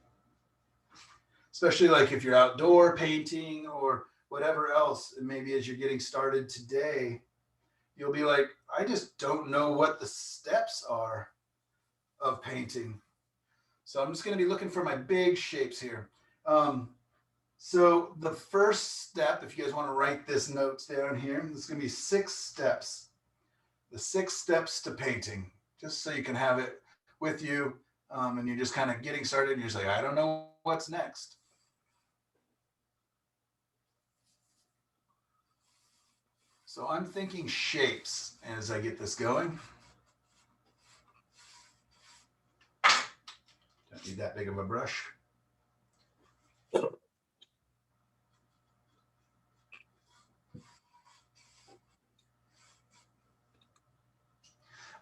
especially like if you're outdoor painting or whatever else. And maybe as you're getting started today, you'll be like, I just don't know what the steps are of painting. So I'm just going to be looking for my big shapes here. So the first step, if you guys want to write this notes down here, it's going to be 6 steps. The 6 steps to painting, just so you can have it with you. And you're just kind of getting started and you're just like, I don't know what's next. So I'm thinking shapes as I get this going. Don't need that big of a brush.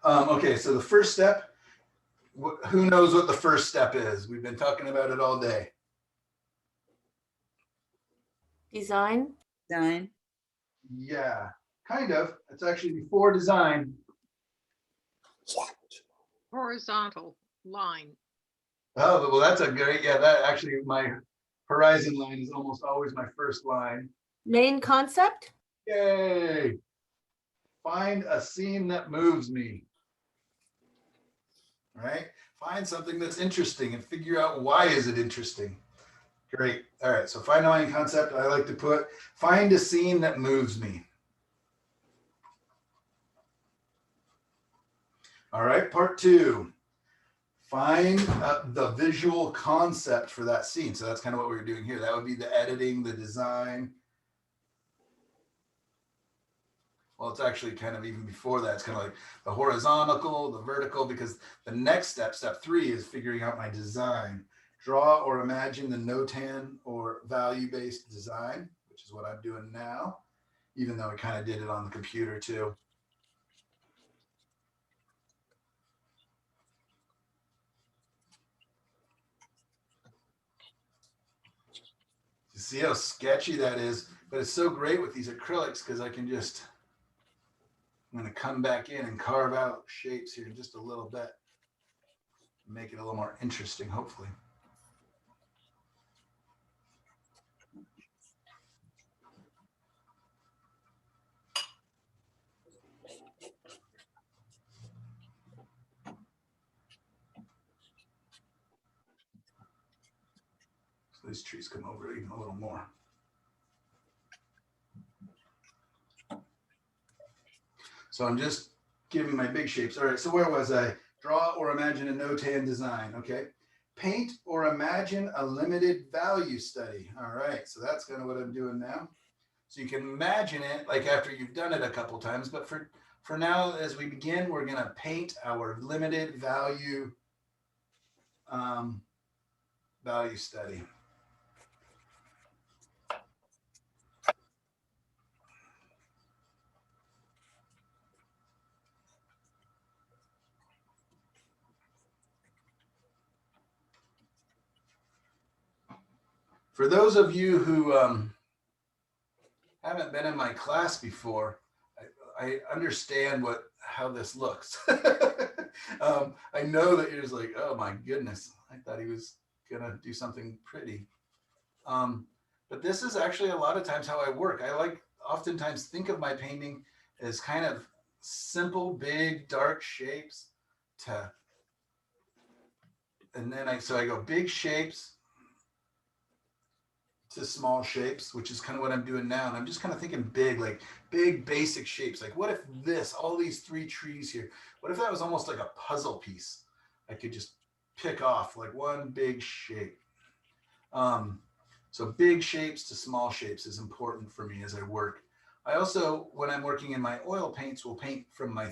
Okay, so the first step, who knows what the first step is? We've been talking about it all day. Design. Design. Yeah, kind of. It's actually before design. Horizontal line. Oh, well, that's a great, yeah, that actually, my horizon line is almost always my first line. Main concept. Yay. Find a scene that moves me. All right, find something that's interesting and figure out why is it interesting. Great. All right, so find a main concept. I like to put, find a scene that moves me. All right, part 2. Find the visual concept for that scene. So that's kind of what we're doing here. That would be the editing, the design. Well, it's actually kind of even before that. It's kind of like the horizontal, the vertical, because the next step, step 3, is figuring out my design. Draw or imagine the notan or value-based design, which is what I'm doing now, even though I kind of did it on the computer too. You see how sketchy that is, but it's so great with these acrylics because I can just, I'm going to come back in and carve out shapes here just a little bit, make it a little more interesting, hopefully. So these trees come over even a little more. So I'm just giving my big shapes. All right, so where was I? Draw or imagine a notan design, okay? Paint or imagine a limited value study. All right, so that's kind of what I'm doing now. So you can imagine it like after you've done it a couple times, but for now, as we begin, we're gonna paint our limited value value study. For those of you who haven't been in my class before, I understand how this looks. I know that you're just like, oh my goodness, I thought he was gonna do something pretty. But this is actually a lot of times how I work. I like oftentimes think of my painting as kind of simple, big, dark shapes and then I go big shapes to small shapes, which is kind of what I'm doing now. And I'm just kind of thinking big, like big basic shapes. Like what if all these 3 trees here, what if that was almost like a puzzle piece? I could just pick off like one big shape. So big shapes to small shapes is important for me as I work. I also, when I'm working in my oil paints, will paint from my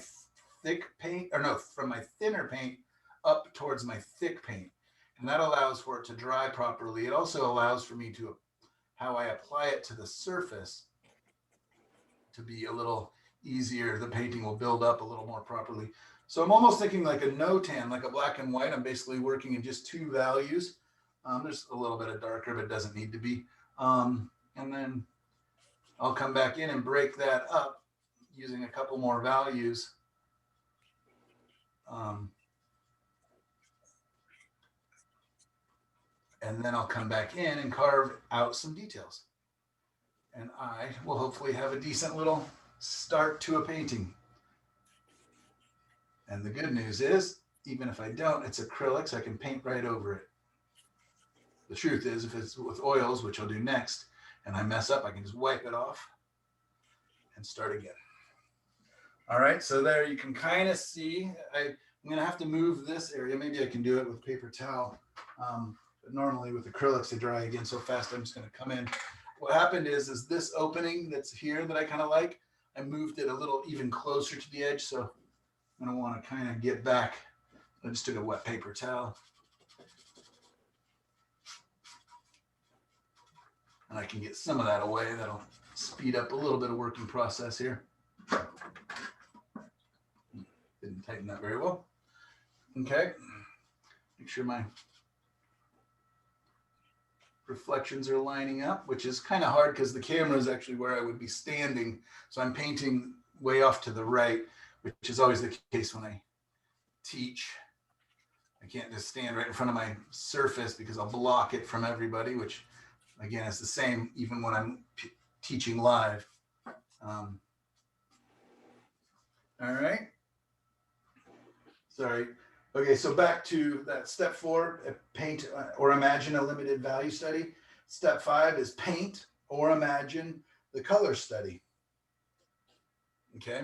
thick paint, or no, from my thinner paint up towards my thick paint. And that allows for it to dry properly. It also allows for me to, how I apply it to the surface to be a little easier. The painting will build up a little more properly. So I'm almost thinking like a no tan, like a black and white. I'm basically working in just two values. There's a little bit of darker, but it doesn't need to be. And then I'll come back in and break that up using a couple more values. And then I'll come back in and carve out some details. And I will hopefully have a decent little start to a painting. And the good news is, even if I don't, it's acrylics, I can paint right over it. The truth is, if it's with oils, which I'll do next, and I mess up, I can just wipe it off and start again. All right, so there you can kind of see, I'm gonna have to move this area. Maybe I can do it with paper towel. But normally with acrylics, they dry again so fast, I'm just gonna come in. What happened is this opening that's here that I kind of like, I moved it a little even closer to the edge. So I'm gonna wanna kind of get back. I just took a wet paper towel. And I can get some of that away. That'll speed up a little bit of working process here. Didn't tighten that very well. Okay. Make sure my reflections are lining up, which is kind of hard because the camera is actually where I would be standing. So I'm painting way off to the right, which is always the case when I teach. I can't just stand right in front of my surface because I'll block it from everybody, which again is the same even when I'm teaching live. All right. Sorry. Okay, so back to that step 4, paint or imagine a limited value study. Step 5 is paint or imagine the color study. Okay,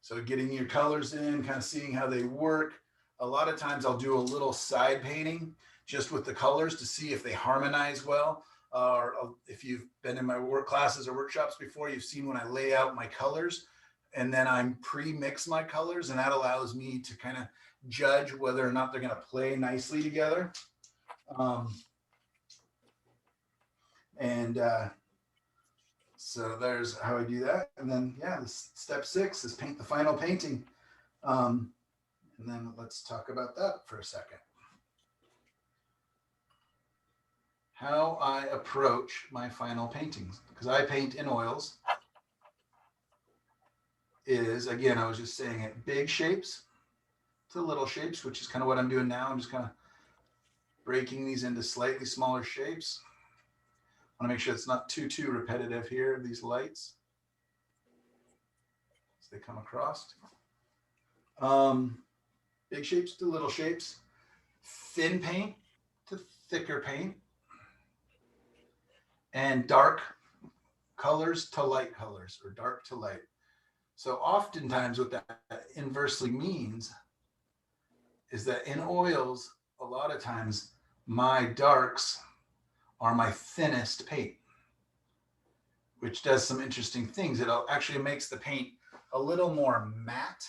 so getting your colors in, kind of seeing how they work. A lot of times I'll do a little side painting just with the colors to see if they harmonize well. Or if you've been in my work classes or workshops before, you've seen when I lay out my colors and then I'm pre-mix my colors, and that allows me to kind of judge whether or not they're going to play nicely together. So there's how I do that. And then, yeah, step 6 is paint the final painting. And then let's talk about that for a second. How I approach my final paintings, because I paint in oils, is, again, I was just saying it, big shapes to little shapes, which is kind of what I'm doing now. I'm just kind of breaking these into slightly smaller shapes. I want to make sure it's not too repetitive here, these lights, as they come across. Big shapes to little shapes, thin paint to thicker paint, and dark colors to light colors, or dark to light. So oftentimes what that inversely means is that in oils, a lot of times my darks are my thinnest paint, which does some interesting things. It actually makes the paint a little more matte,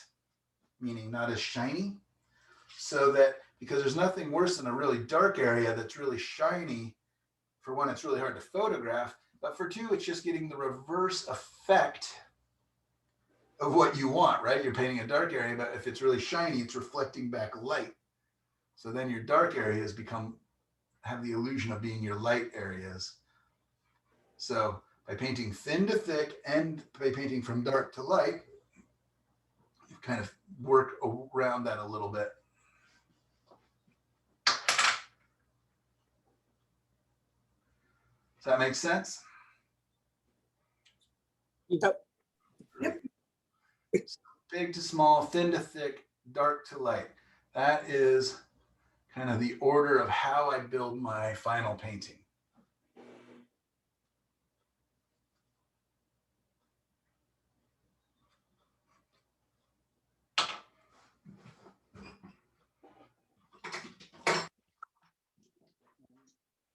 meaning not as shiny. So that, because there's nothing worse than a really dark area that's really shiny. For one, it's really hard to photograph, but for two, it's just getting the reverse effect of what you want, right? You're painting a dark area, but if it's really shiny, it's reflecting back light. So then your dark areas have the illusion of being your light areas. So by painting thin to thick and by painting from dark to light, you kind of work around that a little bit. Does that make sense? Yep. Big to small, thin to thick, dark to light. That is kind of the order of how I build my final painting.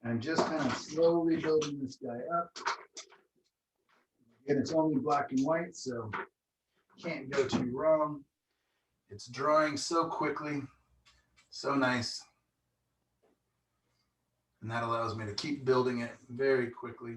I'm just kind of slowly building this guy up. And it's only black and white, so can't go too wrong. It's drying so quickly, so nice. And that allows me to keep building it very quickly.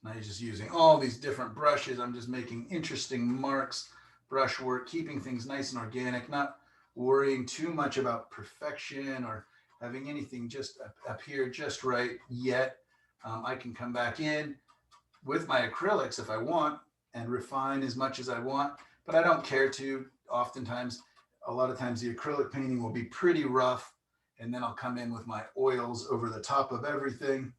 Now you're just using all these different brushes. I'm just making interesting marks, brush work, keeping things nice and organic, not worrying too much about perfection or having anything just appear just right yet. I can come back in with my acrylics if I want and refine as much as I want, but I don't care to. Oftentimes, a lot of times the acrylic painting will be pretty rough, and then I'll come in with my oils over the top of everything.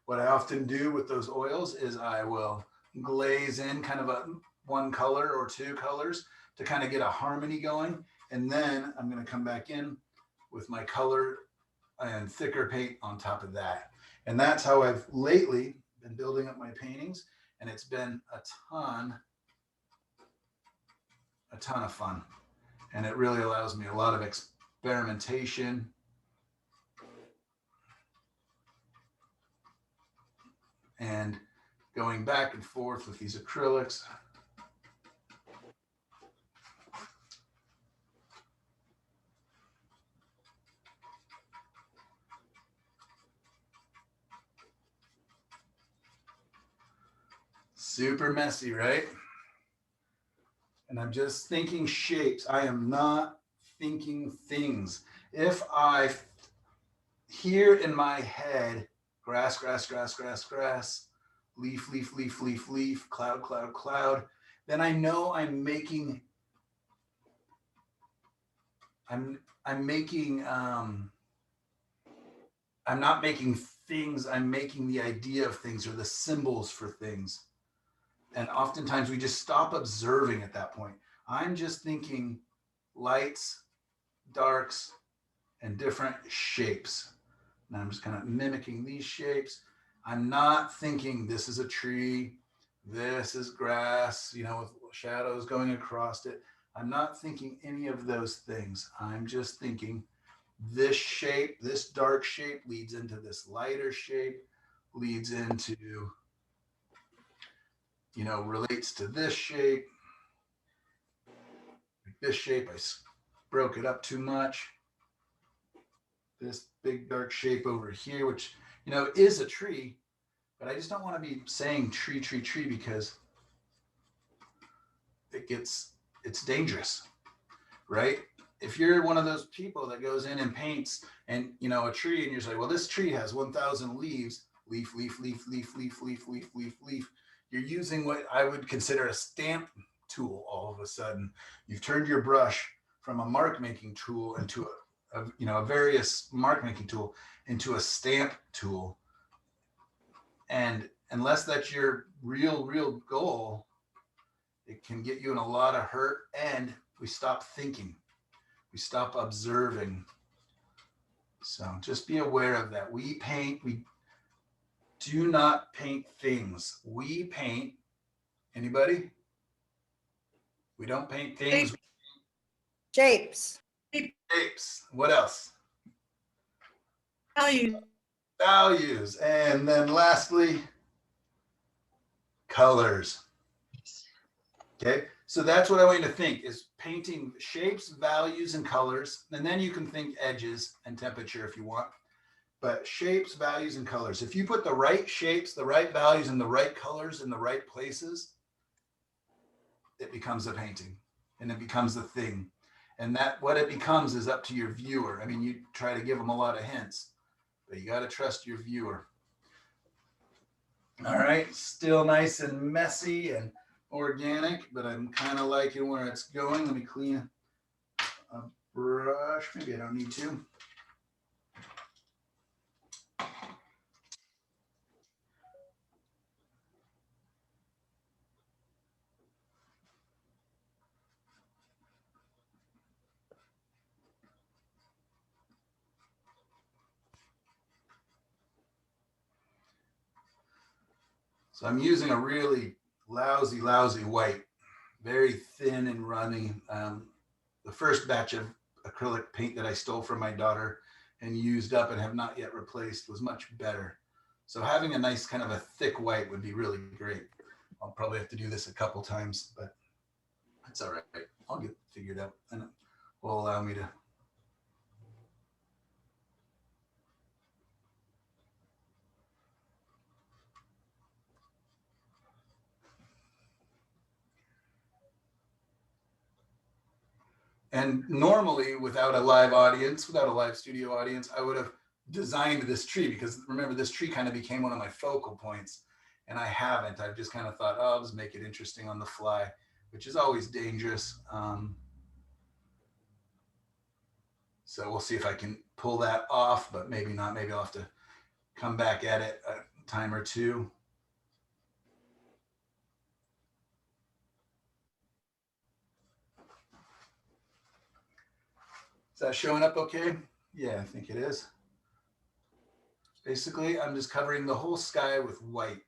What I often do with those oils is I will glaze in kind of a one color or two colors to kind of get a harmony going. And then I'm going to come back in with my color and thicker paint on top of that. And that's how I've lately been building up my paintings. And it's been a ton of fun. And it really allows me a lot of experimentation. And going back and forth with these acrylics. Super messy, right? And I'm just thinking shapes. I am not thinking things. If I hear in my head, grass, grass, grass, grass, grass, leaf, leaf, leaf, leaf, leaf, cloud, cloud, cloud, then I know I'm making, I'm not making things, I'm making the idea of things or the symbols for things. And oftentimes we just stop observing at that point. I'm just thinking lights, darks, and different shapes. And I'm just kind of mimicking these shapes. I'm not thinking this is a tree, this is grass, you know, with shadows going across it. I'm not thinking any of those things. I'm just thinking this shape, this dark shape leads into this lighter shape, leads into, you know, relates to this shape. Like this shape, I broke it up too much. This big dark shape over here, which, you know, is a tree, but I just don't want to be saying tree, tree, tree because it's dangerous, right? If you're one of those people that goes in and paints and, you know, a tree and you're like, well, this tree has 1,000 leaves, leaf, leaf, leaf, leaf, leaf, leaf, leaf, leaf, leaf. You're using what I would consider a stamp tool all of a sudden. You've turned your brush from a mark making tool into a various mark making tool into a stamp tool. And unless that's your real goal, it can get you in a lot of hurt, and we stop thinking. We stop observing. So just be aware of that. We do not paint things. We paint, anybody? We don't paint things. Shapes. Shapes. What else? Value. Values. And then lastly, colors. Okay, so that's what I want you to think is painting shapes, values, and colors. And then you can think edges and temperature if you want. But shapes, values, and colors. If you put the right shapes, the right values, and the right colors in the right places, it becomes a painting and it becomes a thing. And that what it becomes is up to your viewer. I mean, you try to give them a lot of hints, but you got to trust your viewer. All right, still nice and messy and organic, but I'm kind of liking where it's going. Let me clean a brush. Maybe I don't need to. So I'm using a really lousy white, very thin and runny. The first batch of acrylic paint that I stole from my daughter and used up and have not yet replaced was much better. So having a nice kind of a thick white would be really great. I'll probably have to do this a couple times, but that's all right. I'll get figured out, and it will allow me to. And normally, without a live audience, without a live studio audience, I would have designed this tree, because remember, this tree kind of became one of my focal points, and I haven't. I've just kind of thought, oh, I'll just make it interesting on the fly, which is always dangerous. So we'll see if I can pull that off, but maybe not. Maybe I'll have to come back at it a time or two. Is that showing up okay? Yeah, I think it is. Basically, I'm just covering the whole sky with white,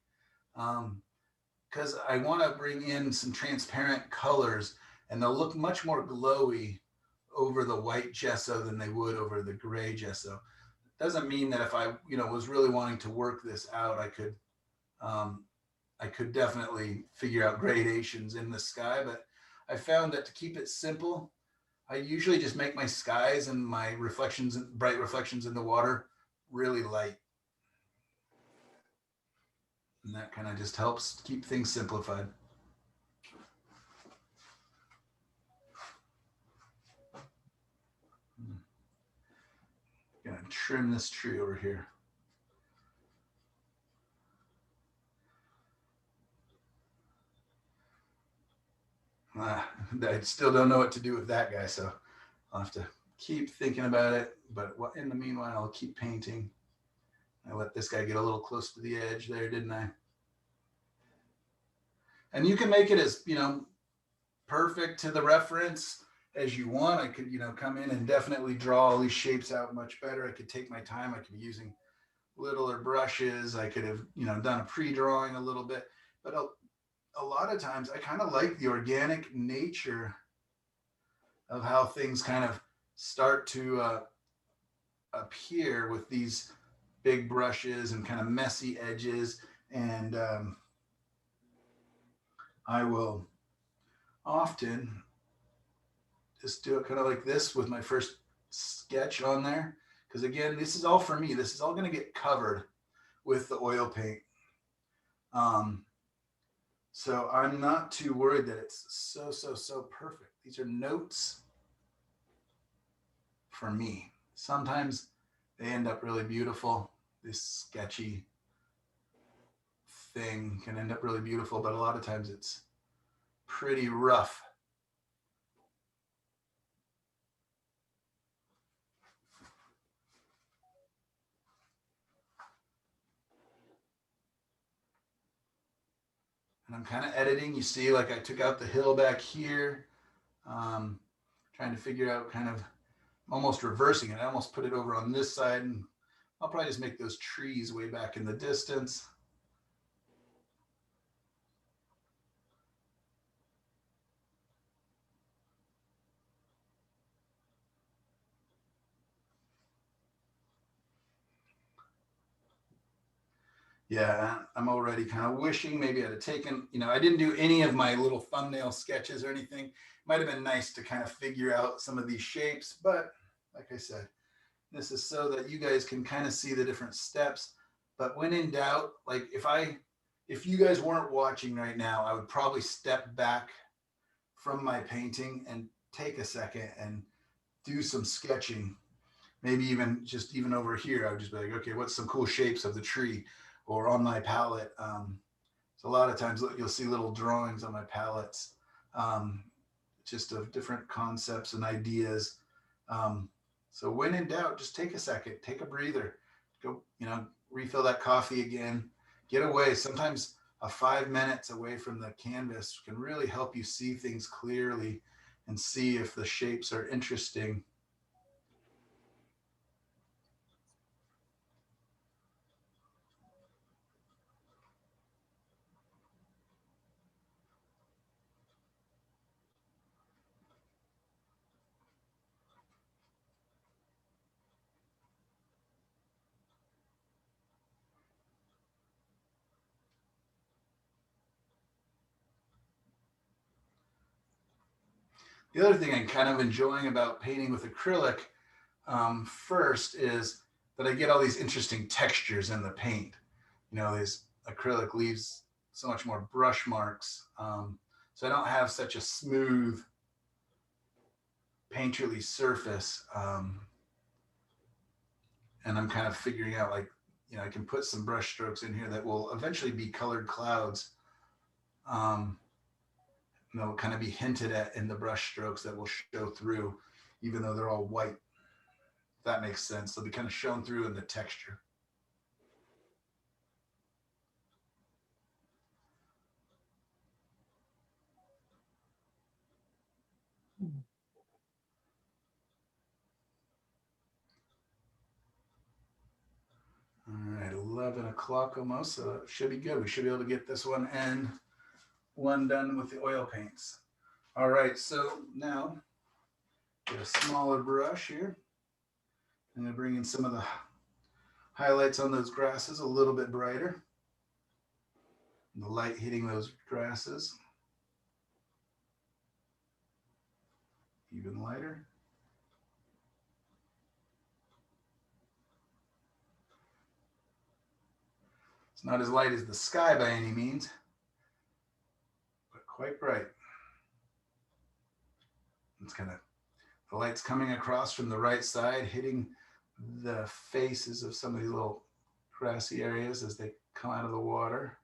because I want to bring in some transparent colors, and they'll look much more glowy over the white gesso than they would over the gray gesso. Doesn't mean that if I, was really wanting to work this out, I could definitely figure out gradations in the sky, but I found that to keep it simple, I usually just make my skies and my reflections, bright reflections in the water, really light. And that kind of just helps keep things simplified. Gonna trim this tree over here. I still don't know what to do with that guy, so I'll have to keep thinking about it. But in the meanwhile, I'll keep painting. I let this guy get a little close to the edge there, didn't I? And you can make it as, perfect to the reference as you want. I could, come in and definitely draw all these shapes out much better. I could take my time. I could be using littler brushes. I could have, done a pre-drawing a little bit. But a lot of times I kind of like the organic nature of how things kind of start to appear with these big brushes and kind of messy edges. And I will often just do it kind of like this with my first sketch on there. Because again, this is all for me. This is all going to get covered with the oil paint. So I'm not too worried that it's so perfect. These are notes for me. Sometimes they end up really beautiful. This sketchy thing can end up really beautiful, but a lot of times it's pretty rough. And I'm kind of editing. You see, like I took out the hill back here, trying to figure out kind of almost reversing it. I almost put it over on this side, and I'll probably just make those trees way back in the distance. Yeah, I'm already kind of wishing maybe I'd have taken, I didn't do any of my little thumbnail sketches or anything. Might have been nice to kind of figure out some of these shapes, but like I said, this is so that you guys can kind of see the different steps. But when in doubt, like if you guys weren't watching right now, I would probably step back from my painting and take a second and do some sketching. Maybe even over here, I would just be like, okay, what's some cool shapes of the tree? Or on my palette. So a lot of times you'll see little drawings on my palettes, just of different concepts and ideas. So when in doubt, just take a second, take a breather, go, refill that coffee again, get away. Sometimes a 5 minutes away from the canvas can really help you see things clearly and see if the shapes are interesting. The other thing I'm kind of enjoying about painting with acrylic first is that I get all these interesting textures in the paint. You know, this acrylic leaves so much more brush marks. So I don't have such a smooth painterly surface. And I'm kind of figuring out, like, you know, I can put some brush strokes in here that will eventually be colored clouds. And they'll kind of be hinted at in the brush strokes that will show through, even though they're all white. If that makes sense. They'll be kind of shown through in the texture. All right, 11 o'clock almost, so it should be good. We should be able to get this one and one done with the oil paints. All right, so now get a smaller brush here. I'm gonna bring in some of the highlights on those grasses a little bit brighter. And the light hitting those grasses even lighter. It's not as light as the sky by any means, but quite bright. It's kind of, the light's coming across from the right side, hitting the faces of some of these little grassy areas as they come out of the water.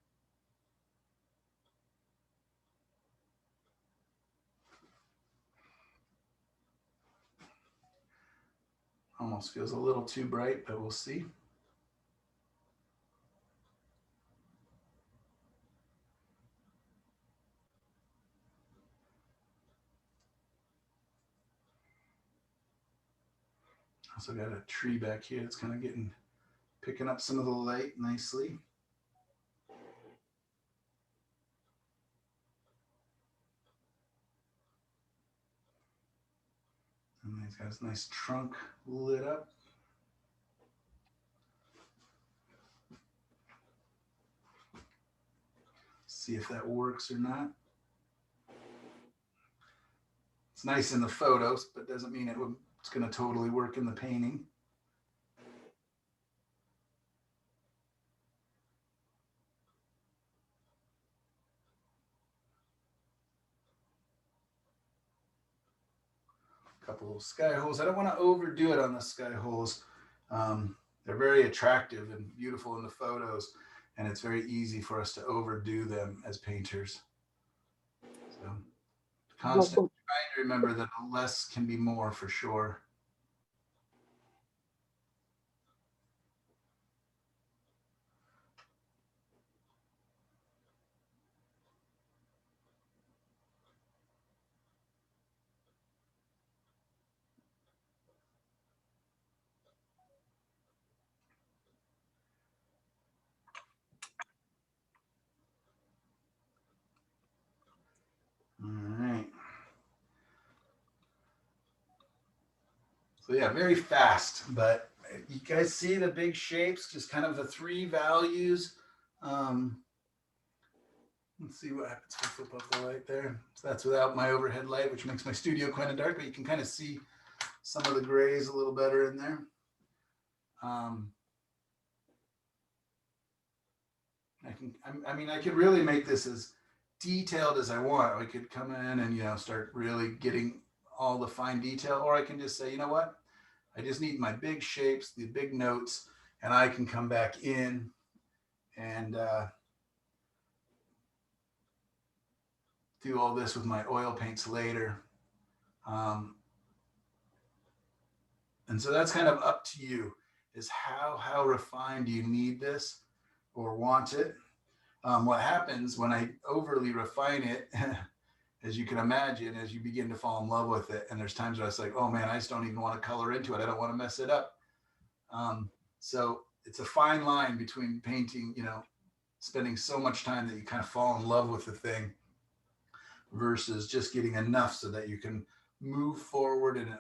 Almost feels a little too bright, but we'll see. Also got a tree back here that's kind of picking up some of the light nicely. And he's got his nice trunk lit up. See if that works or not. It's nice in the photos, but doesn't mean it's going to totally work in the painting. A couple of sky holes. I don't want to overdo it on the sky holes. They're very attractive and beautiful in the photos, and it's very easy for us to overdo them as painters. So constant trying to remember that less can be more for sure. All right. So yeah, very fast, but you guys see the big shapes, just kind of the three values. Let's see what happens if I flip up the light there. So that's without my overhead light, which makes my studio kind of dark, but you can kind of see some of the grays a little better in there. I could really make this as detailed as I want. I could come in and, you know, start really getting all the fine detail, or I can just say, you know what? I just need my big shapes, the big notes, and I can come back in and do all this with my oil paints later. And so that's kind of up to you, is how refined do you need this or want it? What happens when I overly refine it, as you can imagine, as you begin to fall in love with it, and there's times where it's like, oh man, I just don't even want to color into it. I don't want to mess it up. So it's a fine line between painting, you know, spending so much time that you kind of fall in love with the thing versus just getting enough so that you can move forward in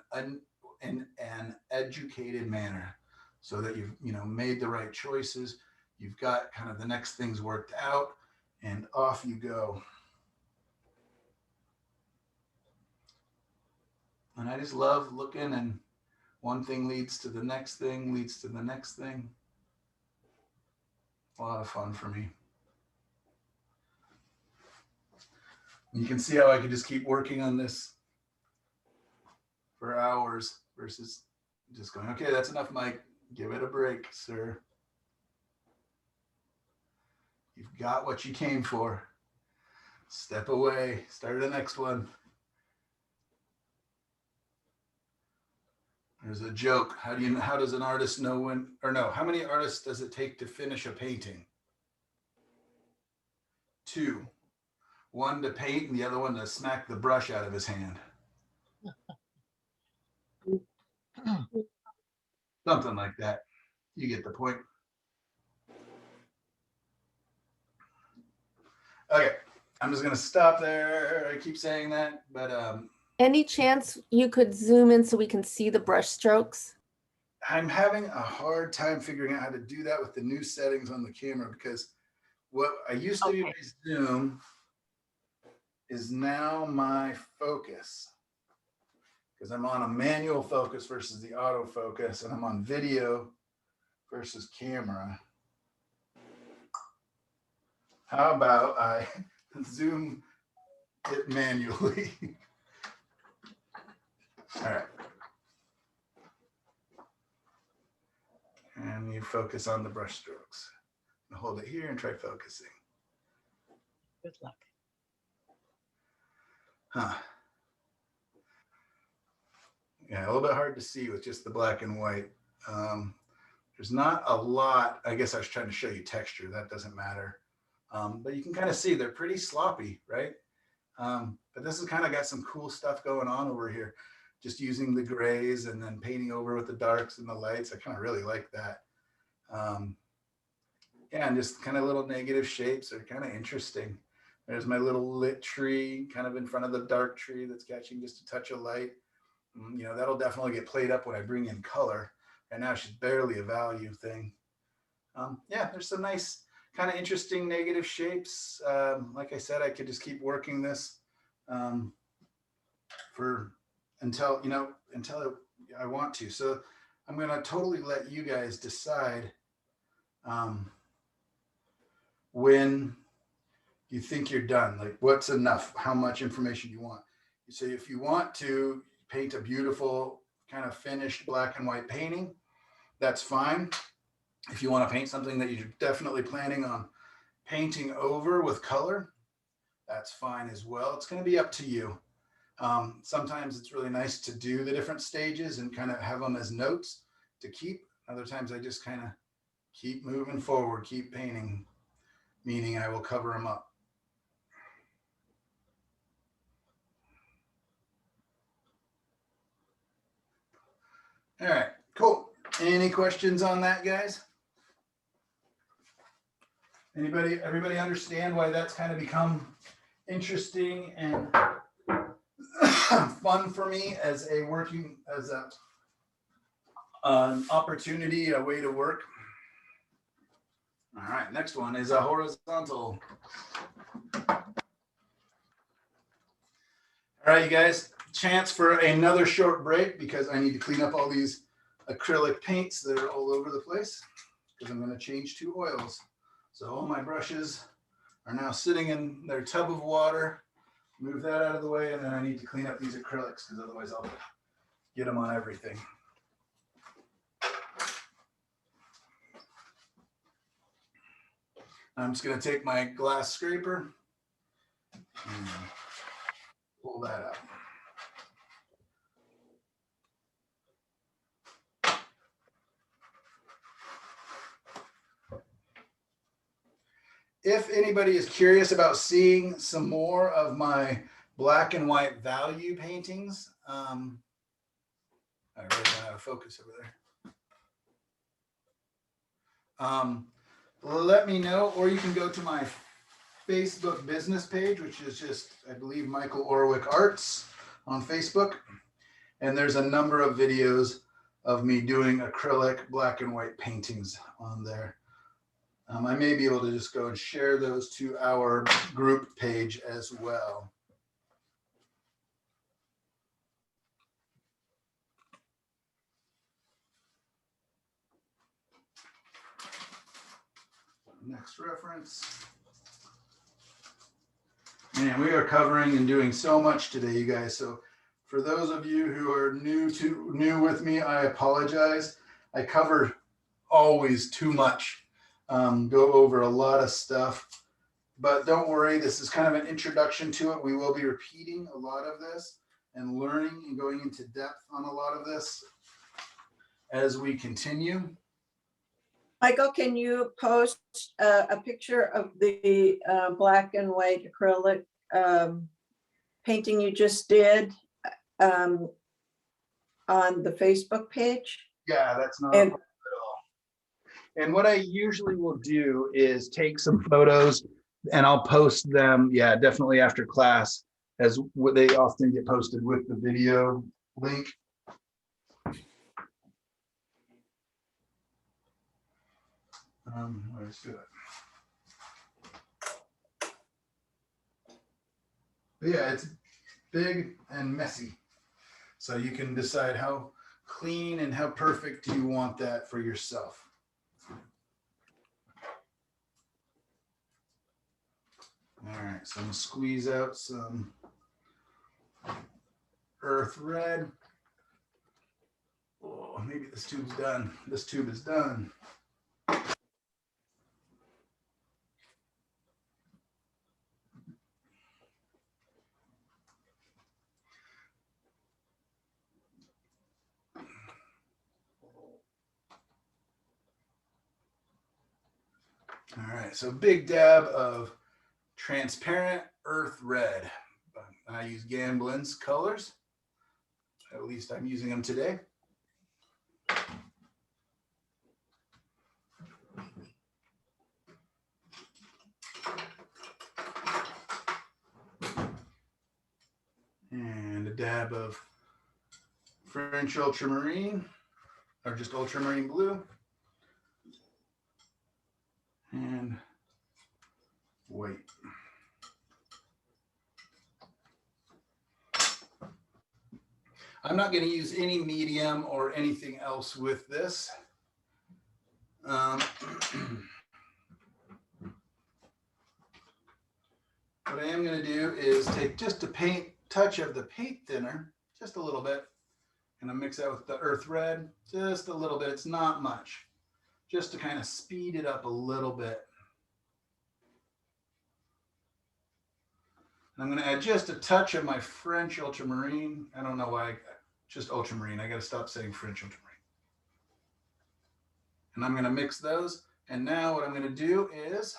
an educated manner, so that you've, you know, made the right choices. You've got kind of the next things worked out, and off you go. And I just love looking, and one thing leads to the next thing, leads to the next thing. A lot of fun for me. You can see how I could just keep working on this for hours versus just going, okay, that's enough, Mike. Give it a break, sir. You've got what you came for. Step away, start the next one. There's a joke. How does an artist know when, or no, how many artists does it take to finish a painting? 2. One to paint and the other one to smack the brush out of his hand. Something like that. You get the point. Okay, I'm just gonna stop there. I keep saying that, but Any chance you could zoom in so we can see the brush strokes? I'm having a hard time figuring out how to do that with the new settings on the camera, because what I used to do by zoom is now my focus, because I'm on a manual focus versus the autofocus, and I'm on video versus camera. How about I zoom it manually? All right. And you focus on the brush strokes. And hold it here and try focusing. Good luck. Huh. Yeah, a little bit hard to see with just the black and white. There's not a lot. I guess I was trying to show you texture. That doesn't matter. But you can kind of see they're pretty sloppy, right? But this has kind of got some cool stuff going on over here. Just using the grays and then painting over with the darks and the lights. I kind of really like that. Yeah, and just kind of little negative shapes are kind of interesting. There's my little lit tree kind of in front of the dark tree that's catching just a touch of light. You know, that'll definitely get played up when I bring in color. Right now, she's barely a value thing. Yeah, there's some nice kind of interesting negative shapes. Like I said, I could just keep working this until I want to. So I'm going to totally let you guys decide when you think you're done, like what's enough, how much information you want. So if you want to paint a beautiful kind of finished black and white painting, that's fine. If you want to paint something that you're definitely planning on painting over with color, that's fine as well. It's going to be up to you. Sometimes it's really nice to do the different stages and kind of have them as notes to keep. Other times I just kind of keep moving forward, keep painting, meaning I will cover them up. All right, cool. Any questions on that, guys? Everybody understand why that's kind of become interesting and fun for me as an opportunity, a way to work? All right, next one is a horizontal. All right, you guys, chance for another short break because I need to clean up all these acrylic paints that are all over the place because I'm going to change to oils. So all my brushes are now sitting in their tub of water. Move that out of the way, and then I need to clean up these acrylics because otherwise I'll get them on everything. I'm just going to take my glass scraper and pull that out. If anybody is curious about seeing some more of my black and white value paintings, I really don't have a focus over there. Let me know, or you can go to my Facebook business page, which is just, I believe, Michael Orwick Arts on Facebook. And there's a number of videos of me doing acrylic black and white paintings on there. I may be able to just go and share those to our group page as well. Next reference. Man, we are covering and doing so much today, you guys. So for those of you who are new with me, I apologize. I cover always too much, go over a lot of stuff, but don't worry. This is kind of an introduction to it. We will be repeating a lot of this and learning and going into depth on a lot of this as we continue. Michael, can you post a picture of the black and white acrylic painting you just did on the Facebook page? Yeah, that's not a problem at all. And what I usually will do is take some photos and I'll post them, yeah, definitely after class, as what they often get posted with the video link. Let's do it. But yeah, it's big and messy. So you can decide how clean and how perfect you want that for yourself. All right, so I'm gonna squeeze out some earth red. Oh, maybe this tube's done. This tube is done. All right, so big dab of transparent earth red. I use Gamblin's colors. At least I'm using them today. And a dab of French ultramarine, or just ultramarine blue. And white. I'm not going to use any medium or anything else with this. What I am going to do is take just a touch of the paint thinner, just a little bit, and I mix that with the earth red, just a little bit. It's not much, just to kind of speed it up a little bit. I'm going to add just a touch of my French ultramarine. I don't know why, just ultramarine. I got to stop saying French ultramarine. And I'm going to mix those. And now what I'm going to do is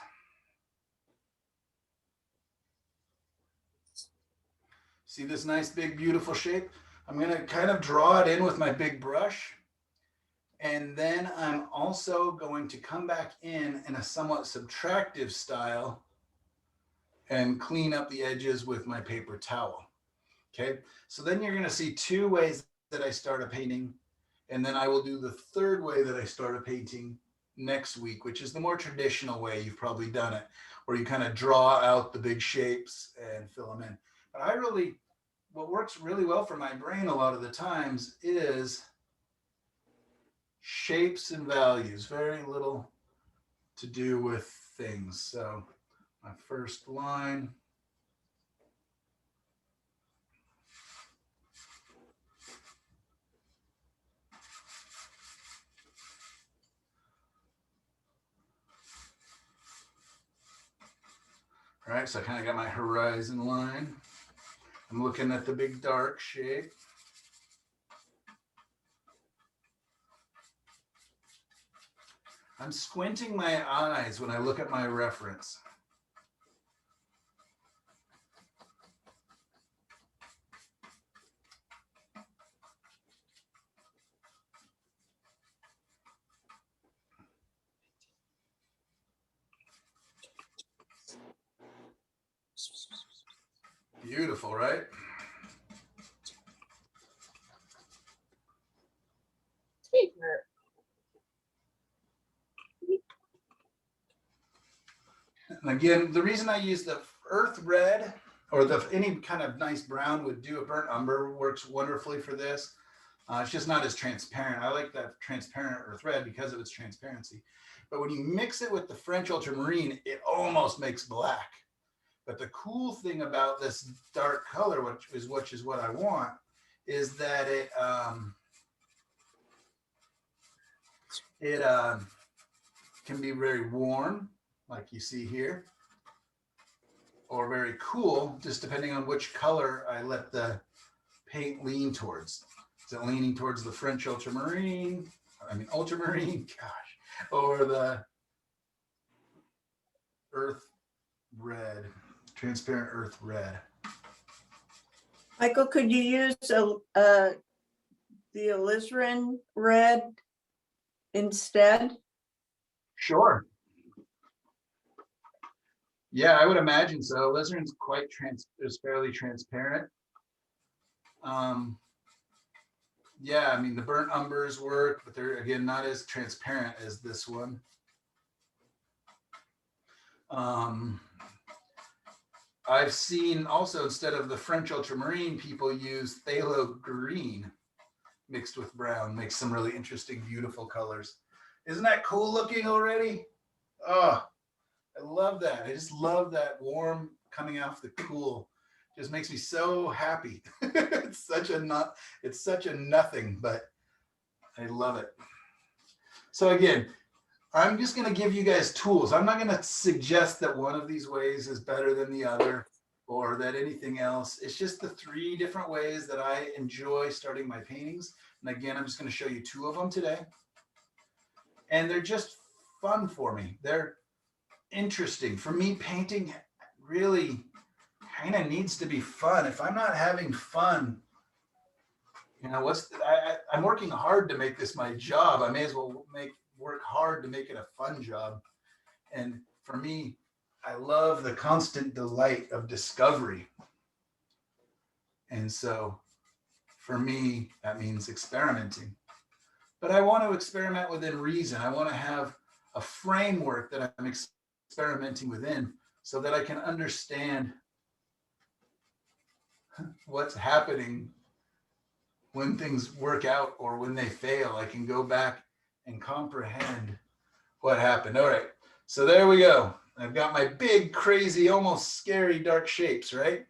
see this nice, big, beautiful shape. I'm going to kind of draw it in with my big brush. And then I'm also going to come back in a somewhat subtractive style and clean up the edges with my paper towel. Okay, so then you're going to see two ways that I start a painting, and then I will do the third way that I start a painting next week, which is the more traditional way. You've probably done it, where you kind of draw out the big shapes and fill them in. But what works really well for my brain a lot of the times is shapes and values, very little to do with things. So my first line. All right, so I kind of got my horizon line. I'm looking at the big dark shape. I'm squinting my eyes when I look at my reference. Beautiful, right? And again, the reason I use the earth red or any kind of nice brown would do, a burnt umber works wonderfully for this. It's just not as transparent. I like that transparent earth red because of its transparency. But when you mix it with the French ultramarine, it almost makes black. But the cool thing about this dark color, which is what I want, is that it can be very warm, like you see here, or very cool, just depending on which color I let the paint lean towards. Is it leaning towards the French ultramarine? I mean, ultramarine, gosh, or the earth red, transparent earth red. Michael, could you use the alizarin red instead? Sure. Yeah, I would imagine so. Alizarin's quite is fairly transparent. Yeah, I mean, the burnt umbers work, but they're, again, not as transparent as this one. I've seen also, instead of the French ultramarine, people use phthalo green mixed with brown, makes some really interesting, beautiful colors. Isn't that cool looking already? Oh, I love that. I just love that warm coming off the cool. Just makes me so happy. It's such a nothing, but I love it. So again, I'm just going to give you guys tools. I'm not going to suggest that one of these ways is better than the other or that anything else. It's just the 3 different ways that I enjoy starting my paintings. And again, I'm just going to show you 2 of them today. And they're just fun for me. They're interesting. For me, painting really kind of needs to be fun. If I'm not having fun, you know, I'm working hard to make this my job. I may as well work hard to make it a fun job. And for me, I love the constant delight of discovery. And so for me, that means experimenting. But I want to experiment within reason. I want to have a framework that I'm experimenting within so that I can understand what's happening when things work out or when they fail. I can go back and comprehend what happened. All right, so there we go. I've got my big, crazy, almost scary dark shapes, right?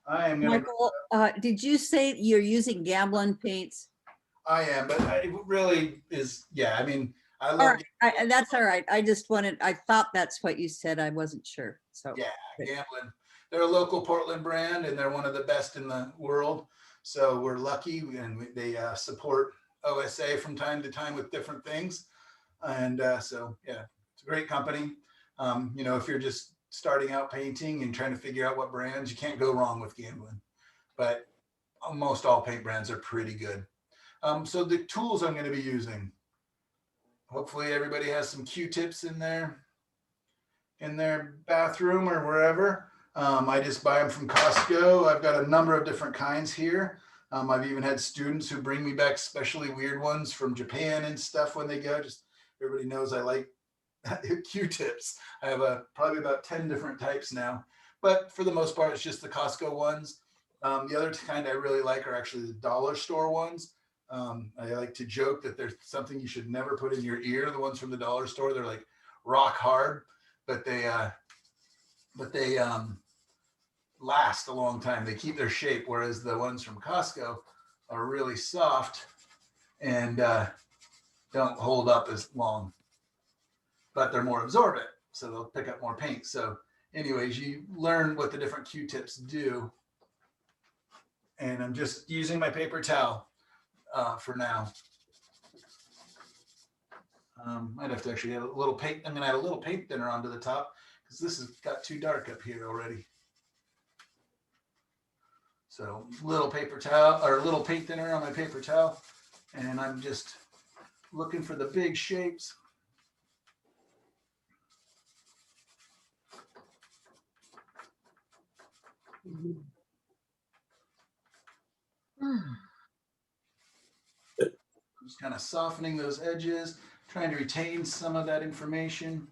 I am gonna. Michael, did you say you're using Gamblin paints? I am, but it really is, yeah, I mean, I All love. right, that's all right. I just wanted, I thought that's what you said. I wasn't sure, so. Yeah, Gamblin. They're a local Portland brand and they're one of the best in the world. So we're lucky and they support OSA from time to time with different things. And so, yeah, it's a great company. You know, if you're just starting out painting and trying to figure out what brands, you can't go wrong with Gamblin. But almost all paint brands are pretty good. So the tools I'm going to be using, hopefully everybody has some Q-tips in their bathroom or wherever. I just buy them from Costco. I've got a number of different kinds here. I've even had students who bring me back especially weird ones from Japan and stuff when they go. Just everybody knows I like Q-tips. I have probably about 10 different types now, but for the most part, it's just the Costco ones. The other kind I really like are actually the dollar store ones. I like to joke that there's something you should never put in your ear. The ones from the dollar store, they're like rock hard, but they last a long time. They keep their shape, whereas the ones from Costco are really soft and don't hold up as long, but they're more absorbent, so they'll pick up more paint. So anyways, you learn what the different Q-tips do. And I'm just using my paper towel for now. Might have to actually add a little paint. I'm gonna add a little paint thinner onto the top because this has got too dark up here already. So little paper towel or a little paint thinner on my paper towel. And I'm just looking for the big shapes. Just kind of softening those edges, trying to retain some of that information.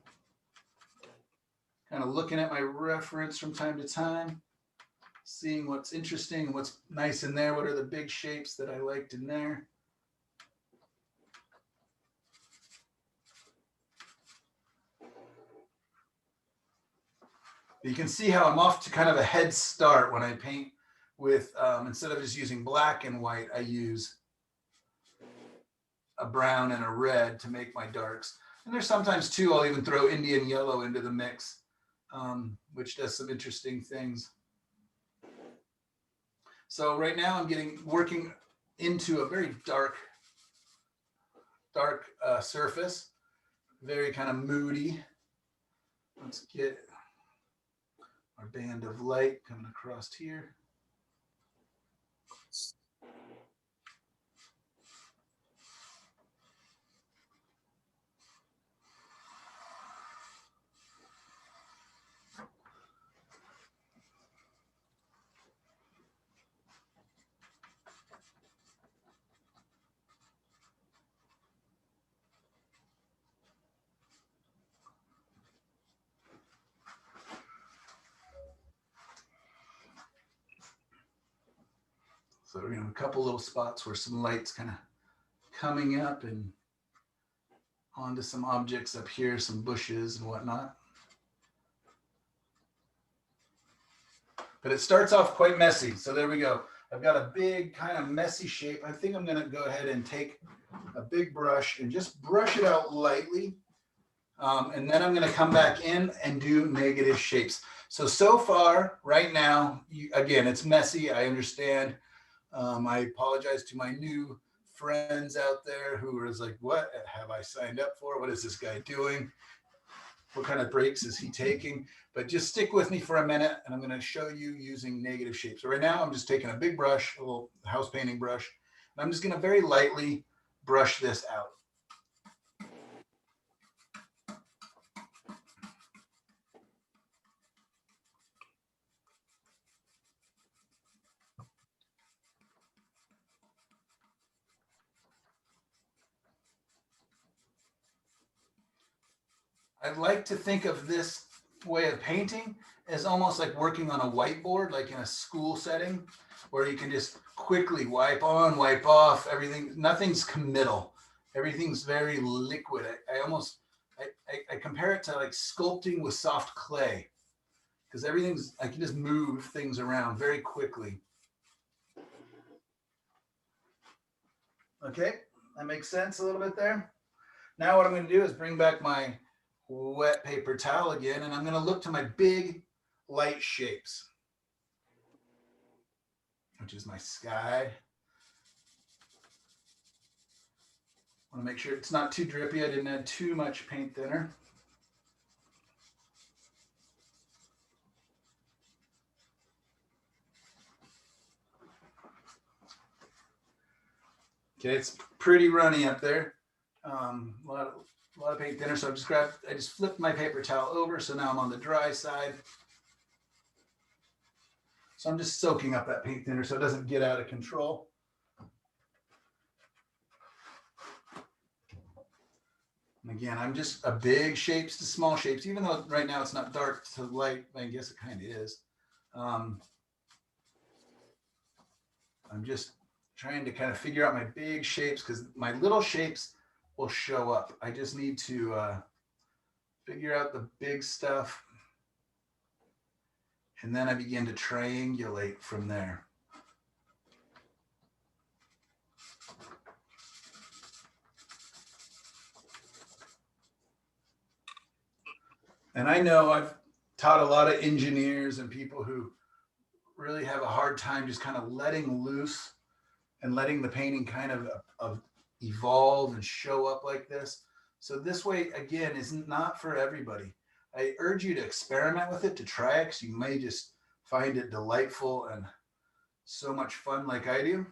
Kind of looking at my reference from time to time. seeing what's interesting and what's nice in there. What are the big shapes that I liked in there? You can see how I'm off to kind of a head start when I paint with, instead of just using black and white, I use a brown and a red to make my darks. And there's sometimes too, I'll even throw Indian yellow into the mix, which does some interesting things. So right now I'm working into a very dark surface, very kind of moody. Let's get our band of light coming across here. So we're gonna have a couple little spots where some light's kind of coming up and onto some objects up here, some bushes and whatnot. But it starts off quite messy. So there we go. I've got a big kind of messy shape. I think I'm gonna go ahead and take a big brush and just brush it out lightly. And then I'm gonna come back in and do negative shapes. So far, right now, again, it's messy, I understand. I apologize to my new friends out there who are like, what have I signed up for? What is this guy doing? What kind of breaks is he taking? But just stick with me for a minute and I'm going to show you using negative shapes. So right now I'm just taking a big brush, a little house painting brush, and I'm just going to very lightly brush this out. I like to think of this way of painting as almost like working on a whiteboard, like in a school setting, where you can just quickly wipe on, wipe off, everything, nothing's committal. Everything's very liquid. I compare it to like sculpting with soft clay, because I can just move things around very quickly. Okay, that makes sense a little bit there. Now what I'm going to do is bring back my wet paper towel again, and I'm going to look to my big light shapes, which is my sky. I want to make sure it's not too drippy. I didn't add too much paint thinner. Okay, it's pretty runny up there. A lot of paint thinner, so I just flipped my paper towel over, so now I'm on the dry side. So I'm just soaking up that paint thinner so it doesn't get out of control. And again, I'm just a big shapes to small shapes, even though right now it's not dark to light, I guess it kind of is. I'm just trying to kind of figure out my big shapes because my little shapes will show up. I just need to figure out the big stuff. And then I begin to triangulate from there. And I know I've taught a lot of engineers and people who really have a hard time just kind of letting loose and letting the painting kind of evolve and show up like this. So this way, again, is not for everybody. I urge you to experiment with it, to try it, because you may just find it delightful and so much fun like I do.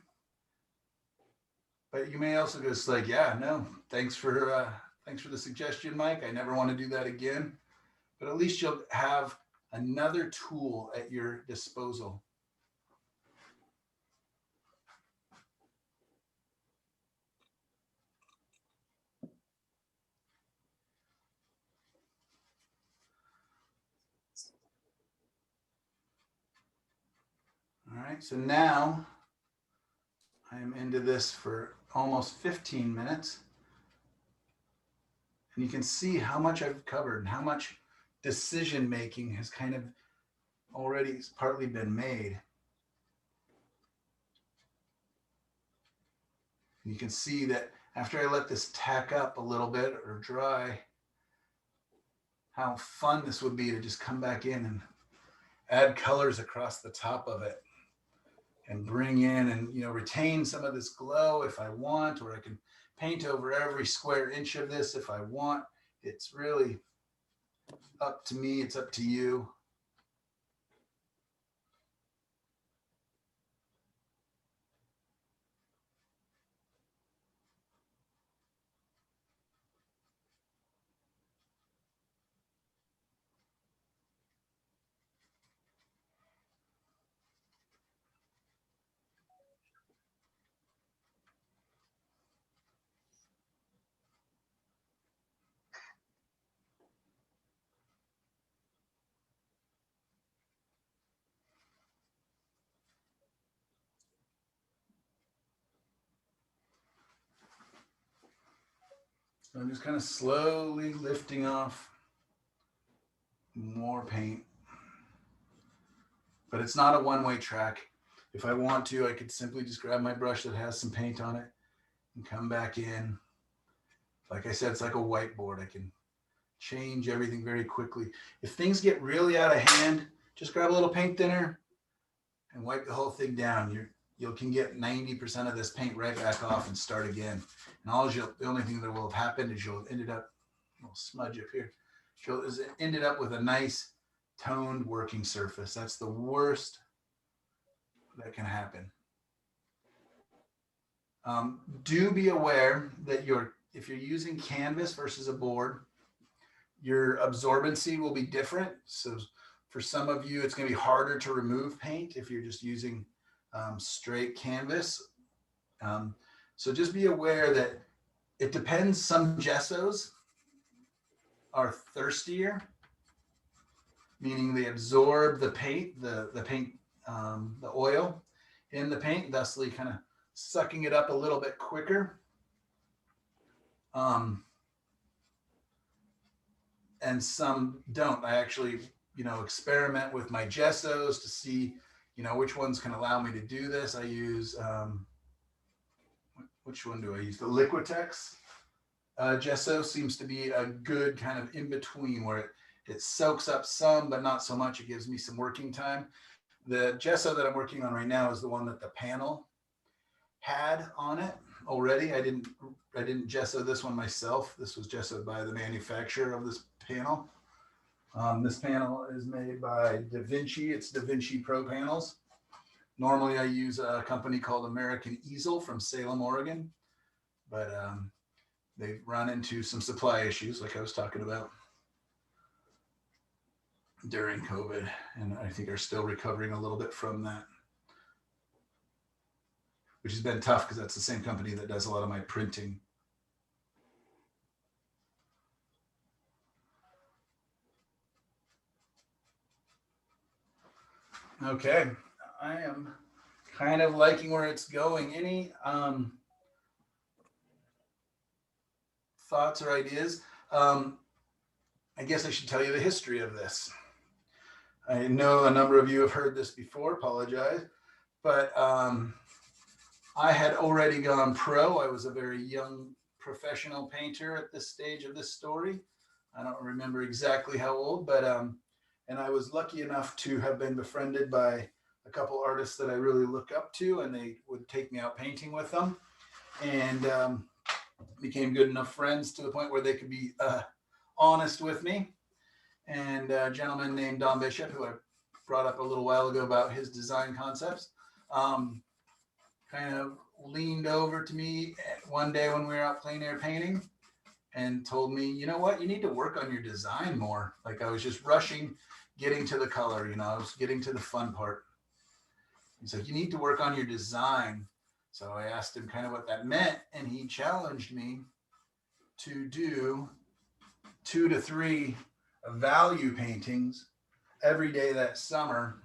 But you may also go like, yeah, no, thanks for the suggestion, Mike. I never want to do that again. But at least you'll have another tool at your disposal. right, so now I am into this for almost 15 minutes. And you can see how much I've covered and how much decision making has kind of already partly been made. And you can see that after I let this tack up a little bit or dry, how fun this would be to just come back in and add colors across the top of it and bring in and, you know, retain some of this glow if I want, or I can paint over every square inch of this if I want. It's really up to me. It's up to you. So I'm just kind of slowly lifting off more paint. But it's not a one-way track. If I want to, I could simply just grab my brush that has some paint on it and come back in. Like I said, it's like a whiteboard. I can change everything very quickly. If things get really out of hand, just grab a little paint thinner and wipe the whole thing down. You can get 90% of this paint right back off and start again. And the only thing that will have happened is you'll have ended up, a little smudge up here, you'll have ended up with a nice toned working surface. That's the worst that can happen. Do be aware that if you're using canvas versus a board, your absorbency will be different. So for some of you, it's going to be harder to remove paint if you're just using straight canvas. So just be aware that it depends. Some gessos are thirstier, meaning they absorb the paint, the oil in the paint, thusly kind of sucking it up a little bit quicker. And some don't. I actually, experiment with my gessos to see, which ones can allow me to do this. I use, which one do I use? The Liquitex gesso seems to be a good kind of in between where it soaks up some, but not so much. It gives me some working time. The gesso that I'm working on right now is the one that the panel had on it already. I didn't gesso this one myself. This was gessoed by the manufacturer of this panel. This panel is made by Da Vinci. It's Da Vinci Pro panels. Normally I use a company called American Easel from Salem, Oregon, but they've run into some supply issues like I was talking about during COVID, and I think are still recovering a little bit from that, which has been tough because that's the same company that does a lot of my printing. Okay, I am kind of liking where it's going. Any thoughts or ideas? I guess I should tell you the history of this. I know a number of you have heard this before, apologize, but I had already gone pro. I was a very young professional painter at this stage of this story. I don't remember exactly how old, but and I was lucky enough to have been befriended by a couple artists that I really look up to, and they would take me out painting with them, and became good enough friends to the point where they could be honest with me. And a gentleman named Don Bishop, who I brought up a little while ago about his design concepts, kind of leaned over to me one day when we were out plein air painting and told me, you know what, you need to work on your design more. Like I was just rushing, getting to the color, I was getting to the fun part. He's like, you need to work on your design. So I asked him kind of what that meant, and he challenged me to do 2 to 3 value paintings every day that summer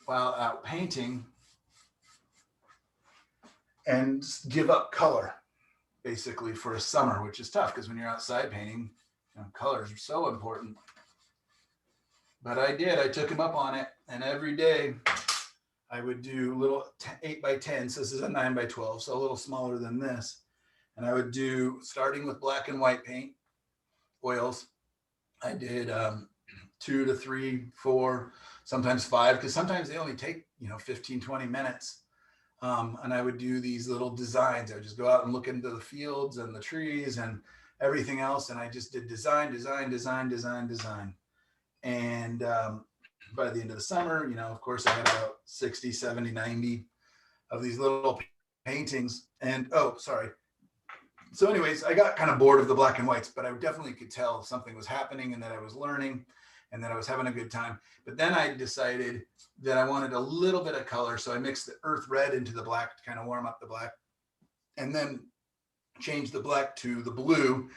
while out painting and give up color basically for a summer, which is tough because when you're outside painting, colors are so important. But I did, I took him up on it, and every day I would do little 8 by 10. So this is a 9 by 12, so a little smaller than this. And I would do, starting with black and white paint, oils. I did 2 to 3, 4, sometimes 5, because sometimes they only take, 15, 20 minutes. And I would do these little designs. I would just go out and look into the fields and the trees and everything else. And I just did design. And by the end of the summer, of course, I had about 60, 70, 90 of these little paintings. And, so anyways, I got kind of bored of the black and whites, but I definitely could tell something was happening and that I was learning and that I was having a good time. But then I decided that I wanted a little bit of color. So I mixed the earth red into the black to kind of warm up the black, and then changed the black to the blue,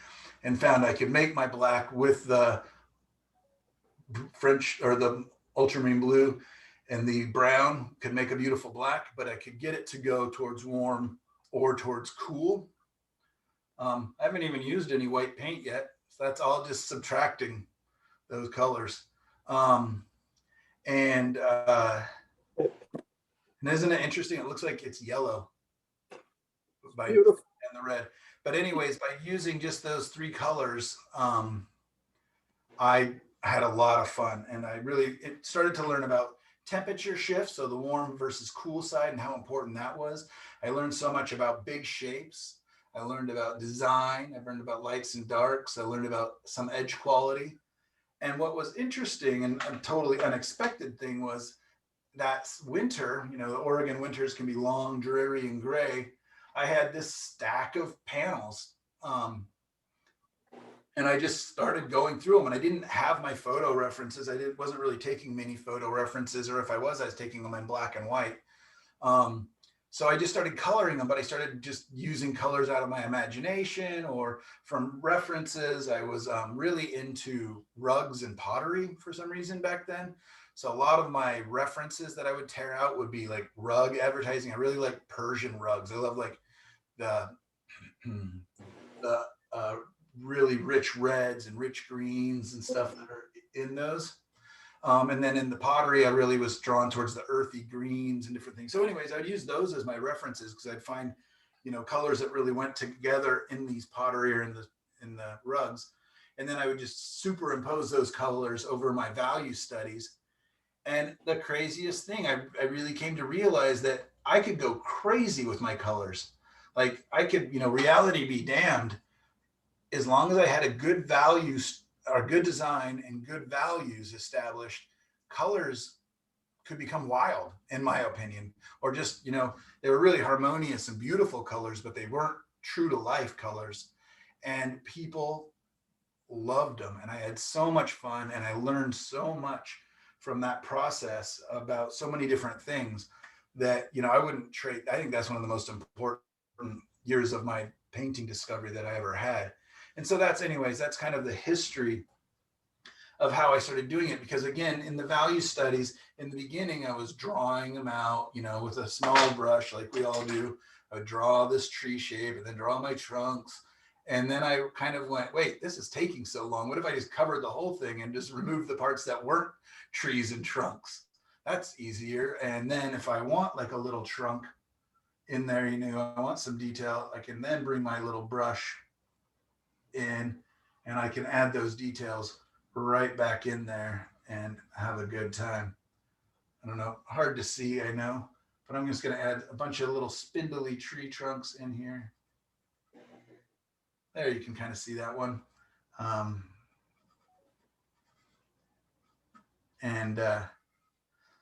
and found I could make my black with the French or the ultramarine blue and the brown could make a beautiful black, but I could get it to go towards warm or towards cool. I haven't even used any white paint yet. So that's all just subtracting those colors. And isn't it interesting? It looks like it's yellow by and the red. But anyways, by using just those 3 colors, I had a lot of fun, and it started to learn about temperature shifts. So the warm versus cool side and how important that was. I learned so much about big shapes. I learned about design. I learned about lights and darks. I learned about some edge quality. And what was interesting and a totally unexpected thing was that winter, the Oregon winters can be long, dreary, and gray. I had this stack of panels. And I just started going through them, and I didn't have my photo references. Wasn't really taking many photo references, or if I was taking them in black and white. So I just started coloring them, but I started just using colors out of my imagination or from references. I was really into rugs and pottery for some reason back then. So a lot of my references that I would tear out would be like rug advertising. I really like Persian rugs. I love like the really rich reds and rich greens and stuff that are in those. And then in the pottery, I really was drawn towards the earthy greens and different things. So anyways, I'd use those as my references because I'd find, colors that really went together in these pottery or in the rugs. And then I would just superimpose those colors over my value studies. And the craziest thing, I really came to realize that I could go crazy with my colors. Like I could, reality be damned, as long as I had a good values or good design and good values established, colors could become wild, in my opinion, or just, they were really harmonious and beautiful colors, but they weren't true to life colors. And people loved them. And I had so much fun, and I learned so much from that process about so many different things that, I wouldn't trade. I think that's one of the most important years of my painting discovery that I ever had. And so that's kind of the history of how I started doing it. Because again, in the value studies, in the beginning, I was drawing them out, with a small brush like we all do. I would draw this tree shape and then draw my trunks. And then I kind of went, wait, this is taking so long. What if I just covered the whole thing and just removed the parts that weren't trees and trunks? That's easier. And then if I want like a little trunk in there, I want some detail, I can then bring my little brush in and I can add those details right back in there and have a good time. I don't know, hard to see, I know, but I'm just going to add a bunch of little spindly tree trunks in here. There, you can kind of see that one.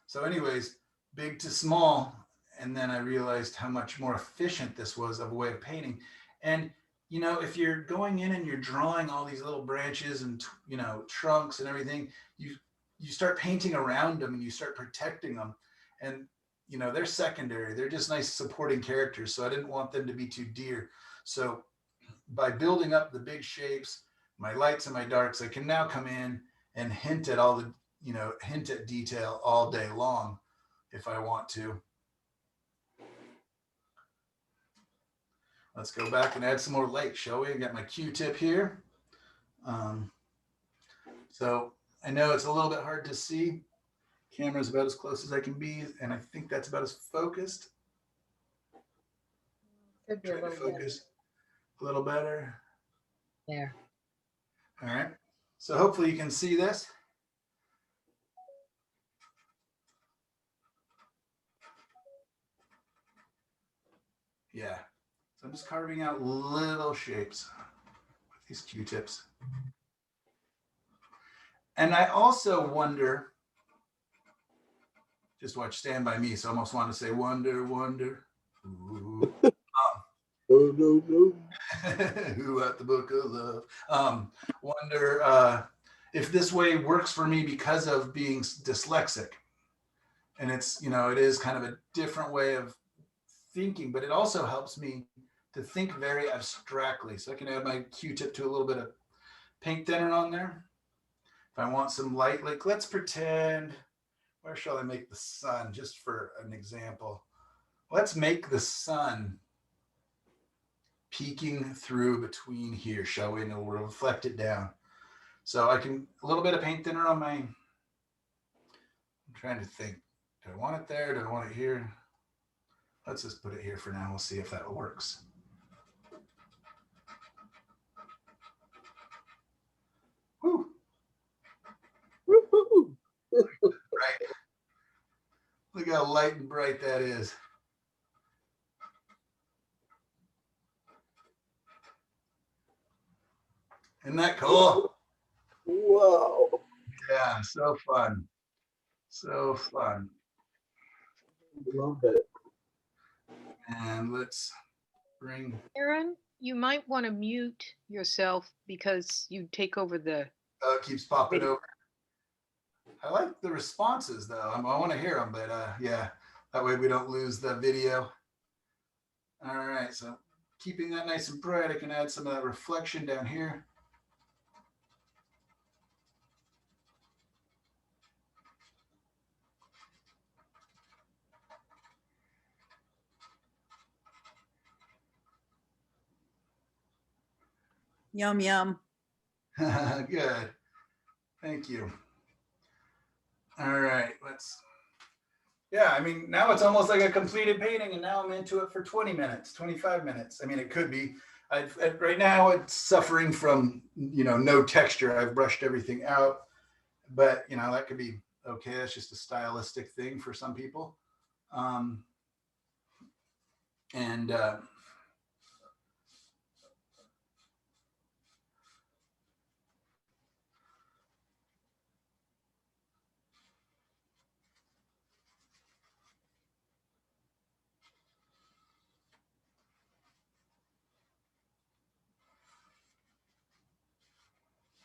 So anyways, big to small. And then I realized how much more efficient this was of a way of painting. And if you're going in and you're drawing all these little branches and, trunks and everything, you start painting around them and you start protecting them. And, they're secondary. They're just nice supporting characters. So I didn't want them to be too dear. So by building up the big shapes, my lights and my darks, I can now come in and hint at all the, hint at detail all day long. if I want to. Let's go back and add some more light, shall we? I got my Q-tip here. So I know it's a little bit hard to see. Camera's about as close as I can be, and I think that's about as focused. Could be a Try to little better. focus a little better. There. All right. So hopefully you can see this. Yeah. So I'm just carving out little shapes with these Q-tips. And I also wonder, just watch Stand By Me, so I almost want to say wonder, wonder. Ooh. No, no, no. Who at the book of love? Wonder if this way works for me because of being dyslexic. And it's, you know, it is kind of a different way of thinking, but it also helps me to think very abstractly. So I can add my Q-tip to a little bit of paint thinner on there. If I want some light, like let's pretend, where shall I make the sun, just for an example? Let's make the sun peeking through between here, shall we? And we'll reflect it down. So I can, a little bit of paint thinner on my, I'm trying to think, do I want it there? Do I want it here? Let's just put it here for now. We'll see if that works. Whew. Woo-hoo. Right. Look how light and bright that is. Isn't that cool? Wow. Yeah, so fun. So fun. Love it. And let's bring, Aaron, you might want to mute yourself because you take over the. it keeps popping over. I like the responses though. I want to hear them, but yeah, that way we don't lose the video. All right, so keeping that nice and bright, I can add some of that reflection down here. Yum, yum. Good. Thank you. All right, let's, yeah, I mean, now it's almost like a completed painting and now I'm into it for 20 minutes, 25 minutes. I mean, it could be, right now it's suffering from, you know, no texture. I've brushed everything out, but you know, that could be okay. That's just a stylistic thing for some people. And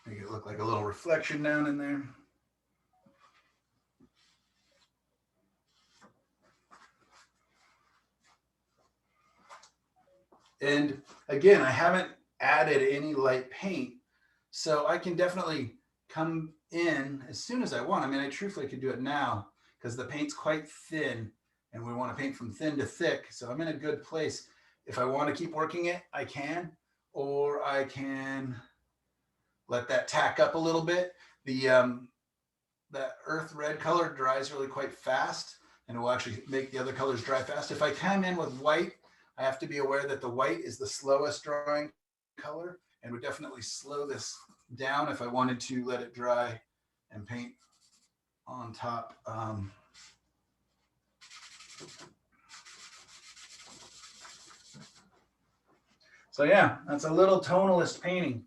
make it look like a little reflection down in there. And again, I haven't added any light paint, so I can definitely come in as soon as I want. I mean, I truthfully could do it now because the paint's quite thin and we want to paint from thin to thick. So I'm in a good place. If I want to keep working it, I can, or I can let that tack up a little bit. That earth red color dries really quite fast and it will actually make the other colors dry fast. If I come in with white, I have to be aware that the white is the slowest drying color and would definitely slow this down if I wanted to let it dry and paint on top. So yeah, that's a little tonalist painting,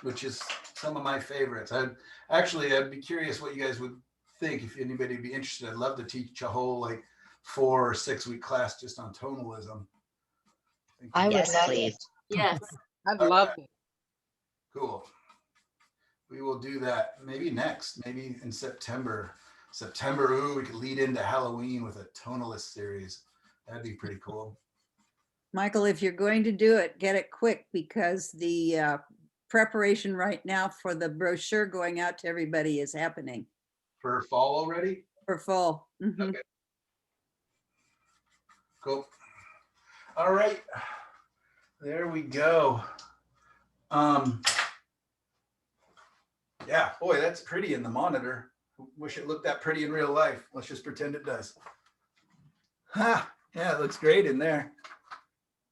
which is some of my favorites. I'd be curious what you guys would think if anybody would be interested. I'd love to teach a whole like 4 or 6 week class just on tonalism. I would Yes, love please. it. Yes. I'd love it. Cool. We will do that maybe next, maybe in September. Ooh, we could lead into Halloween with a tonalist series. That'd be pretty cool. Michael, if you're going to do it, get it quick because the preparation right now for the brochure going out to everybody is happening. For fall already? For full. Mhm. Okay. Cool. All right. There we go. Yeah, boy, that's pretty in the monitor. Wish it looked that pretty in real life. Let's just pretend it does. Ha, yeah, it looks great in there.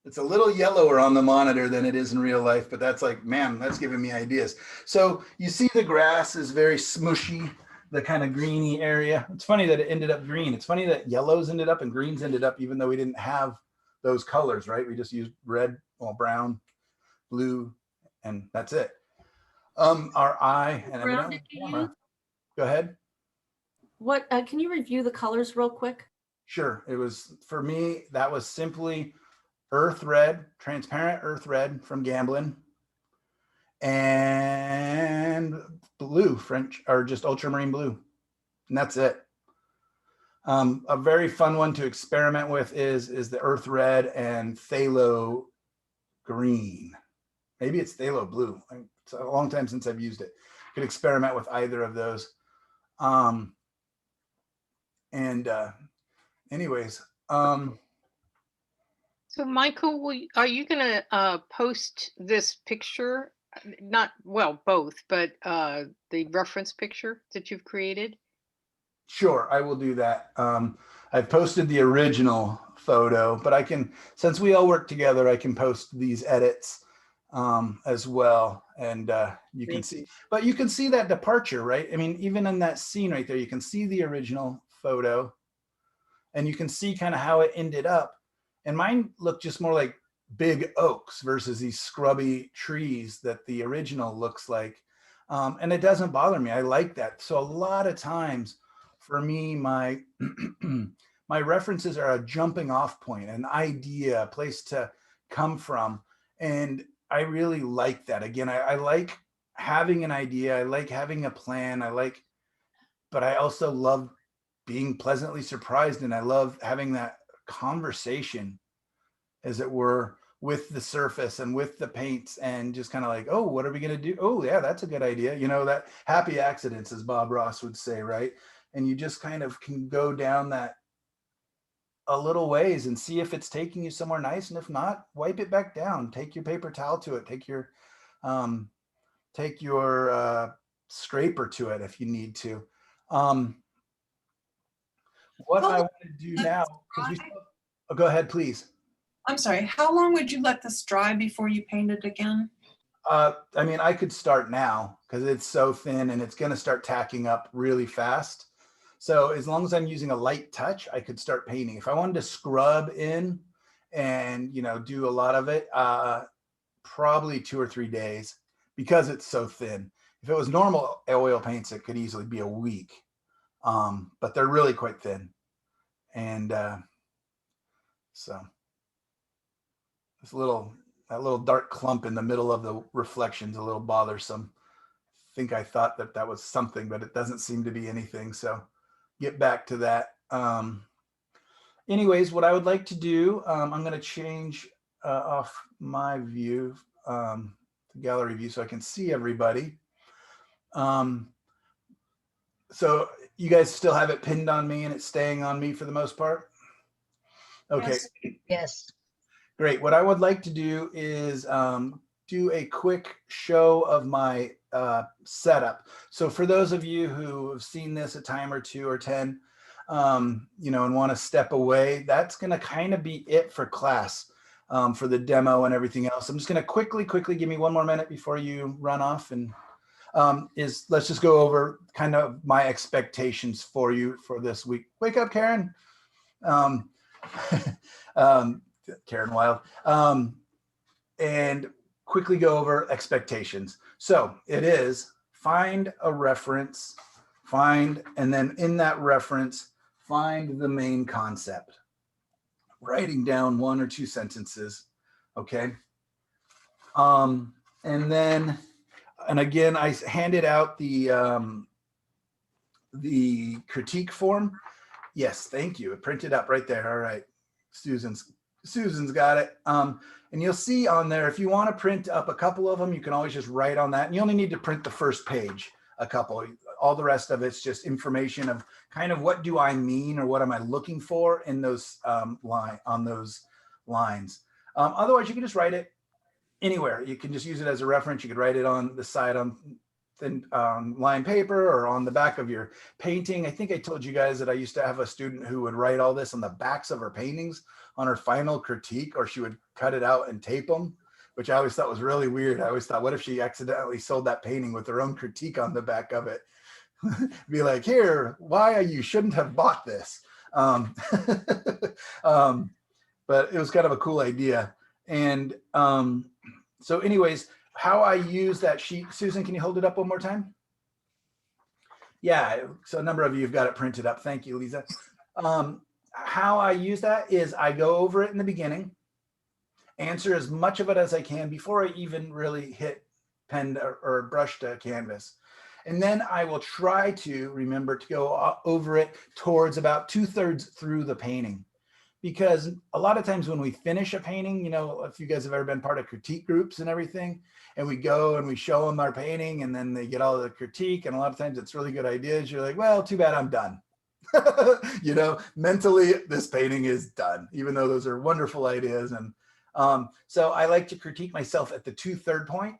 It's a little yellower on the monitor than it is in real life, but that's like, man, that's giving me ideas. So you see the grass is very smushy, the kind of greeny area. It's funny that it ended up green. It's funny that yellows ended up and greens ended up, even though we didn't have those colors, right? We just used red, well, brown, blue, and that's it. Our eye and Brown evidently did you camera. use? Go ahead. What, can you review the colors real quick? Sure. It was, for me, that was simply earth red, transparent earth red from Gamblin, and blue, French, or just ultramarine blue. And that's it. A very fun one to experiment with is the earth red and phthalo green. Maybe it's phthalo blue. It's a long time since I've used it. Could experiment with either of those. Anyways, So Michael, are you gonna post this picture? Not, well, both, but the reference picture that you've created? sure, I will do that. I've posted the original photo, but I can, since we all work together, I can post these edits as well. And you can see, but you can see that departure, right? I mean, even in that scene right there, you can see the original photo and you can see kind of how it ended up. And mine looked just more like big oaks versus these scrubby trees that the original looks like. And it doesn't bother me. I like that. So a lot of times for me, my my references are a jumping off point, an idea, a place to come from. And I really like that. Again, I like having an idea. I like having a plan. But I also love being pleasantly surprised. And I love having that conversation, as it were, with the surface and with the paints, and just kind of like, oh, what are we going to do? Oh yeah, that's a good idea. You know, that happy accidents, as Bob Ross would say, right? And you just kind of can go down that a little ways and see if it's taking you somewhere nice. And if not, wipe it back down, take your paper towel to it, take your scraper to it if you need to. What I want to do now, because go ahead, please. I'm sorry, how long would you let this dry before you paint it again? I mean, I could start now because it's so thin and it's going to start tacking up really fast. So as long as I'm using a light touch, I could start painting. If I wanted to scrub in and, you know, do a lot of it, probably 2 or 3 days because it's so thin. If it was normal oil paints, it could easily be a week, but they're really quite thin. And so this that little dark clump in the middle of the reflection's a little bothersome. I think I thought that was something, but it doesn't seem to be anything. So get back to that. Anyways, what I would like to do, I'm going to change off my view, the gallery view, so I can see everybody. So you guys still have it pinned on me and it's staying on me for the most part? Okay. Yes. Great. What I would like to do is do a quick show of my setup. So for those of you who have seen this a time or 2 or 10, you know, and want to step away, that's going to kind of be it for class, for the demo and everything else. I'm just going to quickly give me 1 more minute before you run off, and let's just go over kind of my expectations for you for this week. Wake up, Karen. Karen Wild, and quickly go over expectations. So it is find a reference, and then in that reference, find the main concept. Writing down 1 or 2 sentences, okay? And then, and again, I handed out the critique form. Yes, thank you. It printed up right there. All right, Susan's got it. And you'll see on there, if you want to print up a couple of them, you can always just write on that. And you only need to print the first page, a couple. all the rest of it's just information of kind of what do I mean or what am I looking for in those on those lines. Otherwise, you can just write it anywhere. You can just use it as a reference. You could write it on the side on thin lined paper or on the back of your painting. I think I told you guys that I used to have a student who would write all this on the backs of her paintings on her final critique, or she would cut it out and tape them, which I always thought was really weird. I always thought, what if she accidentally sold that painting with her own critique on the back of it? Be like, here, why you shouldn't have bought this. But it was kind of a cool idea. And so anyways, how I use that sheet, Susan, can you hold it up one more time? Yeah, so a number of you have got it printed up. Thank you, Lisa. How I use that is I go over it in the beginning, answer as much of it as I can before I even really hit pen or brush to canvas. And then I will try to remember to go over it towards about 2/3 through the painting. Because a lot of times when we finish a painting, you know, if you guys have ever been part of critique groups and everything, and we go and we show them our painting and then they get all the critique, and a lot of times it's really good ideas. You're like, well, too bad I'm done. You know, mentally this painting is done, even though those are wonderful ideas. And so I like to critique myself at the 2/3 point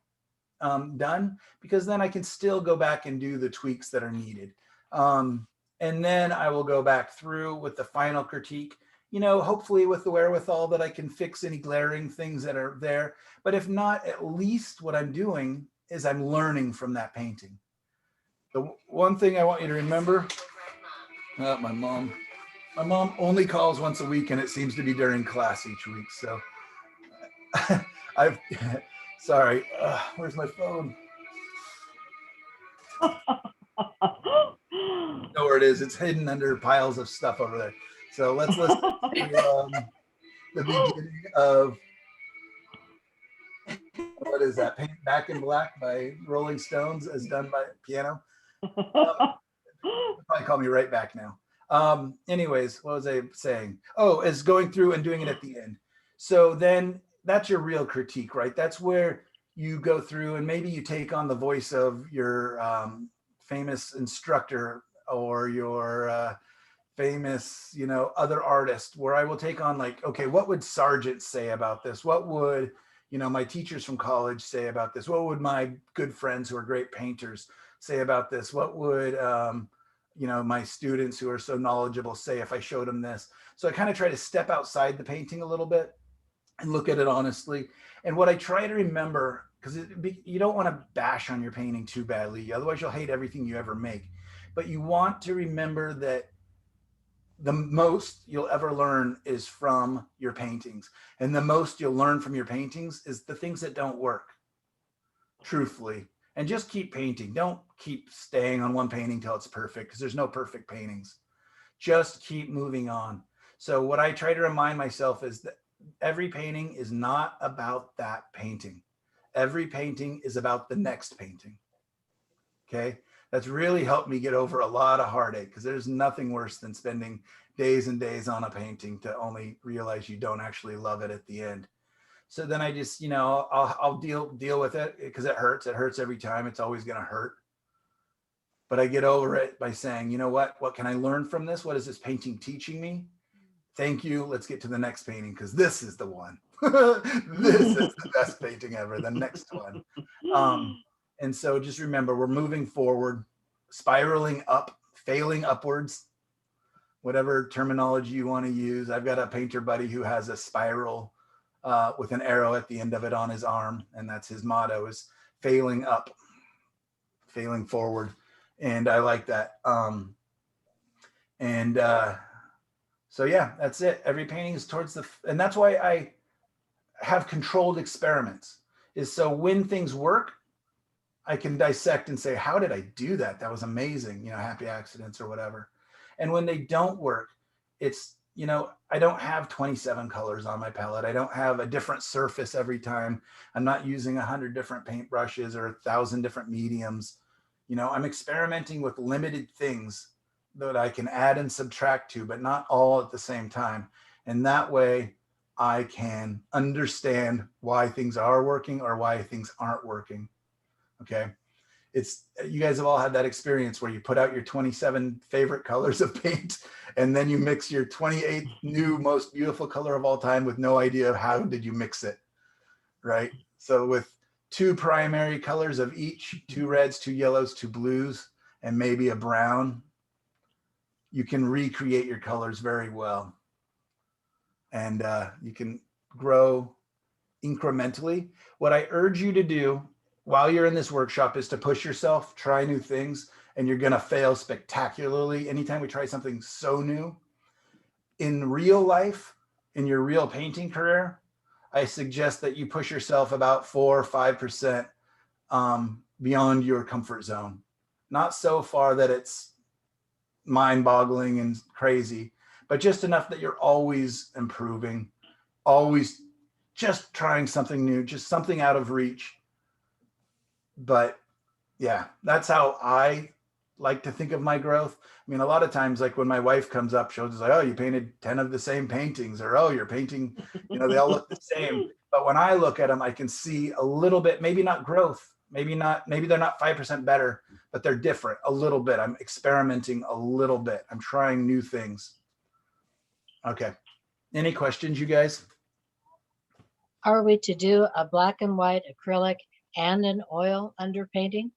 done, because then I can still go back and do the tweaks that are needed. And then I will go back through with the final critique, you know, hopefully with the wherewithal that I can fix any glaring things that are there. But if not, at least what I'm doing is I'm learning from that painting. The one thing I want you to remember, my mom only calls once a week, and it seems to be during class each week. So sorry, where's my phone? Know where it is. It's hidden under piles of stuff over there. So let's listen to the beginning of, what is that? Paint Back in Black by Rolling Stones, as done by piano. Probably call me right back now. Anyways, what was I saying? Oh, as going through and doing it at the end. So then that's your real critique, right? That's where you go through and maybe you take on the voice of your famous instructor or your famous, you know, other artist, where I will take on like, okay, what would Sargent say about this? What would, you know, my teachers from college say about this? What would my good friends who are great painters say about this? What would, you know, my students who are so knowledgeable say if I showed them this? So I kind of try to step outside the painting a little bit and look at it honestly. And what I try to remember, because you don't want to bash on your painting too badly, otherwise you'll hate everything you ever make. But you want to remember that the most you'll ever learn is from your paintings. And the most you'll learn from your paintings is the things that don't work, truthfully. And just keep painting. Don't keep staying on one painting till it's perfect, because there's no perfect paintings. Just keep moving on. So what I try to remind myself is that every painting is not about that painting. Every painting is about the next painting. Okay? That's really helped me get over a lot of heartache, because there's nothing worse than spending days and days on a painting to only realize you don't actually love it at the end. So then I just, you know, I'll deal with it, because it hurts. It hurts every time. It's always going to hurt. But I get over it by saying, you know what can I learn from this? What is this painting teaching me? Thank you. Let's get to the next painting, because this is the one. This is the best painting ever, the next one. And so just remember, we're moving forward, spiraling up, failing upwards, whatever terminology you want to use. I've got a painter buddy who has a spiral with an arrow at the end of it on his arm. And that's his motto, is failing up, failing forward. And I like that. So yeah, that's it. Every painting is towards and that's why I have controlled experiments, is so when things work, I can dissect and say, how did I do that? That was amazing, you know, happy accidents or whatever. And when they don't work, it's, you know, I don't have 27 colors on my palette. I don't have a different surface every time. I'm not using 100 different paint brushes or 1,000 different mediums. You know, I'm experimenting with limited things that I can add and subtract to, but not all at the same time. And that way I can understand why things are working or why things aren't working. Okay. you guys have all had that experience where you put out your 27 favorite colors of paint and then you mix your 28th new most beautiful color of all time with no idea of how did you mix it, right? So with 2 primary colors of each, 2 reds, 2 yellows, 2 blues, and maybe a brown, you can recreate your colors very well. And you can grow incrementally. What I urge you to do while you're in this workshop is to push yourself, try new things, and you're gonna fail spectacularly anytime we try something so new. In real life, in your real painting career, I suggest that you push yourself about 4 or 5% beyond your comfort zone. Not so far that it's mind-boggling and crazy, but just enough that you're always improving, always just trying something new, just something out of reach. But yeah, that's how I like to think of my growth. I mean, a lot of times, like when my wife comes up, she'll just like, oh, you painted 10 of the same paintings, or oh, you're painting, you know, they all look the same. But when I look at them, I can see a little bit, maybe not growth, maybe they're not 5% better, but they're different a little bit. I'm experimenting a little bit. I'm trying new things. Okay. Any questions, you guys? Are we to do a black and white acrylic and an oil underpainting?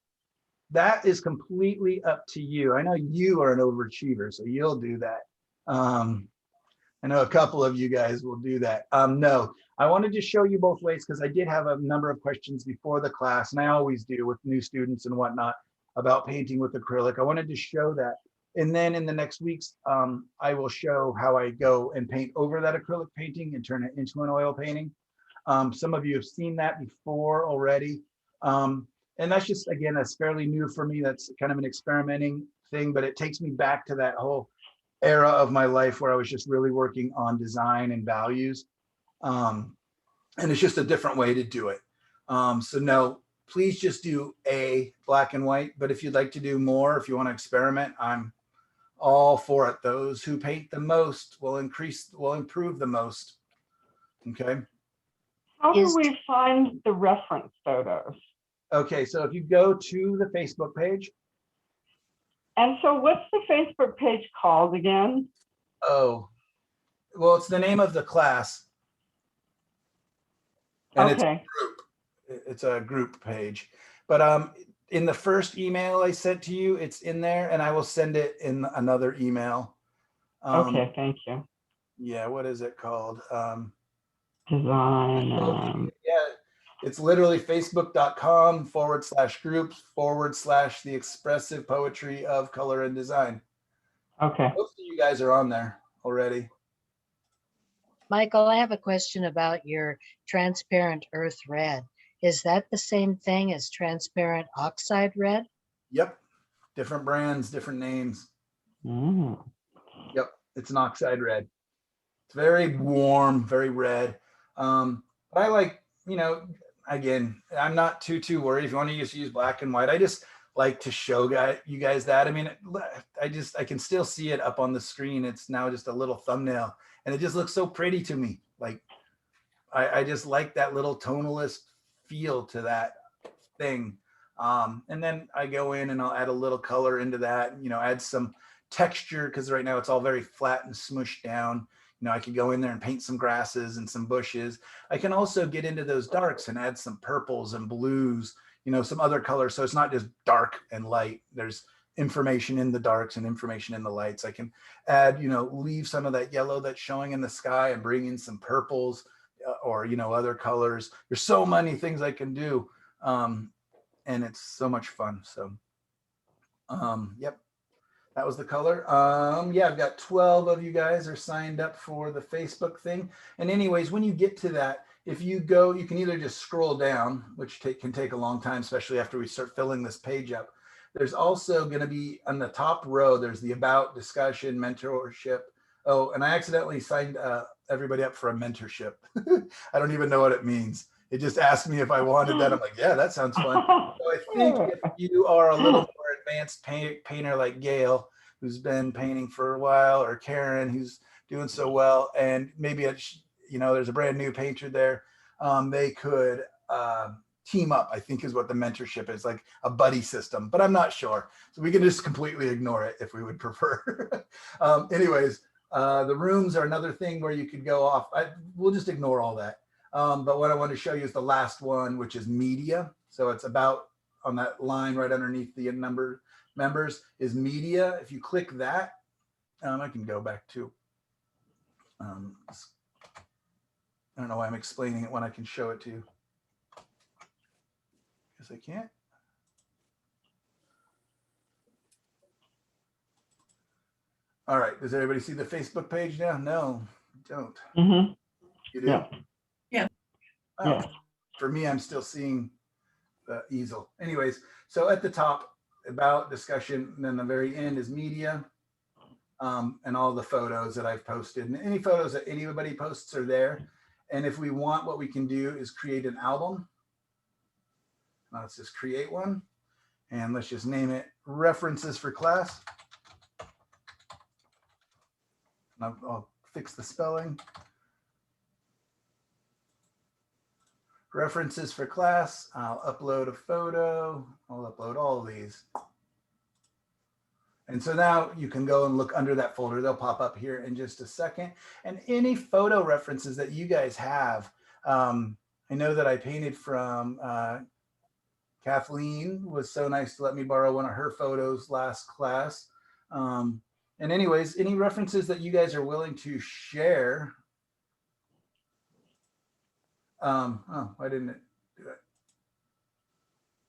That is completely up to you. I know you are an overachiever, so you'll do that. I know a couple of you guys will do that. No, I wanted to show you both ways because I did have a number of questions before the class, and I always do with new students and whatnot about painting with acrylic. I wanted to show that. And then in the next weeks, I will show how I go and paint over that acrylic painting and turn it into an oil painting. Some of you have seen that before already. And that's just, again, that's fairly new for me. That's kind of an experimenting thing, but it takes me back to that whole era of my life where I was just really working on design and values. And it's just a different way to do it. So no, please just do a black and white. But if you'd like to do more, if you want to experiment, I'm all for it. Those who paint the most will improve the most. Okay. How do we find the reference photos? Okay, so if you go to the Facebook page. And so what's the Facebook page called again? Oh, well, it's the name of the class. And okay. It's a group page. But in the first email I sent to you, it's in there, and I will send it in another email. Okay, thank you. Yeah, what is it called? Design. Yeah, it's literally facebook.com/groups/the expressive poetry of color and design. Okay. Most of you guys are on there already. Michael, I have a question about your transparent earth red. Is that the same thing as transparent oxide red? Yep. Different brands, different names. Mm. Yep. It's an oxide red. It's very warm, very red. But I like, you know, again, I'm not too worried. If you want to just use black and white, I just like to show you guys that. I mean, I can still see it up on the screen. It's now just a little thumbnail, and it just looks so pretty to me. Like, I just like that little tonalist feel to that thing. And then I go in and I'll add a little color into that, you know, add some texture, because right now it's all very flat and smushed down. You know, I could go in there and paint some grasses and some bushes. I can also get into those darks and add some purples and blues, you know, some other colors. So it's not just dark and light. There's information in the darks and information in the lights. I can add, you know, leave some of that yellow that's showing in the sky and bring in some purples or, you know, other colors. There's so many things I can do. And it's so much fun. So, yep. That was the color. Yeah, I've got 12 of you guys are signed up for the Facebook thing. And anyways, when you get to that, if you go, you can either just scroll down, which can take a long time, especially after we start filling this page up. There's also going to be on the top row, there's the about, discussion, mentorship. Oh, and I accidentally signed everybody up for a mentorship. I don't even know what it means. It just asked me if I wanted that. I'm like, yeah, that sounds fun. So I think if you are a little more advanced painter like Gail, who's been painting for a while, or Karen, who's doing so well, and maybe you know, there's a brand new painter there, they could team up, I think is what the mentorship is, like a buddy system, but I'm not sure. So we can just completely ignore it if we would prefer. Anyways, the rooms are another thing where you could go off. We'll just ignore all that. But what I want to show you is the last one, which is media. So it's about on that line right underneath the members is media. If you click that, I can go back to, I don't know why I'm explaining it when I can show it to you. Guess I can't. All right, does everybody see the Facebook page now? No, don't. Mm-hmm. You do? Yeah. Yeah. Oh, Yeah. for me, I'm still seeing the easel. Anyways, so at the top, about discussion, and then the very end is media, and all the photos that I've posted. And any photos that anybody posts are there. And if we want, what we can do is create an album. Let's just create one. And let's just name it References for Class. I'll fix the spelling. References for Class. I'll upload a photo. I'll upload all of these. And so now you can go and look under that folder. They'll pop up here in just a second. And any photo references that you guys have. I know that I painted from Kathleen was so nice to let me borrow one of her photos last class. And anyways, any references that you guys are willing to share. Oh, why didn't it do it?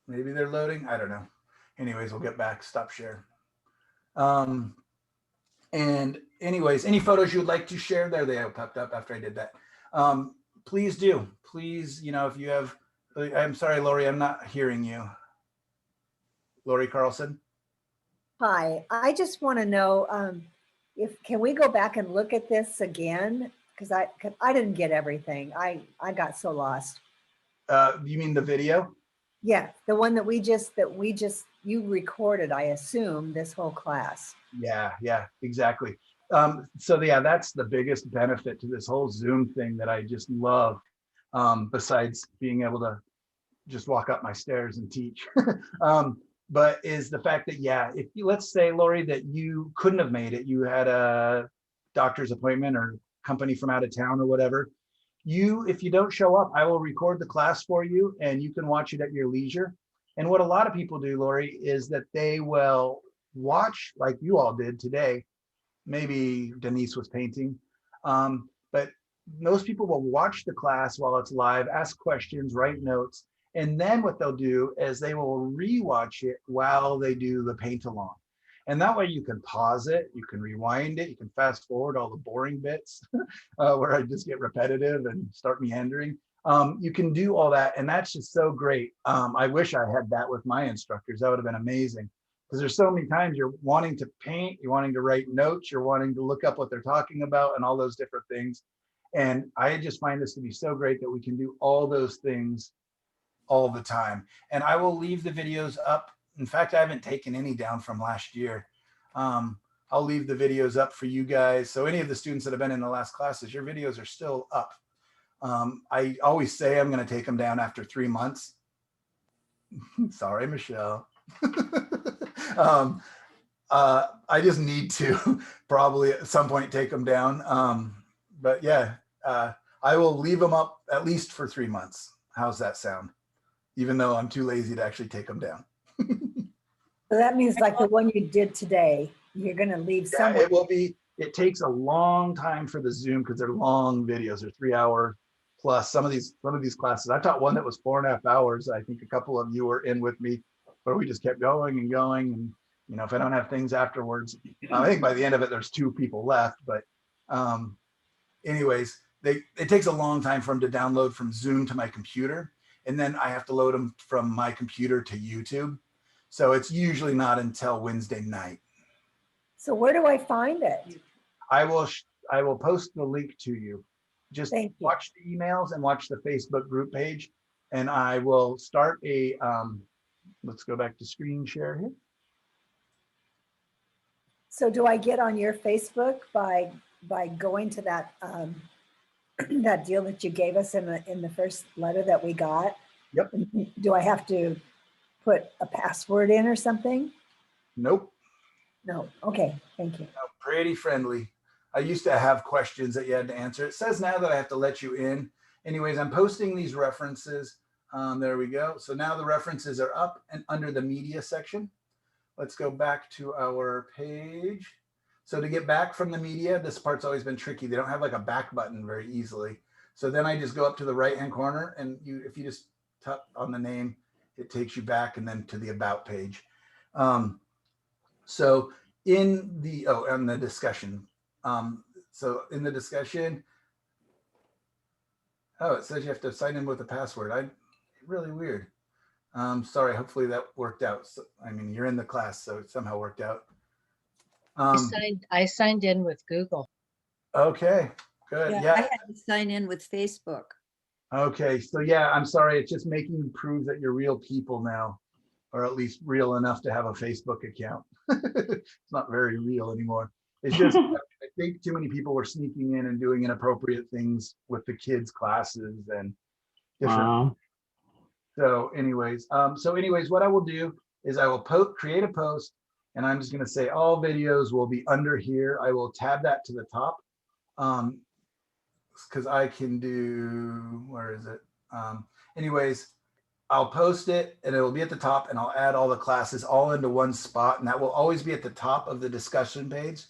Maybe they're loading. I don't know. Anyways, we'll get back. Stop share. And anyways, any photos you would like to share, there they have popped up after I did that. Please do. Please, you know, if you have, I'm sorry, Lori, I'm not hearing you. Lori Carlson. Hi, I just want to know can we go back and look at this again? Because I didn't get everything. I got so lost. You mean the video? Yeah, the one that you recorded, I assume, this whole class. Yeah, exactly. So yeah, that's the biggest benefit to this whole Zoom thing that I just love. Besides being able to just walk up my stairs and teach. But is the fact that, yeah, if you, let's say, Lori, that you couldn't have made it, you had a doctor's appointment or company from out of town or whatever, if you don't show up, I will record the class for you and you can watch it at your leisure. And what a lot of people do, Lori, is that they will watch like you all did today. Maybe Denise was painting, but most people will watch the class while it's live, ask questions, write notes. And then what they'll do is they will rewatch it while they do the paint along. And that way you can pause it, you can rewind it, you can fast forward all the boring bits where I just get repetitive and start meandering. You can do all that, and that's just so great. I wish I had that with my instructors. That would have been amazing. Because there's so many times you're wanting to paint, you're wanting to write notes, you're wanting to look up what they're talking about and all those different things. And I just find this to be so great that we can do all those things all the time. And I will leave the videos up. In fact, I haven't taken any down from last year. I'll leave the videos up for you guys. So any of the students that have been in the last classes, your videos are still up. I always say I'm going to take them down after 3 months. Sorry, Michelle. I just need to probably at some point take them down. But yeah, I will leave them up at least for 3 months. How's that sound? Even though I'm too lazy to actually take them down. So that means like the one you did today, you're going to leave Yeah, somewhere. it will be. It takes a long time for the Zoom because they're long videos. They're 3 hour plus. Some of these classes, I taught one that was 4.5 hours. I think a couple of you were in with me, where we just kept going and going. And you know, if I don't have things afterwards, I think by the end of it, there's 2 people left. But anyways, it takes a long time for them to download from Zoom to my computer. And then I have to load them from my computer to YouTube. So it's usually not until Wednesday night. So where do I find it? I will post the link to you. Just watch the emails and watch the Facebook group page. And I will start a, let's go back to screen share here. So do I get on your Facebook by going to that that deal that you gave us in the first letter that we got? Yep. Do I have to put a password in or something? Nope. No. Okay. Thank you. Pretty friendly. I used to have questions that you had to answer. It says now that I have to let you in. Anyways, I'm posting these references. There we go. So now the references are up and under the media section. Let's go back to our page. So to get back from the media, this part's always been tricky. They don't have like a back button very easily. So then I just go up to the right-hand corner, and if you just tap on the name, it takes you back and then to the about page. So in the, and the discussion. So in the discussion, it says you have to sign in with a password. Really weird. Sorry, hopefully that worked out. So, I mean, you're in the class, so it somehow worked out. I signed in with Google. Okay, good. Yeah, Yeah. I had to sign in with Facebook. Okay, so yeah, I'm sorry. It's just making you prove that you're real people now, or at least real enough to have a Facebook account. It's not very real anymore. It's just, I think too many people were sneaking in and doing inappropriate things with the kids' classes and different. Wow. So anyways, what I will do is I will create a post, and I'm just going to say all videos will be under here. I will tab that to the top. Because I can do, where is it? Anyways, I'll post it and it'll be at the top, and I'll add all the classes all into one spot, and that will always be at the top of the discussion page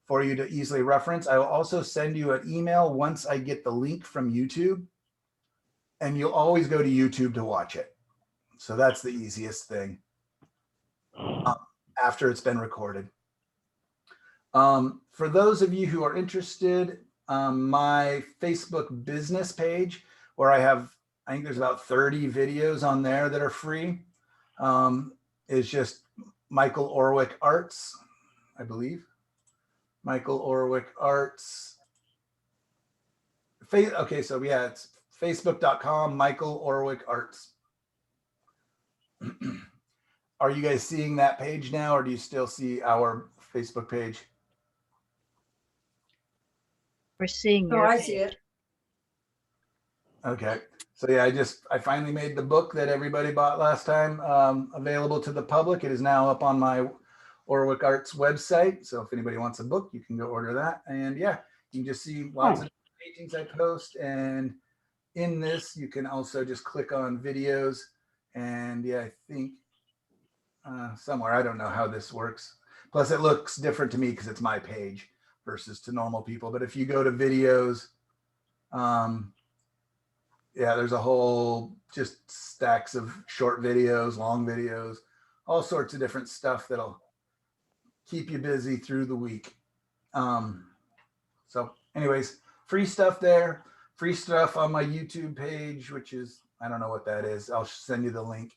for you to easily reference. I will also send you an email once I get the link from YouTube, and you'll always go to YouTube to watch it. So that's the easiest thing after it's been recorded. For those of you who are interested, my Facebook business page, where I think there's about 30 videos on there that are free, is just Michael Orwick Arts, I believe. Michael Orwick Arts. Okay, so yeah, it's facebook.com, Michael Orwick Arts. Are you guys seeing that page now, or do you still see our Facebook page? We're seeing Oh, your I page. see it. Okay. So yeah, I finally made the book that everybody bought last time available to the public. It is now up on my Orwick Arts website. So if anybody wants a book, you can go order that. And yeah, you can just see lots of paintings I post. And in this, you can also just click on videos. And yeah, I think somewhere, I don't know how this works. Plus it looks different to me because it's my page versus to normal people. But if you go to videos, yeah, there's a whole just stacks of short videos, long videos, all sorts of different stuff that'll keep you busy through the week. So anyways, free stuff there, free stuff on my YouTube page, which is, I don't know what that is. I'll send you the link.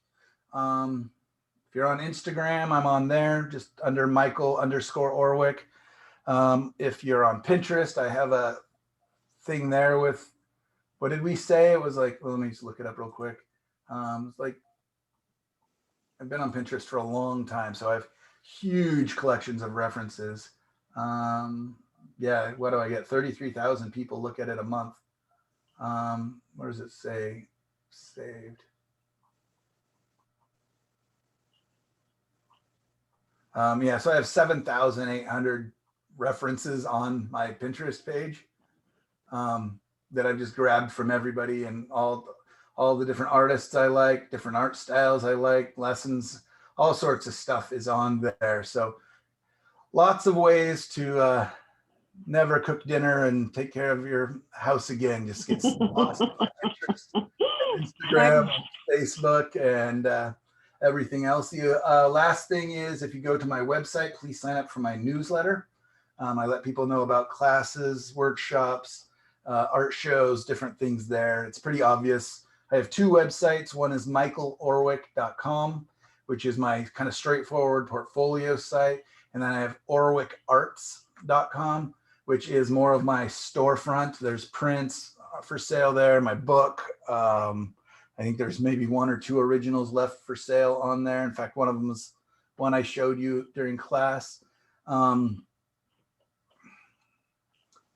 If you're on Instagram, I'm on there, just under Michael_Orwick. If you're on Pinterest, I have a thing there with, what did we say? It was like, well, let me just look it up real quick. It's like, I've been on Pinterest for a long time, so I have huge collections of references. Yeah, what do I get? 33,000 people look at it a month. Where does it say? Saved. Yeah, so I have 7,800 references on my Pinterest page. That I've just grabbed from everybody, and all the different artists I like, different art styles I like, lessons, all sorts of stuff is on there. So lots of ways to never cook dinner and take care of your house again. Just get lost on Pinterest, Instagram, Facebook, and everything else. The last thing is, if you go to my website, please sign up for my newsletter. I let people know about classes, workshops, art shows, different things there. It's pretty obvious. I have two websites. One is michaelorwick.com, which is my kind of straightforward portfolio site. And then I have orwickarts.com, which is more of my storefront. There's prints for sale there, my book. I think there's maybe one or two originals left for sale on there. In fact, one of them was one I showed you during class.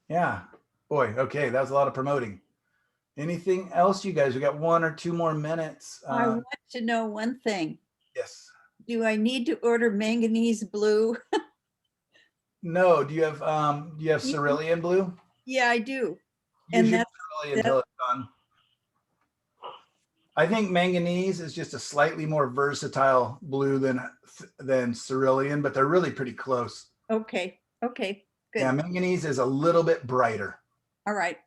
Yeah, boy, okay, that was a lot of promoting. Anything else, you guys? We got 1 or 2 more minutes. I want to know one thing. Yes. Do I need to order manganese blue? No. Do you have Yeah. cerulean blue? Yeah, I do. Use And your that's cerulean until it's done. I think manganese is just a slightly more versatile blue than cerulean, but they're really pretty close. okay. Okay, good. Yeah, manganese is a little bit brighter. All right.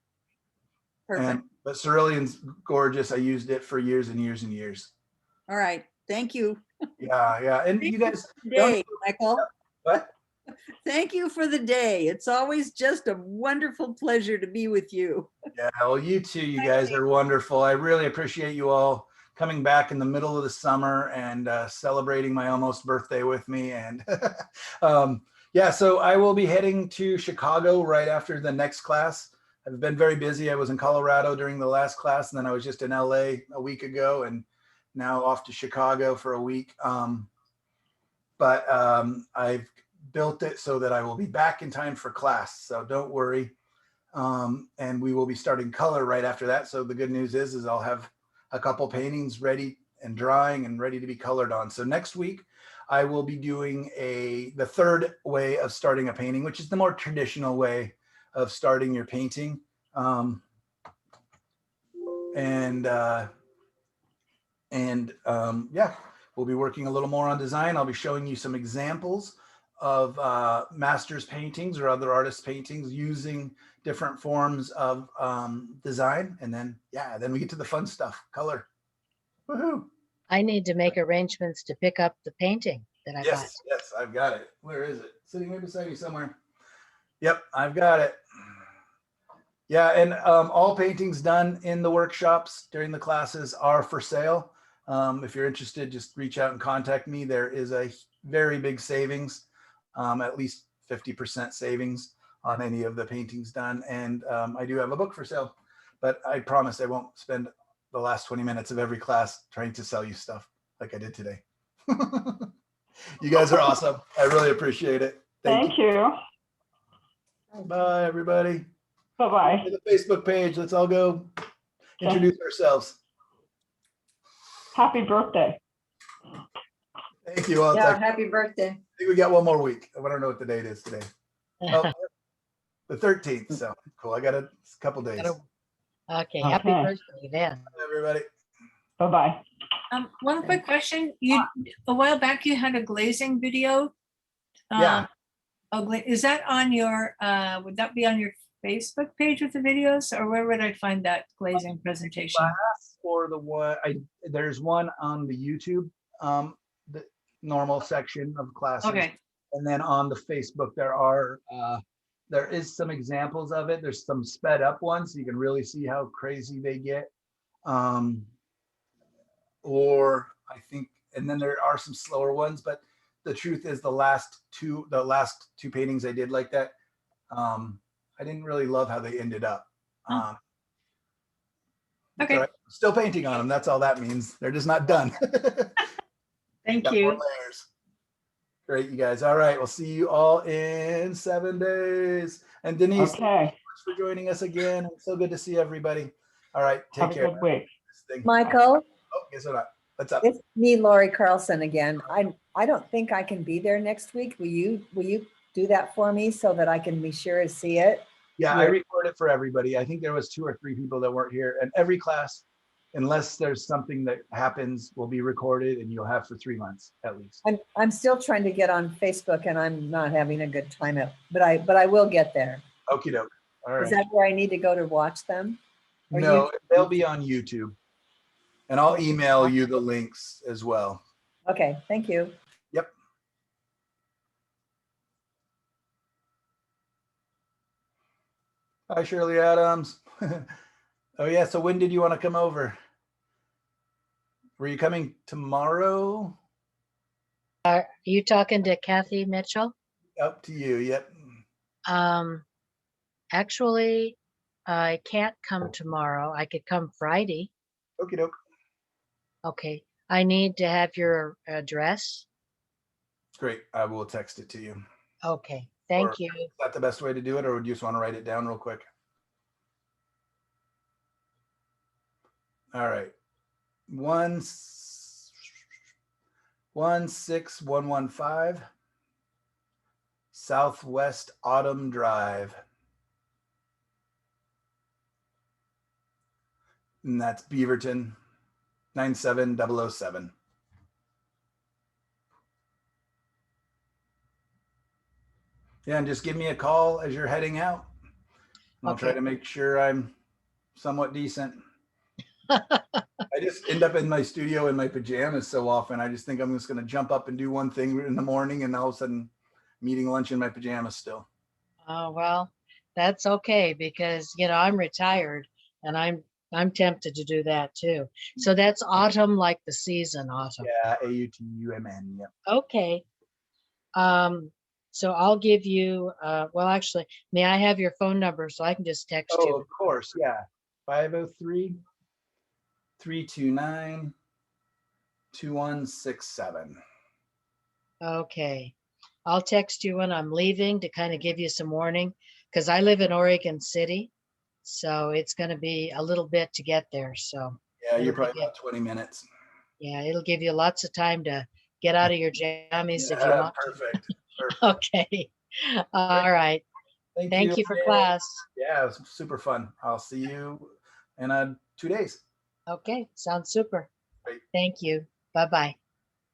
Perfect. But cerulean's gorgeous. I used it for years and years and years. All right. Thank you. Yeah, yeah. And Thank you guys, for the day, Michael. what? Thank you for the day. It's always just a wonderful pleasure to be with you. Yeah, well, you too. You guys are wonderful. I really appreciate you all coming back in the middle of the summer and celebrating my almost birthday with me. And yeah, so I will be heading to Chicago right after the next class. I've been very busy. I was in Colorado during the last class, and then I was just in LA a week ago, and now off to Chicago for a week. But I've built it so that I will be back in time for class. So don't worry. And we will be starting color right after that. So the good news is I'll have a couple paintings ready and drying and ready to be colored on. So next week I will be doing the third way of starting a painting, which is the more traditional way of starting your painting. Yeah, we'll be working a little more on design. I'll be showing you some examples of masters paintings or other artists paintings using different forms of design. And then, yeah, then we get to the fun stuff, color. Woohoo. I need to make arrangements to pick up the painting that I got. Yes, I've got it. Where is it? Sitting right beside you somewhere. Yep, I've got it. Yeah, and all paintings done in the workshops during the classes are for sale. If you're interested, just reach out and contact me. There is a very big savings, at least 50% savings on any of the paintings done. And I do have a book for sale, but I promise I won't spend the last 20 minutes of every class trying to sell you stuff like I did today. You guys are awesome. I really appreciate it. Thank you. Bye, everybody. Bye-bye. To the Facebook page. Let's all go introduce ourselves. Happy birthday. Thank you all. Yeah, happy birthday. I think we got one more week. I don't know what the date is today. Oh, the 13th. So cool. I got a couple days. Okay, happy Okay. birthday then. Bye, everybody. Bye-bye. One quick question. A while back you had a glazing video. Yeah. Is that on your, would that be on your Facebook page with the videos, or where would I find that glazing presentation? For the one, there's one on the YouTube, the normal section of classes. Okay. And then on the Facebook, there is some examples of it. There's some sped up ones, so you can really see how crazy they get. Or I think, and then there are some slower ones, but the truth is the last two paintings I did like that, I didn't really love how they ended up. Okay. So I'm still painting on them. That's all that means. They're just not done. Thank Got you. more layers. Great, you guys. All right. We'll see you all in 7 days. And Denise, thank you Okay. so much for joining us again. It's so good to see everybody. All right. Take Have a care. good week. Michael, Oh, guess what? What's up? it's me, Lori Carlson again. I don't think I can be there next week. Will you do that for me so that I can be sure to see it? Yeah, I record it for everybody. I think there was 2 or 3 people that weren't here, and every class, unless there's something that happens, will be recorded, and you'll have for 3 months at least. I'm still trying to get on Facebook and I'm not having a good time but I will get there. Okie doke. All Is right. that where I need to go to watch them? Or No, you- they'll be on YouTube, and I'll email you the links as well. Okay, thank you. Yep. Hi, Shirley Adams. Oh yeah, so when did you want to come over? Were you coming tomorrow? Are you talking to Kathy Mitchell? Up to you. Yep. Actually, I can't come tomorrow. I could come Friday. Okie doke. Okay. I need to have your address. Great. I will text it to you. Okay. Thank Or you. Is that the best way to do it, or would you just want to write it down real quick? All right. 16115 Southwest Autumn Drive. And that's Beaverton, 97007. Yeah, and just give me a call as you're heading out. And I'll try Okay. to make sure I'm somewhat decent. I just end up in my studio in my pajamas so often. I just think I'm just going to jump up and do one thing in the morning, and all of a sudden I'm eating lunch in my pajamas still. Oh, well, that's okay because, you know, I'm retired and I'm tempted to do that too. So that's autumn, like the season autumn. Yeah, AUTUMN. Yep. Okay. So I'll give you, well, actually, may I have your phone number so I can just text Oh, you? of course. Yeah. 503-329-2167. Okay. I'll text you when I'm leaving to kind of give you some warning because I live in Oregon City. So it's going to be a little bit to get there. So Yeah, you're it'll probably give you, about 20 minutes. yeah, it'll give you lots of time to get out of your jammies if you Yeah, want to. perfect. Perfect. Okay. All right. Thank you for class. Yeah, it was super fun. I'll see you in 2 days. Okay. Sounds super. Great. Thank you. Bye-bye.